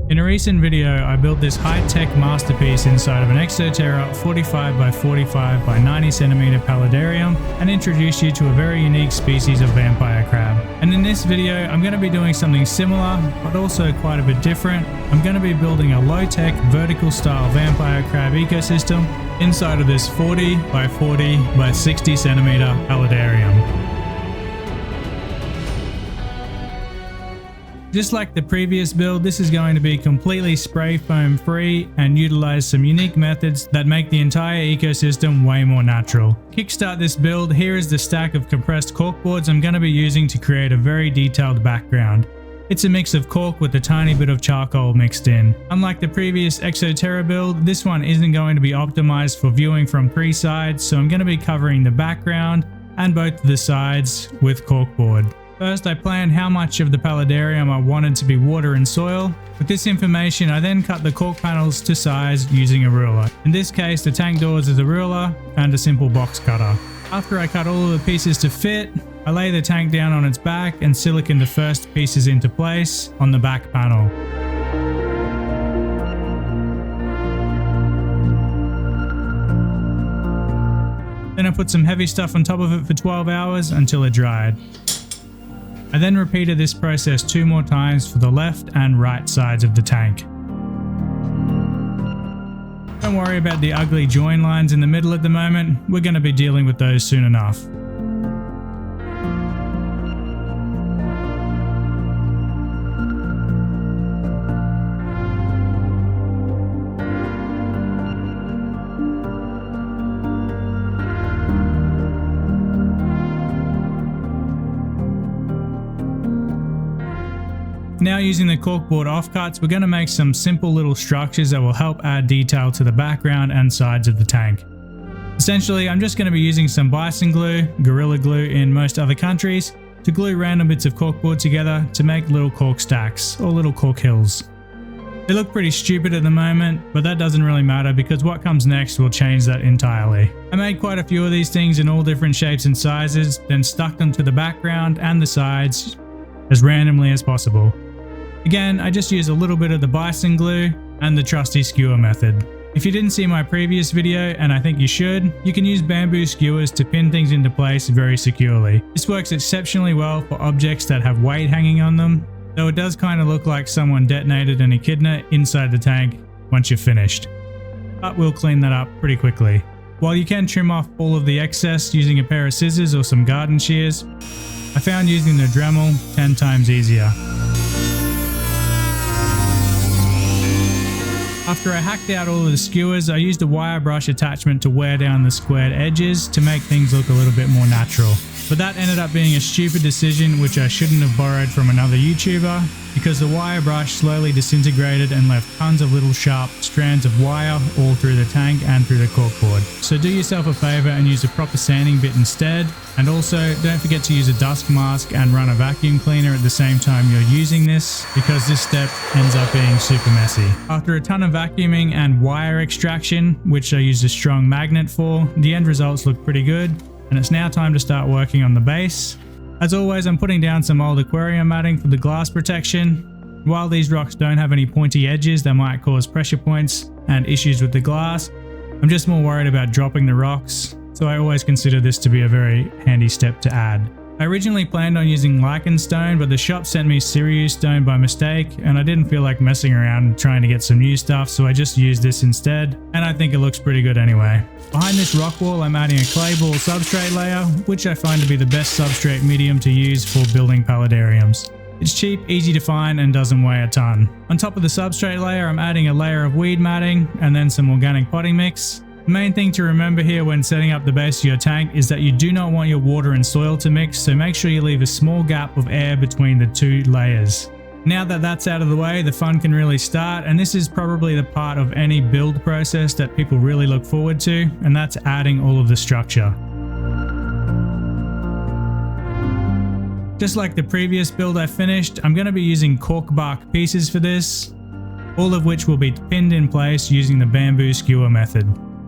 In a recent video, I built this high-tech masterpiece inside of an Exoterra 45 by 45 by 90 cm paludarium and introduced you to a very unique species of vampire crab. And in this video, I'm going to be doing something similar, but also quite a bit different. I'm going to be building a low-tech vertical style vampire crab ecosystem inside of this 40 by 40 by 60 cm paludarium. Just like the previous build, this is going to be completely spray foam free and utilize some unique methods that make the entire ecosystem way more natural. Kickstart this build, here is the stack of compressed corkboards I'm going to be using to create a very detailed background. It's a mix of cork with a tiny bit of charcoal mixed in. Unlike the previous Exoterra build, this one isn't going to be optimized for viewing from 3 sides, so I'm going to be covering the background and both of the sides with corkboard. First, I planned how much of the paludarium I wanted to be water and soil. With this information, I then cut the cork panels to size using a ruler. In this case, the tank doors is a ruler and a simple box cutter. After I cut all of the pieces to fit, I lay the tank down on its back and silicone the first pieces into place on the back panel. Then I put some heavy stuff on top of it for 12 hours until it dried. I then repeated this process 2 more times for the left and right sides of the tank. Don't worry about the ugly join lines in the middle at the moment, we're going to be dealing with those soon enough. Now using the corkboard offcuts, we're going to make some simple little structures that will help add detail to the background and sides of the tank. Essentially, I'm just going to be using some bison glue, gorilla glue in most other countries, to glue random bits of corkboard together to make little cork stacks or little cork hills. They look pretty stupid at the moment, but that doesn't really matter because what comes next will change that entirely. I made quite a few of these things in all different shapes and sizes, then stuck them to the background and the sides as randomly as possible. Again, I just use a little bit of the bison glue and the trusty skewer method. If you didn't see my previous video, and I think you should, you can use bamboo skewers to pin things into place very securely. This works exceptionally well for objects that have weight hanging on them, though it does kind of look like someone detonated an echidna inside the tank once you're finished. But we'll clean that up pretty quickly. While you can trim off all of the excess using a pair of scissors or some garden shears, I found using the Dremel 10 times easier. After I hacked out all of the skewers, I used a wire brush attachment to wear down the squared edges to make things look a little bit more natural. But that ended up being a stupid decision which I shouldn't have borrowed from another YouTuber, because the wire brush slowly disintegrated and left tons of little sharp strands of wire all through the tank and through the corkboard. So do yourself a favor and use a proper sanding bit instead, and also don't forget to use a dust mask and run a vacuum cleaner at the same time you're using this, because this step ends up being super messy. After a ton of vacuuming and wire extraction, which I used a strong magnet for, the end results look pretty good, and it's now time to start working on the base. As always, I'm putting down some old aquarium matting for the glass protection. While these rocks don't have any pointy edges that might cause pressure points and issues with the glass, I'm just more worried about dropping the rocks, so I always consider this to be a very handy step to add. I originally planned on using lichen stone, but the shop sent me Sirius stone by mistake, and I didn't feel like messing around and trying to get some new stuff, so I just used this instead, and I think it looks pretty good anyway. Behind this rock wall, I'm adding a clay ball substrate layer, which I find to be the best substrate medium to use for building paludariums. It's cheap, easy to find, and doesn't weigh a ton. On top of the substrate layer, I'm adding a layer of weed matting, and then some organic potting mix. The main thing to remember here when setting up the base of your tank is that you do not want your water and soil to mix, so make sure you leave a small gap of air between the 2 layers. Now that that's out of the way, the fun can really start, and this is probably the part of any build process that people really look forward to, and that's adding all of the structure. Just like the previous build I finished, I'm going to be using cork bark pieces for this, all of which will be pinned in place using the bamboo skewer method.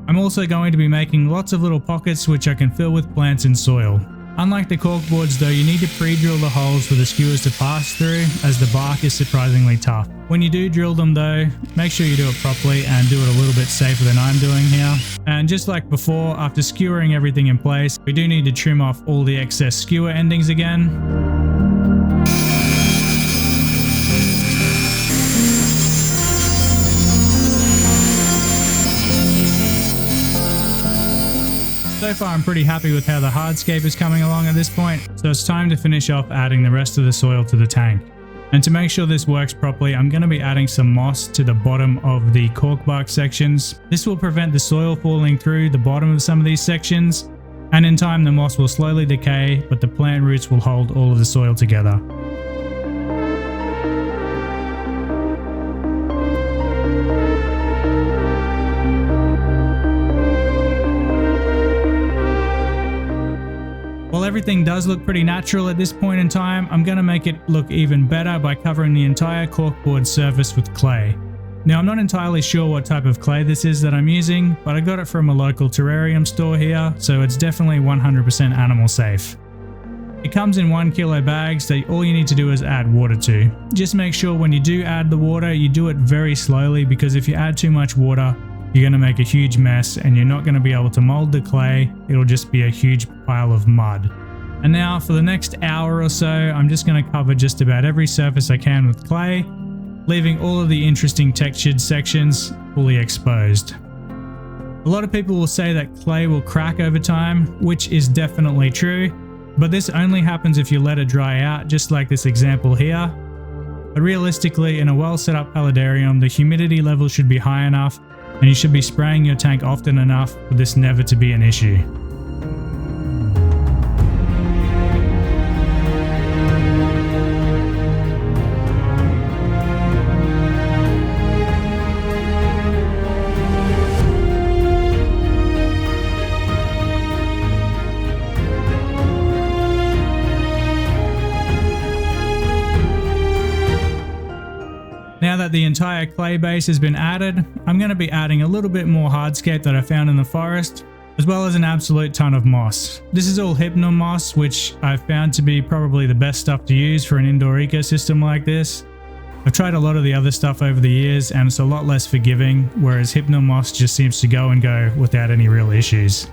I'm also going to be making lots of little pockets which I can fill with plants and soil. Unlike the corkboards though, you need to pre-drill the holes for the skewers to pass through, as the bark is surprisingly tough. When you do drill them though, make sure you do it properly and do it a little bit safer than I'm doing here. And just like before, after skewering everything in place, we do need to trim off all the excess skewer endings again. So far I'm pretty happy with how the hardscape is coming along at this point, so it's time to finish off adding the rest of the soil to the tank. And to make sure this works properly, I'm going to be adding some moss to the bottom of the cork bark sections. This will prevent the soil falling through the bottom of some of these sections, and in time the moss will slowly decay, but the plant roots will hold all of the soil together. While everything does look pretty natural at this point in time, I'm going to make it look even better by covering the entire corkboard surface with clay. Now, I'm not entirely sure what type of clay this is that I'm using, but I got it from a local terrarium store here, so it's definitely 100% animal safe. It comes in 1 kilo bags that all you need to do is add water to. Just make sure when you do add the water, you do it very slowly, because if you add too much water, you're going to make a huge mess and you're not going to be able to mold the clay. It'll just be a huge pile of mud. And now for the next hour or so, I'm just going to cover just about every surface I can with clay, leaving all of the interesting textured sections fully exposed. A lot of people will say that clay will crack over time, which is definitely true, but this only happens if you let it dry out, just like this example here. But realistically, in a well set up paludarium, the humidity level should be high enough, and you should be spraying your tank often enough for this never to be an issue. Now that the entire clay base has been added, I'm going to be adding a little bit more hardscape that I found in the forest, as well as an absolute ton of moss. This is all hypno moss, which I've found to be probably the best stuff to use for an indoor ecosystem like this. I've tried a lot of the other stuff over the years and it's a lot less forgiving, whereas hypno moss just seems to go and go without any real issues.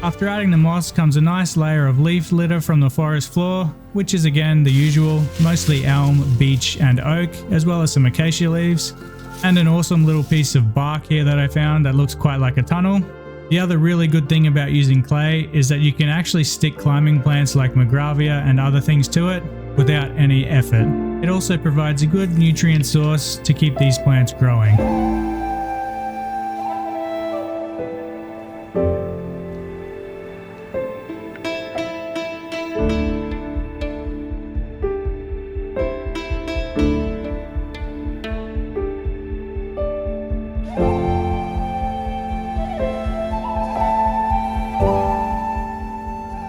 After adding the moss comes a nice layer of leaf litter from the forest floor, which is again the usual, mostly elm, beech and oak, as well as some acacia leaves, and an awesome little piece of bark here that I found that looks quite like a tunnel. The other really good thing about using clay is that you can actually stick climbing plants like magravia and other things to it without any effort. It also provides a good nutrient source to keep these plants growing.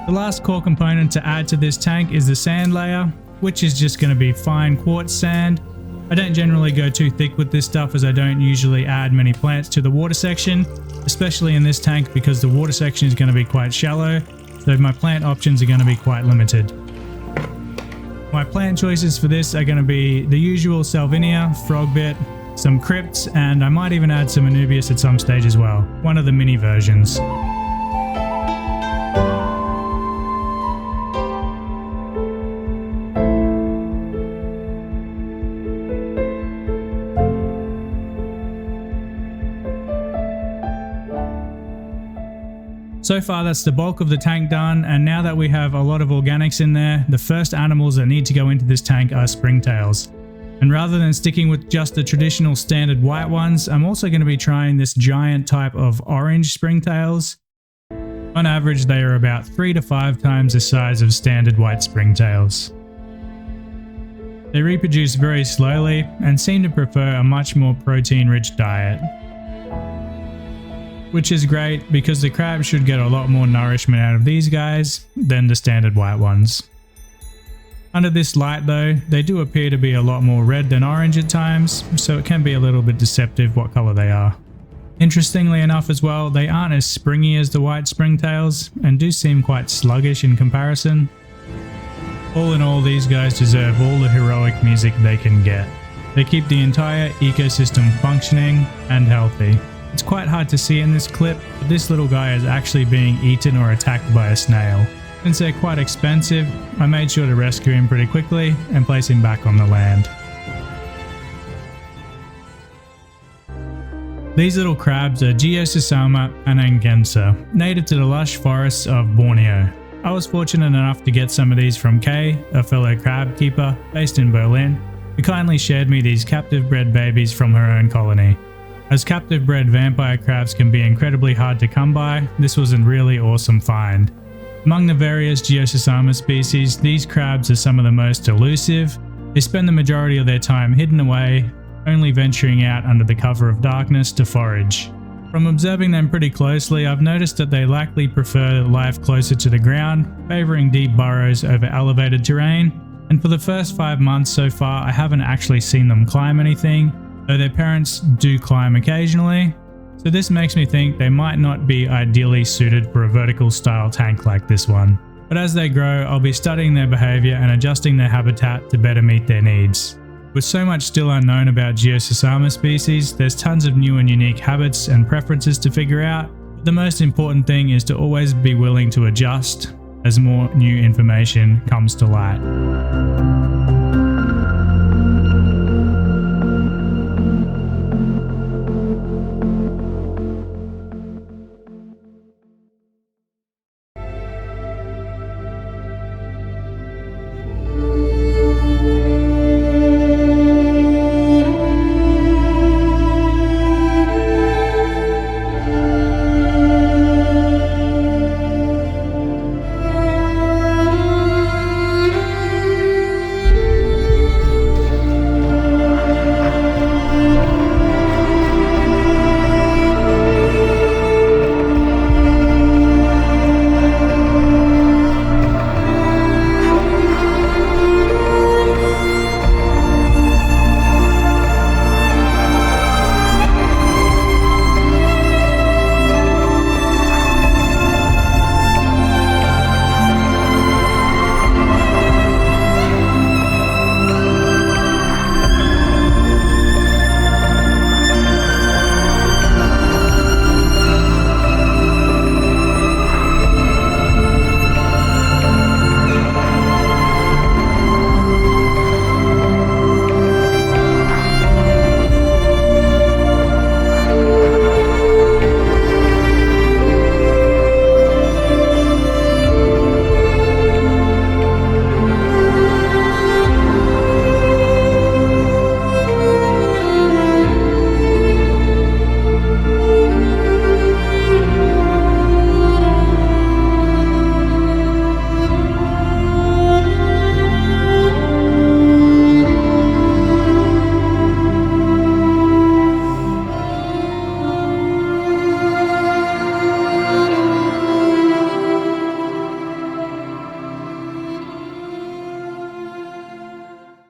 The last core component to add to this tank is the sand layer, which is just going to be fine quartz sand. I don't generally go too thick with this stuff as I don't usually add many plants to the water section, especially in this tank because the water section is going to be quite shallow, so my plant options are going to be quite limited. My plant choices for this are going to be the usual Salvinia, frogbit, some crypts, and I might even add some Anubias at some stage as well, one of the mini versions. So far that's the bulk of the tank done, and now that we have a lot of organics in there, the first animals that need to go into this tank are springtails. And rather than sticking with just the traditional standard white ones, I'm also going to be trying this giant type of orange springtails. On average they are about 3 to 5 times the size of standard white springtails. They reproduce very slowly and seem to prefer a much more protein-rich diet. which is great because the crabs should get a lot more nourishment out of these guys than the standard white ones. Under this light though, they do appear to be a lot more red than orange at times, so it can be a little bit deceptive what colour they are. Interestingly enough as well, they aren't as springy as the white springtails and do seem quite sluggish in comparison. All in all, these guys deserve all the heroic music they can get. They keep the entire ecosystem functioning and healthy. It's quite hard to see in this clip, but this little guy is actually being eaten or attacked by a snail. Since they're quite expensive, I made sure to rescue him pretty quickly and place him back on the land. These little crabs are Geososama anangensa, native to the lush forests of Borneo. I was fortunate enough to get some of these from Kay, a fellow crab keeper based in Berlin, who kindly shared me these captive bred babies from her own colony. As captive bred vampire crabs can be incredibly hard to come by, this was a really awesome find. Among the various Geososama species, these crabs are some of the most elusive. They spend the majority of their time hidden away, only venturing out under the cover of darkness to forage. From observing them pretty closely, I've noticed that they likely prefer life closer to the ground, favouring deep burrows over elevated terrain, and for the first 5 months so far I haven't actually seen them climb anything, though their parents do climb occasionally, so this makes me think they might not be ideally suited for a vertical style tank like this one. But as they grow, I'll be studying their behaviour and adjusting their habitat to better meet their needs. With so much still unknown about Geososama species, there's tons of new and unique habits and preferences to figure out, but the most important thing is to always be willing to adjust as more new information comes to light.